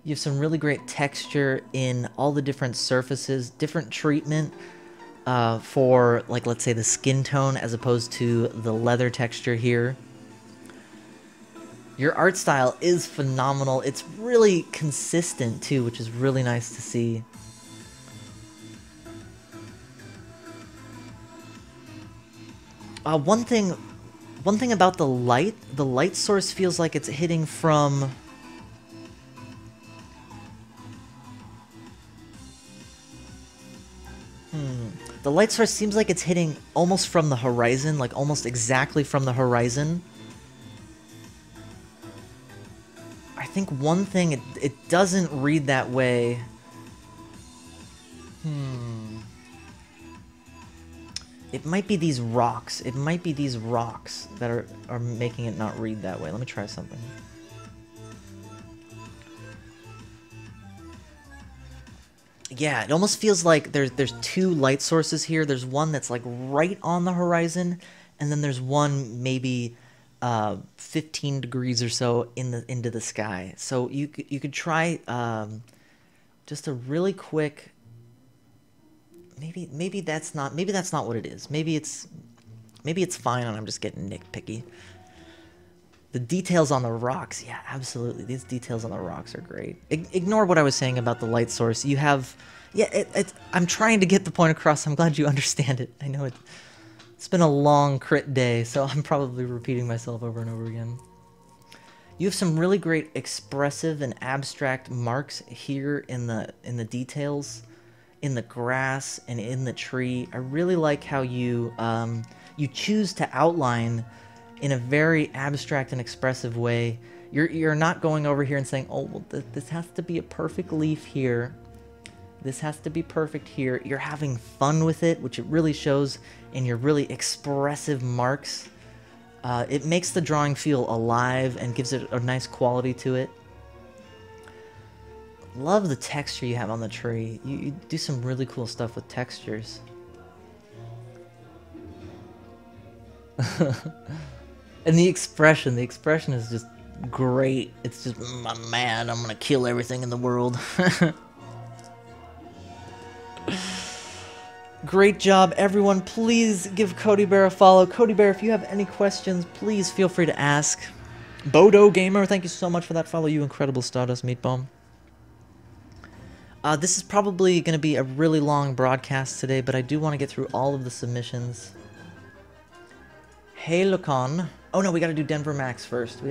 S1: you have some really great texture in all the different surfaces, different treatment for, like, let's say the skin tone as opposed to the leather texture here. Your art style is phenomenal. It's really consistent too, which is really nice to see. One thing about the light source feels like it's hitting from... The light source seems like it's hitting almost from the horizon, like almost exactly from the horizon. I think one thing, it doesn't read that way. It might be these rocks. It might be these rocks that are making it not read that way. Let me try something. Yeah, it almost feels like there's two light sources here. There's one that's like right on the horizon, and then there's one maybe 15 degrees or so into the sky. So you could try just a really quick. Maybe that's not what it is. Maybe it's fine, and I'm just getting nitpicky. The details on the rocks, yeah, absolutely. These details on the rocks are great. Ignore what I was saying about the light source. You have, yeah, I'm trying to get the point across. I'm glad you understand it. I know it's been a long crit day, so I'm probably repeating myself over and over again. You have some really great expressive and abstract marks here in the details, in the grass and in the tree. I really like how you you choose to outline in a very abstract and expressive way. You're not going over here and saying, oh, well, this has to be a perfect leaf here. This has to be perfect here. You're having fun with it, which it really shows in your really expressive marks. It makes the drawing feel alive and gives it a nice quality to it. Love the texture you have on the tree. You do some really cool stuff with textures. And the expression is just great. It's just, I'm mad, I'm gonna kill everything in the world. Great job, everyone. Please give Cody Bear a follow. Cody Bear, if you have any questions, please feel free to ask. Bodo Gamer, thank you so much for that follow, you incredible Stardust Meatball. This is probably going to be a really long broadcast today, but I do want to get through all of the submissions. Hey, Lacan. Oh no, we gotta do Denver Max first.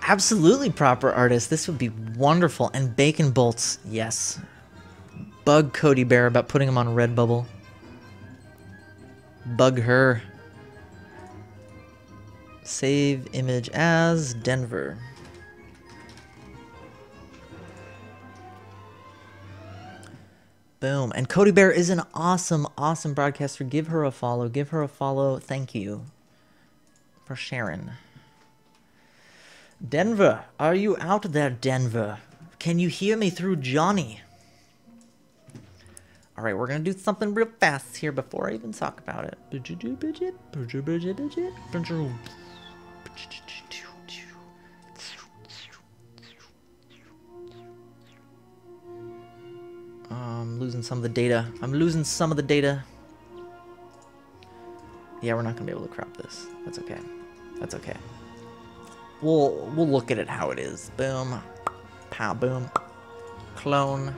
S1: Absolutely proper artist. This would be wonderful. And Bacon Bolts, yes. Bug Cody Bear about putting him on Redbubble. Bug her. Save image as Denver. Boom. And Cody Bear is an awesome, awesome broadcaster. Give her a follow. Give her a follow. Thank you for sharing. Denver, are you out there, Denver? Can you hear me through Johnny? All right, we're going to do something real fast here before I even talk about it. I'm losing some of the data. Yeah, we're not gonna be able to crop this. That's okay. That's okay. We'll look at it how it is. Boom. Pow, boom. Clone.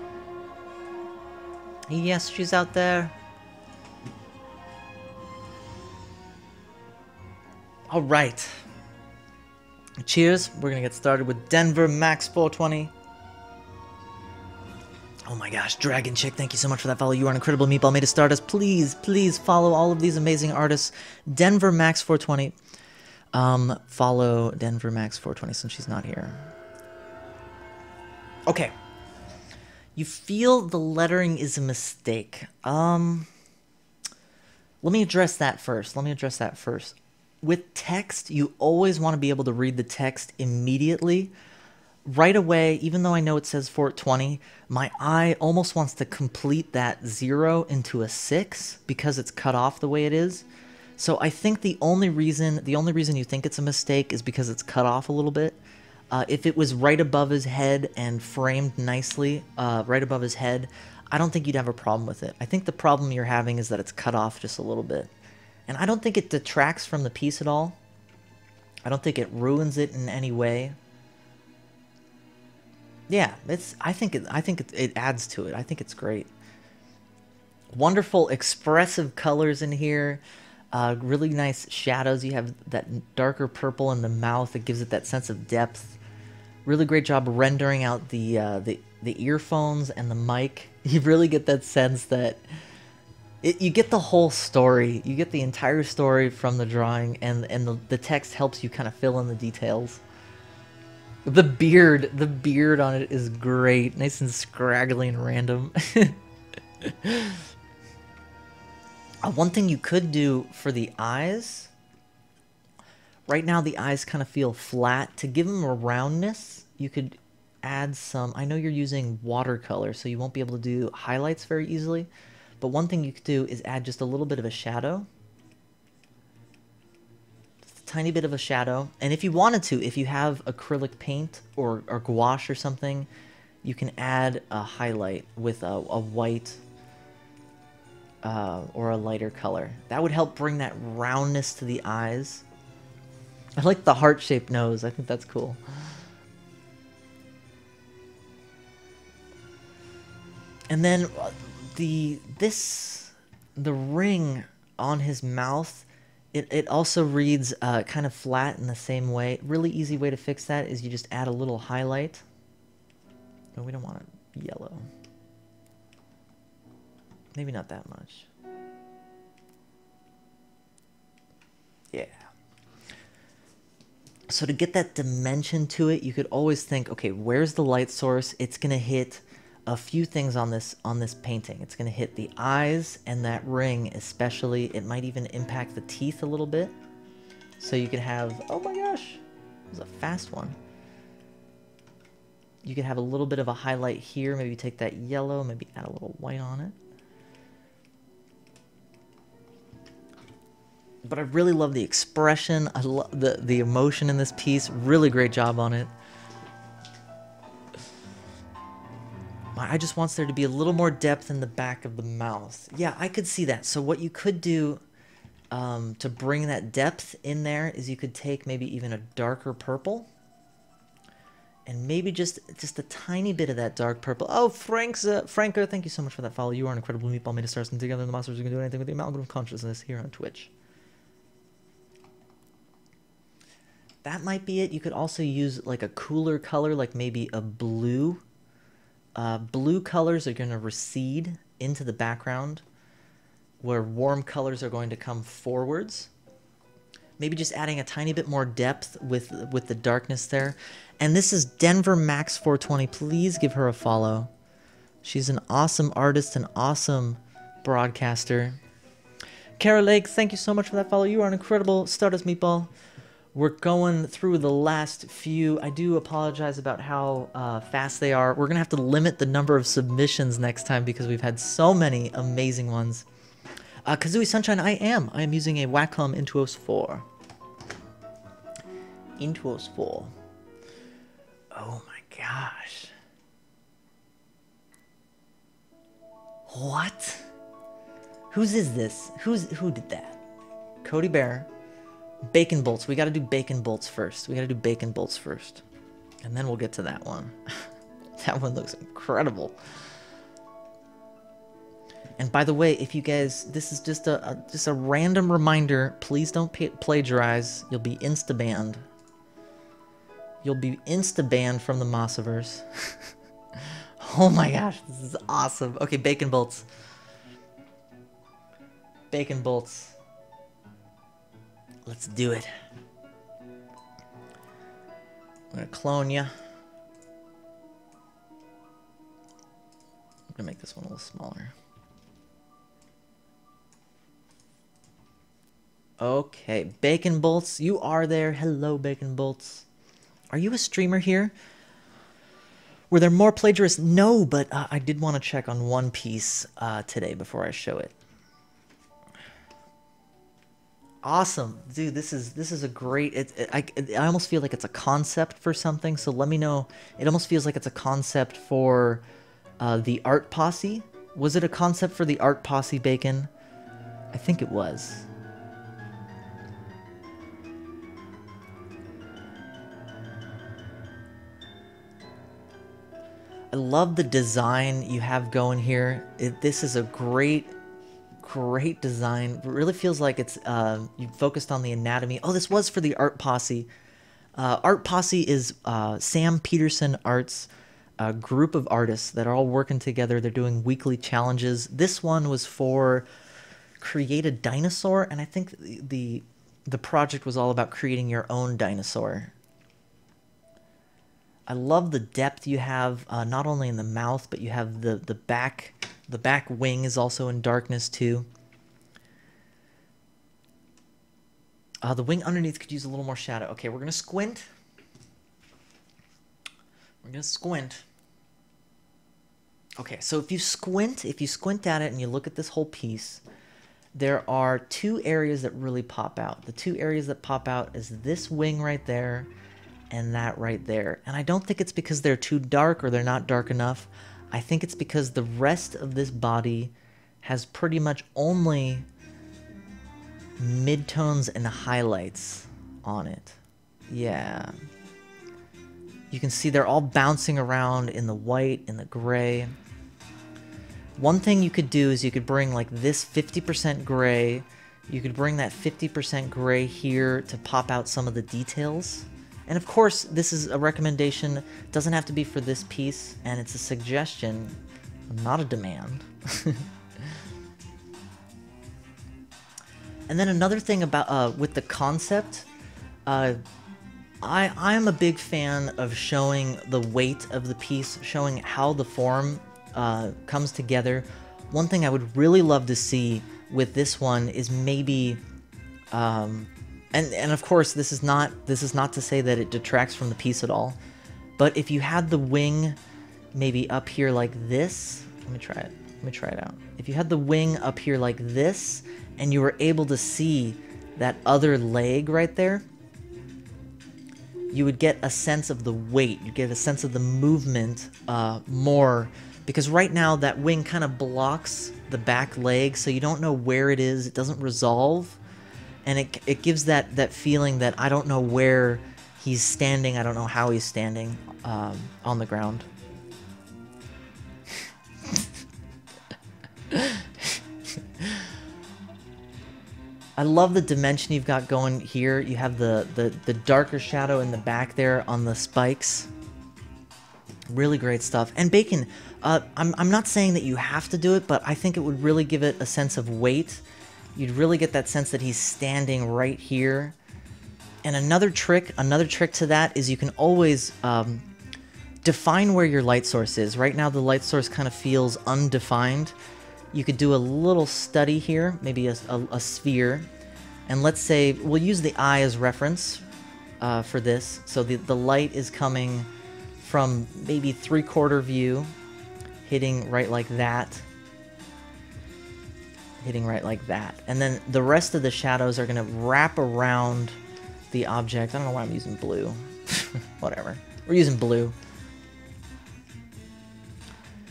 S1: Yes, she's out there. All right. Cheers. We're gonna get started with Denver Max 420. Oh my gosh, Dragon Chick, thank you so much for that follow. You are an incredible meatball made of Stardust. Please, please follow all of these amazing artists. Denver Max 420. Follow Denver Max 420 since she's not here. Okay. You feel the lettering is a mistake. Let me address that first. With text, you always want to be able to read the text immediately. Right away, even though I know it says 420, my eye almost wants to complete that 0 into a 6 because it's cut off the way it is. So I think the only reason you think it's a mistake is because it's cut off a little bit. If it was right above his head and framed nicely, right above his head, I don't think you'd have a problem with it. I think the problem you're having is that it's cut off just a little bit. And I don't think it detracts from the piece at all. I don't think it ruins it in any way. Yeah, I think it adds to it. I think it's great. Wonderful expressive colors in here. Really nice shadows. You have that darker purple in the mouth that gives it that sense of depth. Really great job rendering out the earphones and the mic. You really get that sense that you get the whole story. You get the entire story from the drawing, and the text helps you kind of fill in the details. The beard on it is great. Nice and scraggly and random. One thing you could do for the eyes, right now the eyes kind of feel flat. To give them a roundness, you could add some, I know you're using watercolor, so you won't be able to do highlights very easily, but one thing you could do is add just a little bit of a shadow. Just a tiny bit of a shadow. And if you wanted to, if you have acrylic paint or gouache or something, you can add a highlight with a white or a lighter color. That would help bring that roundness to the eyes. I like the heart-shaped nose. I think that's cool. And then the ring on his mouth, it also reads kind of flat in the same way. Really easy way to fix that is you just add a little highlight. No, we don't want it yellow. Maybe not that much. Yeah. So to get that dimension to it, you could always think, okay, where's the light source? It's gonna hit a few things on this painting. It's gonna hit the eyes and that ring especially. It might even impact the teeth a little bit. So you could have, oh my gosh, this is a fast one. You could have a little bit of a highlight here. Maybe take that yellow, maybe add a little white on it. But I really love the expression. I love the emotion in this piece. Really great job on it. I just want there to be a little more depth in the back of the mouth. Yeah, I could see that. So what you could do to bring that depth in there is you could take maybe even a darker purple. And maybe just a tiny bit of that dark purple. Oh, Franco, thank you so much for that follow. You are an incredible meatball made of stars and together the monsters. You can do anything with the amalgam of consciousness here on Twitch. That might be it. You could also use like a cooler color, like maybe a blue. Blue colors are going to recede into the background, where warm colors are going to come forwards. Maybe just adding a tiny bit more depth with the darkness there. And this is Denver Max 420. Please give her a follow. She's an awesome artist, an awesome broadcaster. Kara Lake, thank you so much for that follow. You are an incredible Stardust Meatball. We're going through the last few. I do apologize about how fast they are. We're going to have to limit the number of submissions next time because we've had so many amazing ones. Kazooie Sunshine, I am using a Wacom Intuos 4. Intuos 4. Oh my gosh. What? Whose is this? Who did that? Cody Bear. Bacon bolts. We got to do bacon bolts first. And then we'll get to that one. That one looks incredible. And by the way, if you guys, this is just a random reminder. Please don't plagiarize. You'll be insta-banned. You'll be insta-banned from the Mossiverse. Oh my gosh, this is awesome. Okay, bacon bolts. Bacon bolts. Let's do it. I'm gonna clone you. I'm gonna make this one a little smaller. Okay, Bacon Bolts, you are there. Hello, Bacon Bolts. Are you a streamer here? Were there more plagiarists? No, but I did want to check on one piece today before I show it. Awesome, dude. This is a great. I almost feel like it's a concept for something. So let me know. It almost feels like it's a concept for the Art Posse. Was it a concept for the Art Posse, Bacon? I think it was. I love the design you have going here. This is a great design. It really feels like it's you focused on the anatomy. Oh, this was for the Art Posse. Art Posse is Sam Peterson Art's group of artists that are all working together. They're doing weekly challenges. This one was for create a dinosaur, and I think the project was all about creating your own dinosaur. I love the depth you have, not only in the mouth, but you have the back. The back wing is also in darkness too. The wing underneath could use a little more shadow. Okay, we're gonna squint. We're gonna squint. Okay, so if you squint at it and you look at this whole piece, there are two areas that really pop out. The two areas that pop out is this wing right there and that right there. And I don't think it's because they're too dark or they're not dark enough. I think it's because the rest of this body has pretty much only midtones and highlights on it. Yeah. You can see they're all bouncing around in the white, in the gray. One thing you could do is you could bring like this 50% gray. You could bring that 50% gray here to pop out some of the details. And of course, this is a recommendation. It doesn't have to be for this piece, and it's a suggestion, not a demand. And then another thing about with the concept, I'm a big fan of showing the weight of the piece, showing how the form comes together. One thing I would really love to see with this one is maybe, and of course this is not to say that it detracts from the piece at all, but if you had the wing maybe up here like this, let me try it out. If you had the wing up here like this, and you were able to see that other leg right there, you would get a sense of the weight. You get a sense of the movement more, because right now that wing kind of blocks the back leg, so you don't know where it is. It doesn't resolve, and it gives that feeling that I don't know where he's standing. I don't know how he's standing on the ground. I love the dimension you've got going here. You have the darker shadow in the back there on the spikes. Really great stuff. And Bacon, I'm not saying that you have to do it, but I think it would really give it a sense of weight. You'd really get that sense that he's standing right here. And another trick to that is you can always define where your light source is. Right now the light source kind of feels undefined. You could do a little study here, maybe a sphere, and let's say we'll use the eye as reference for this. So the light is coming from maybe 3/4 view, hitting right like that, and then the rest of the shadows are going to wrap around the object. I don't know why I'm using blue. Whatever, we're using blue.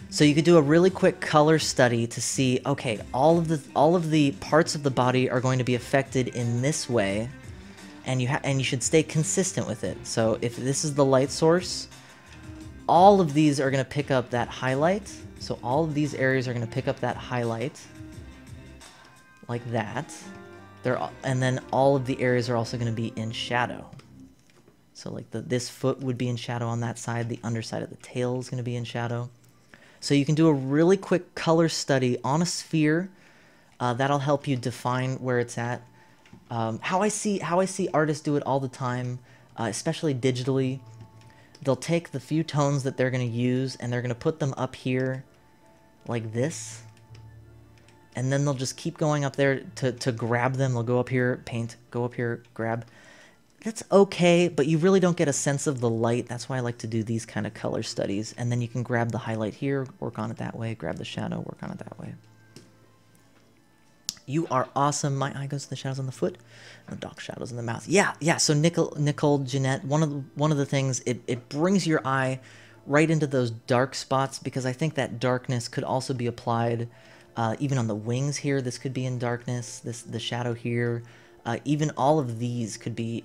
S1: So you could do a really quick color study to see, okay, all of the parts of the body are going to be affected in this way, and you should stay consistent with it. So if this is the light source, all of these are going to pick up that highlight. So all of these areas are going to pick up that highlight like that. And then all of the areas are also going to be in shadow. So like this foot would be in shadow on that side. The underside of the tail is going to be in shadow. So you can do a really quick color study on a sphere. That'll help you define where it's at. How I see artists do it all the time, especially digitally. They'll take the few tones that they're going to use and they're going to put them up here like this. And then they'll just keep going up there to grab them. They'll go up here, paint, go up here, grab. That's okay, but you really don't get a sense of the light. That's why I like to do these kind of color studies. And then you can grab the highlight here, work on it that way, grab the shadow, work on it that way. You are awesome. My eye goes to the shadows on the foot, and the dark shadows in the mouth. Yeah. So Nicole, Jeanette, one of the things, it brings your eye right into those dark spots, because I think that darkness could also be applied even on the wings here. This could be in darkness. The shadow here. Even all of these could be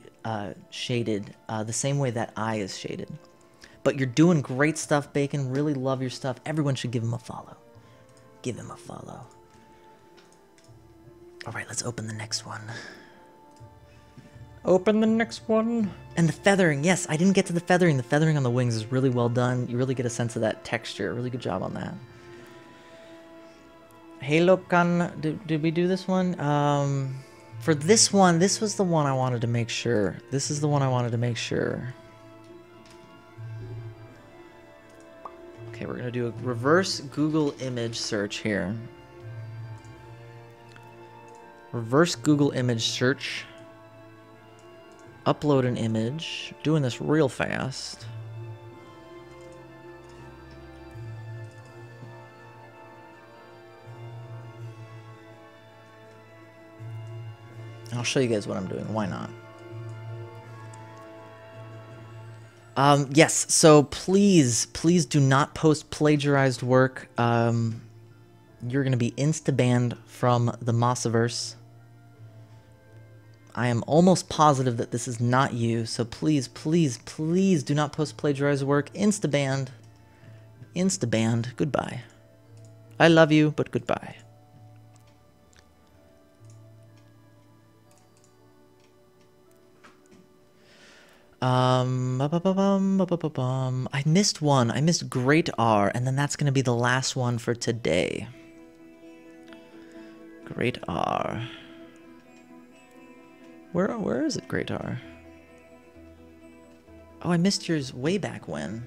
S1: shaded the same way that eye is shaded. But you're doing great stuff, Bacon. Really love your stuff. Everyone should give him a follow. Give him a follow. All right, let's open the next one. Open the next one. And the feathering. Yes, I didn't get to the feathering. The feathering on the wings is really well done. You really get a sense of that texture. Really good job on that. Halo Kan. Did we do this one? For this one, this was the one I wanted to make sure. This is the one I wanted to make sure. Okay, we're going to do a reverse Google image search here. Reverse Google image search. Upload an image. Doing this real fast. I'll show you guys what I'm doing. Why not? Yes, so please do not post plagiarized work. You're going to be insta-banned from the Mossiverse. I am almost positive that this is not you, so please do not post plagiarized work. Insta-banned. Insta-banned. Goodbye. I love you, but goodbye. I missed one. I missed Great R, and then that's going to be the last one for today. Great R. Where is it, Great R? Oh, I missed yours way back when.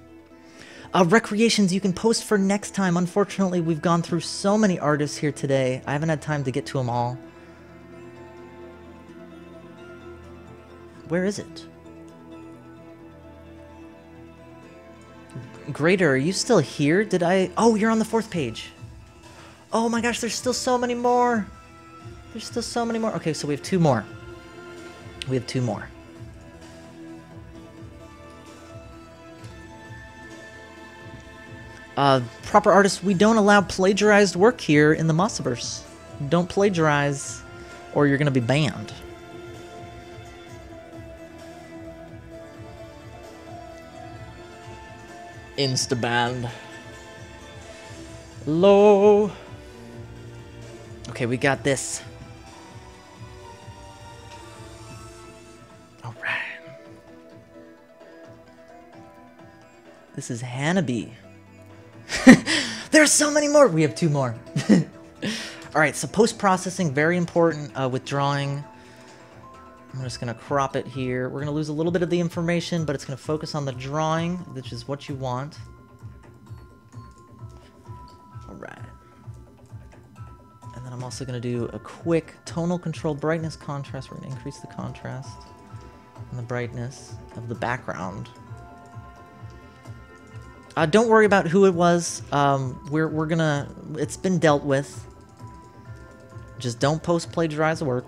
S1: Recreations you can post for next time. Unfortunately, we've gone through so many artists here today. I haven't had time to get to them all. Where is it? Greater, are you still here? Did I... Oh, you're on the 4th page. Oh my gosh, there's still so many more. There's still so many more. Okay, so we have 2 more. We have 2 more. Proper artists, we don't allow plagiarized work here in the Mossiverse. Don't plagiarize, or you're going to be banned. Insta-banned. Low. Okay, we got this. All right. This is Hanabi. There's so many more. We have 2 more. All right, so post-processing, very important with drawing. I'm just going to crop it here. We're going to lose a little bit of the information, but it's going to focus on the drawing, which is what you want. All right. And then I'm also going to do a quick tonal control brightness contrast. We're going to increase the contrast and the brightness of the background. Don't worry about who it was. We're going to... It's been dealt with. Just don't post-plagiarize work.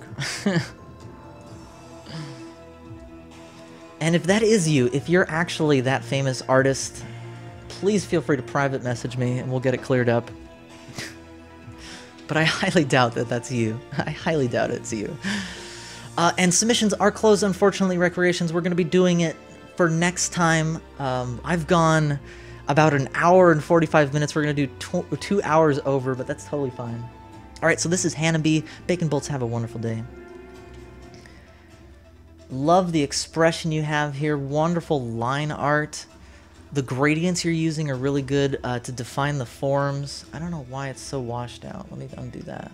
S1: And if that is you, if you're actually that famous artist, please feel free to private message me and we'll get it cleared up. But I highly doubt that that's you. I highly doubt it's you. And submissions are closed, unfortunately, Recreations. We're going to be doing it for next time. I've gone about an hour and 45 minutes. We're going to do 2 hours over, but that's totally fine. All right, so this is Hanabi. Bacon Bolts, have a wonderful day. Love the expression you have here. Wonderful line art. The gradients you're using are really good to define the forms. I don't know why it's so washed out. Let me undo that.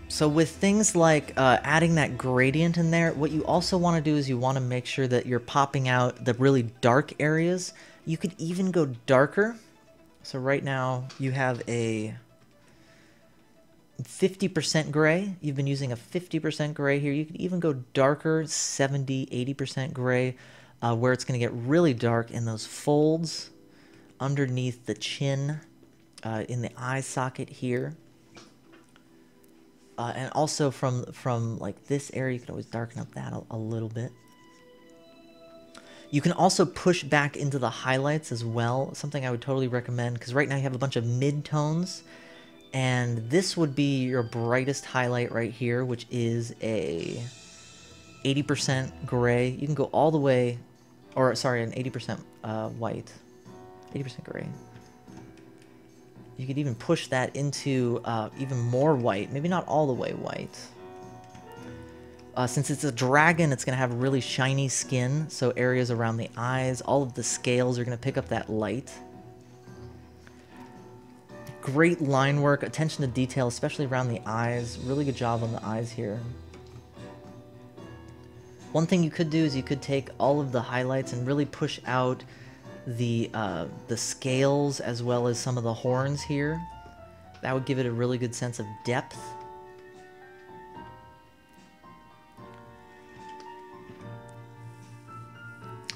S1: So with things like adding that gradient in there, what you also want to do is you want to make sure that you're popping out the really dark areas. You could even go darker. So right now you have a 50% gray. You've been using a 50% gray here. You could even go darker, 70, 80% gray, where it's going to get really dark in those folds underneath the chin, in the eye socket here. And also from like this area, you could always darken up that a little bit. You can also push back into the highlights as well, something I would totally recommend, because right now you have a bunch of mid-tones, And this would be your brightest highlight right here, which is a 80% gray. You can go all the way, or sorry, an 80% white. 80% gray. You could even push that into even more white. Maybe not all the way white. Since it's a dragon, it's going to have really shiny skin. So areas around the eyes, all of the scales are going to pick up that light. Great line work, attention to detail, especially around the eyes. Really good job on the eyes here. One thing you could do is you could take all of the highlights and really push out the scales as well as some of the horns here. That would give it a really good sense of depth.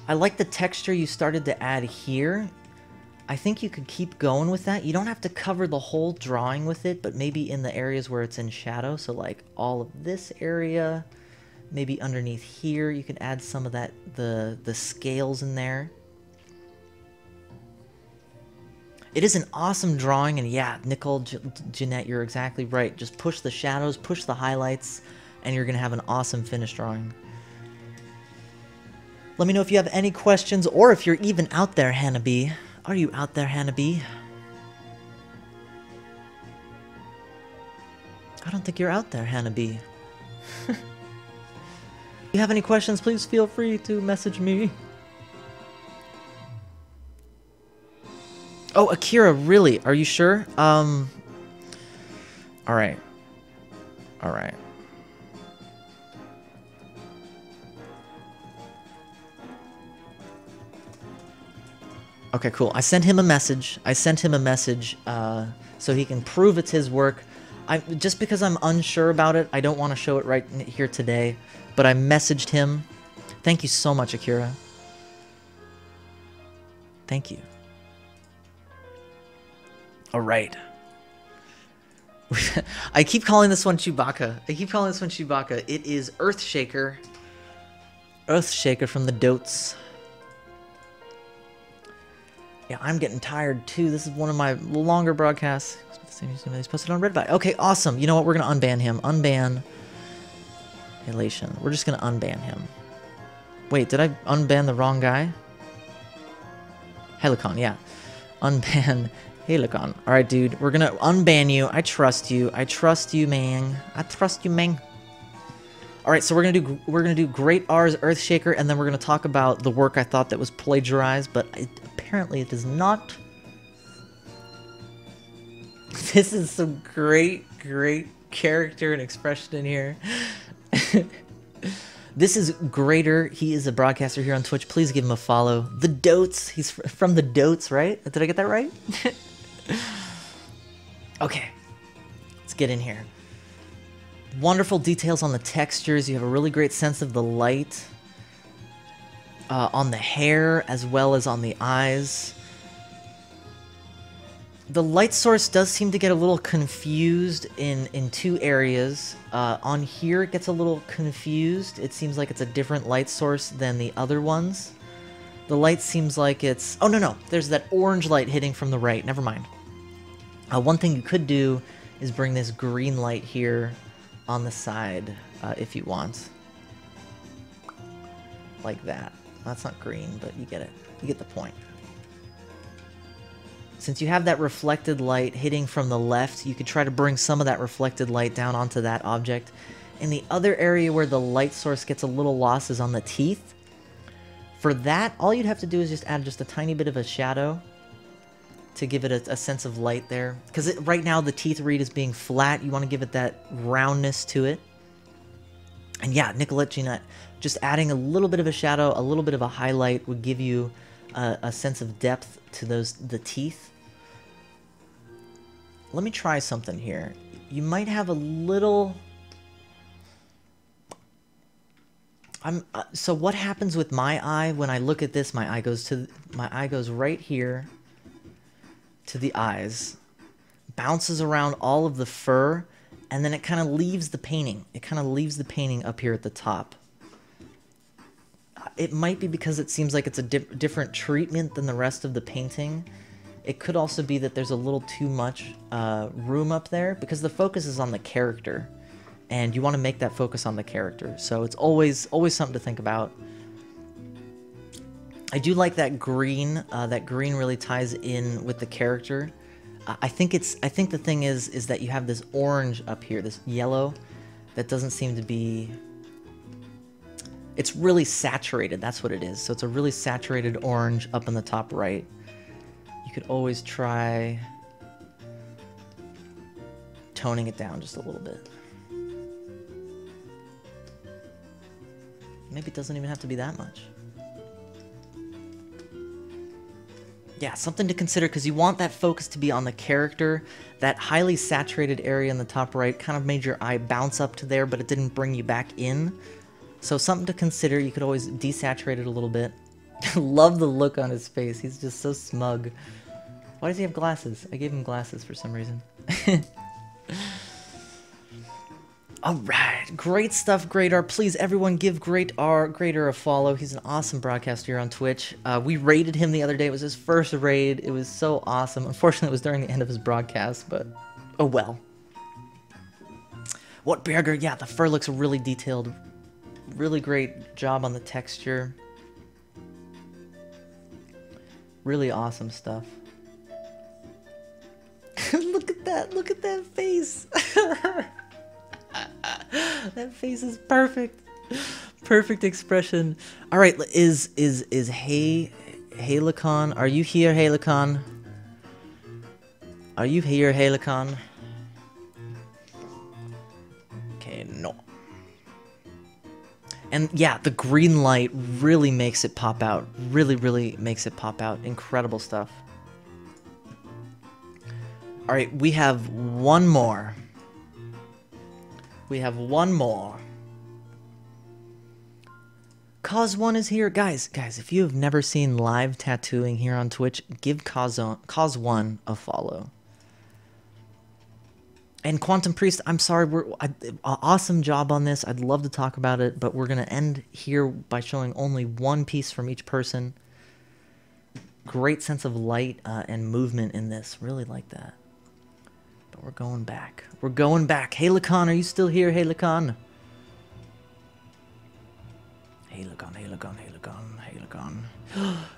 S1: I like the texture you started to add here. I think you could keep going with that. You don't have to cover the whole drawing with it, but maybe in the areas where it's in shadow. So like all of this area, maybe underneath here, you can add some of that, the scales in there. It is an awesome drawing, and yeah, Nicole, Jeanette, you're exactly right. Just push the shadows, push the highlights, and you're gonna have an awesome finished drawing. Let me know if you have any questions, or if you're even out there, Hannah B. Are you out there, Hannah B? I don't think you're out there, Hannah B. If you have any questions, please feel free to message me. Oh, Akira, really? Are you sure? Alright. Alright. Okay, cool. I sent him a message. So he can prove it's his work. Just because I'm unsure about it, I don't want to show it right here today. But I messaged him. Thank you so much, Akira. Thank you. All right. I keep calling this one Chewbacca. It is Earthshaker. Earthshaker from the Dotes. Yeah, I'm getting tired too. This is one of my longer broadcasts. He's posted on Redby. Okay, awesome. You know what? We're going to unban him. Unban Elation. We're just going to unban him. Wait, did I unban the wrong guy? Helicon, yeah. Unban Helicon. All right, dude. We're going to unban you. I trust you. I trust you, man. I trust you, man. All right, so we're gonna do Great R's Earthshaker, and then we're gonna talk about the work I thought that was plagiarized, but apparently it is not. This is some great character and expression in here. This is Greater. He is a broadcaster here on Twitch. Please give him a follow. The Dotes. He's from the Dotes, right? Did I get that right? Okay, let's get in here. Wonderful details on the textures. You have a really great sense of the light on the hair as well as on the eyes. The light source does seem to get a little confused in two areas. On here it gets a little confused. It seems like it's a different light source than the other ones. The light seems like it's... Oh, no. There's that orange light hitting from the right. Never mind. One thing you could do is bring this green light here on the side, if you want. Like that. That's not green, but you get it. You get the point. Since you have that reflected light hitting from the left, you could try to bring some of that reflected light down onto that object. And the other area where the light source gets a little lost is on the teeth. For that, all you'd have to do is just add just a tiny bit of a shadow to give it a sense of light there. Because right now the teeth read is being flat. You want to give it that roundness to it. And yeah, Nicolette Jeanette, just adding a little bit of a shadow, a little bit of a highlight would give you a sense of depth to the teeth. Let me try something here. You might have a little... So what happens with my eye when I look at this? My eye goes right here to the eyes, bounces around all of the fur, and then it kind of leaves the painting. It kind of leaves the painting up here at the top. It might be because it seems like it's a different treatment than the rest of the painting. It could also be that there's a little too much room up there because the focus is on the character, and you want to make that focus on the character. So it's always something to think about. I do like that green. That green really ties in with the character. I think the thing is that you have this orange up here, this yellow, that doesn't seem to be. It's really saturated. That's what it is. So it's a really saturated orange up in the top right. You could always try toning it down just a little bit. Maybe it doesn't even have to be that much. Yeah, something to consider, because you want that focus to be on the character. That highly saturated area in the top right kind of made your eye bounce up to there, but it didn't bring you back in. So something to consider. You could always desaturate it a little bit. Love the look on his face. He's just so smug. Why does he have glasses? I gave him glasses for some reason. Alright, great stuff, Great Art. Please, everyone, give Great Art a follow. He's an awesome broadcaster here on Twitch. We raided him the other day. It was his first raid. It was so awesome. Unfortunately, it was during the end of his broadcast, but oh well. What Berger? Yeah, the fur looks really detailed. Really great job on the texture. Really awesome stuff. Look at that. Look at that face. That face is perfect. Perfect expression. All right, is Halicon? Are you here, Halicon? Are you here, Halicon? Okay, no. And yeah, the green light really makes it pop out. Really makes it pop out. Incredible stuff. All right, we have one more. We have one more. Cause1 is here. Guys, if you have never seen live tattooing here on Twitch, give Cause1 a follow. And Quantum Priest, I'm sorry, awesome job on this. I'd love to talk about it, but we're going to end here by showing only one piece from each person. Great sense of light and movement in this. Really like that. But we're going back. We're going back. Halicon, are you still here, Halicon? Halicon.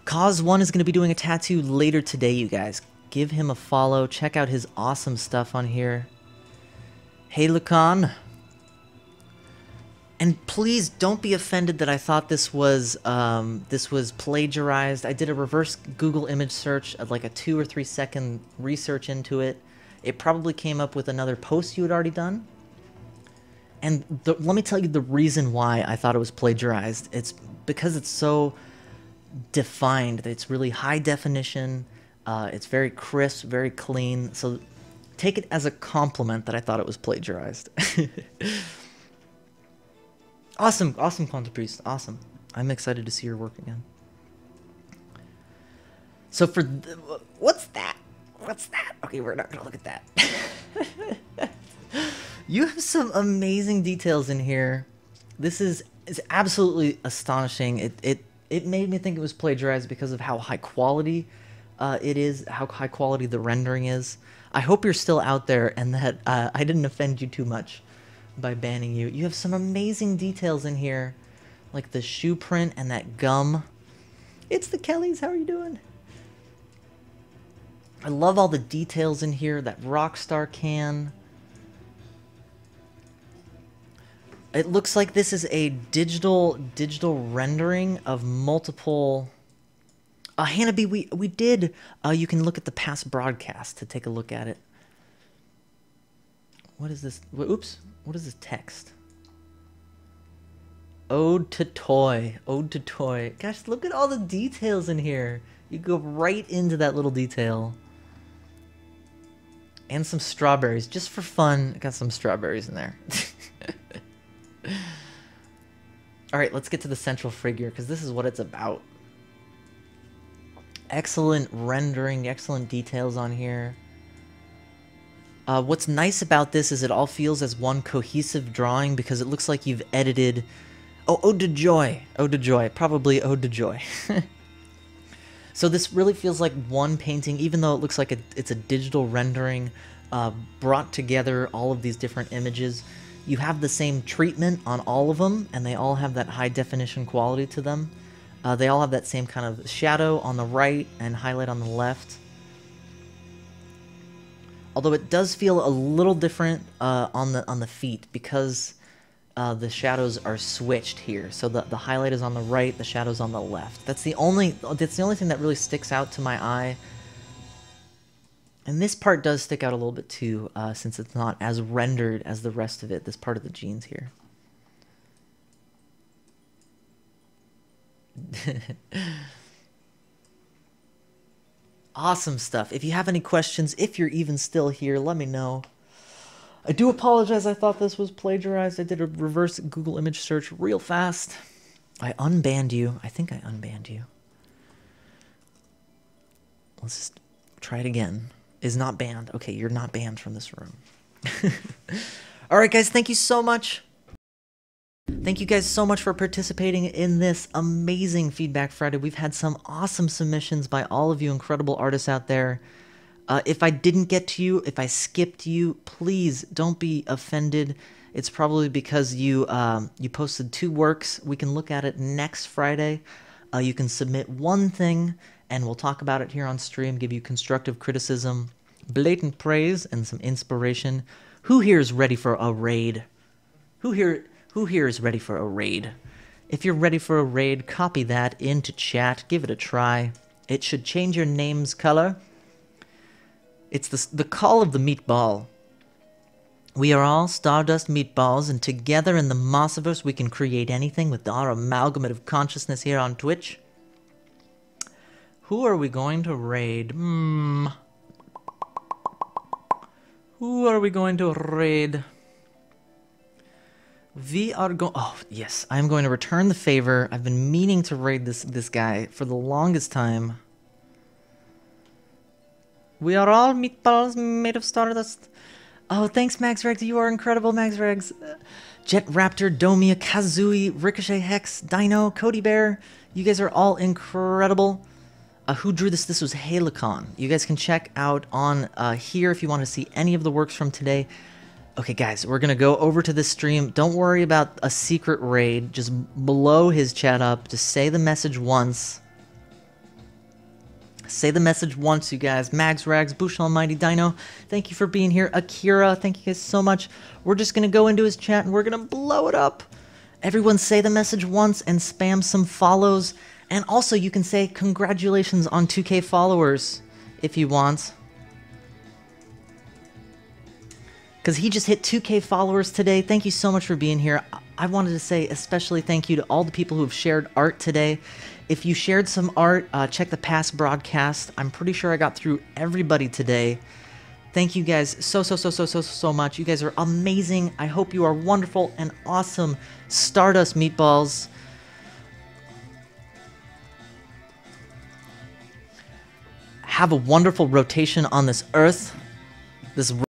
S1: Cause1 is going to be doing a tattoo later today, you guys. Give him a follow. Check out his awesome stuff on here. Halicon. And please don't be offended that I thought this was plagiarized. I did a reverse Google image search, like a 2 or 3 second research into it. It probably came up with another post you had already done. And let me tell you the reason why I thought it was plagiarized. It's because it's so defined. It's really high definition. It's very crisp, very clean. So take it as a compliment that I thought it was plagiarized. Awesome, Quantum Priest. Awesome. I'm excited to see your work again. So for... what's that? What's that? Okay, we're not going to look at that. You have some amazing details in here. This is absolutely astonishing. It made me think it was plagiarized because of how high quality it is, how high quality the rendering is. I hope you're still out there and that I didn't offend you too much by banning you. You have some amazing details in here, like the shoe print and that gum. It's the Kellys. How are you doing? I love all the details in here. That Rockstar can. It looks like this is a digital rendering of multiple. Hannah B, we did. You can look at the past broadcast to take a look at it. What is this? Oops. What is this text? Ode to Toy. Ode to Toy. Gosh, look at all the details in here. You go right into that little detail. And some strawberries. Just for fun, got some strawberries in there. Alright, let's get to the central figure, because this is what it's about. Excellent rendering, excellent details on here. What's nice about this is it all feels as one cohesive drawing, because it looks like you've edited... Oh, Ode to Joy. Ode to Joy. Probably Ode to Joy. So this really feels like one painting, even though it looks like it's a digital rendering, brought together all of these different images. You have the same treatment on all of them, and they all have that high definition quality to them. They all have that same kind of shadow on the right and highlight on the left. Although it does feel a little different on the feet, because the shadows are switched here. So the highlight is on the right, the shadow's on the left. That's the only thing that really sticks out to my eye. And this part does stick out a little bit too, since it's not as rendered as the rest of it, this part of the jeans here. Awesome stuff. If you have any questions, if you're even still here, let me know. I do apologize, I thought this was plagiarized. I did a reverse Google image search real fast. I unbanned you. I think I unbanned you. Let's just try it again. Is not banned. Okay, you're not banned from this room. Alright guys, thank you so much. Thank you guys so much for participating in this amazing Feedback Friday. We've had some awesome submissions by all of you incredible artists out there. If I didn't get to you, if I skipped you, please don't be offended. It's probably because you posted 2 works. We can look at it next Friday. You can submit one thing, and we'll talk about it here on stream, give you constructive criticism, blatant praise, and some inspiration. Who here is ready for a raid? Who here is ready for a raid? If you're ready for a raid, copy that into chat. Give it a try. It should change your name's color. It's the call of the meatball. We are all Stardust meatballs, and together in the Mossiverse we can create anything with our amalgamate of consciousness here on Twitch. Who are we going to raid? Who are we going to raid? We are going... Oh, yes. I'm going to return the favor. I've been meaning to raid this guy for the longest time. We are all meatballs made of stardust. Oh, thanks, MaxRegs. You are incredible, MaxRegs. Jet Raptor, Domia, Kazooie, Ricochet Hex, Dino, Cody Bear. You guys are all incredible. Who drew this? This was Halicon. You guys can check out on here if you want to see any of the works from today. Okay, guys, we're going to go over to this stream. Don't worry about a secret raid. Just blow his chat up. Just say the message once. Say the message once, you guys. Mags, Rags, Bush Almighty, Dino, thank you for being here. Akira, thank you guys so much. We're just going to go into his chat and we're going to blow it up. Everyone say the message once and spam some follows. And also, you can say congratulations on 2K followers if you want. Because he just hit 2K followers today. Thank you so much for being here. I wanted to say especially thank you to all the people who have shared art today. If you shared some art, check the past broadcast. I'm pretty sure I got through everybody today. Thank you guys so much. You guys are amazing. I hope you are wonderful and awesome Stardust meatballs. Have a wonderful rotation on this earth. This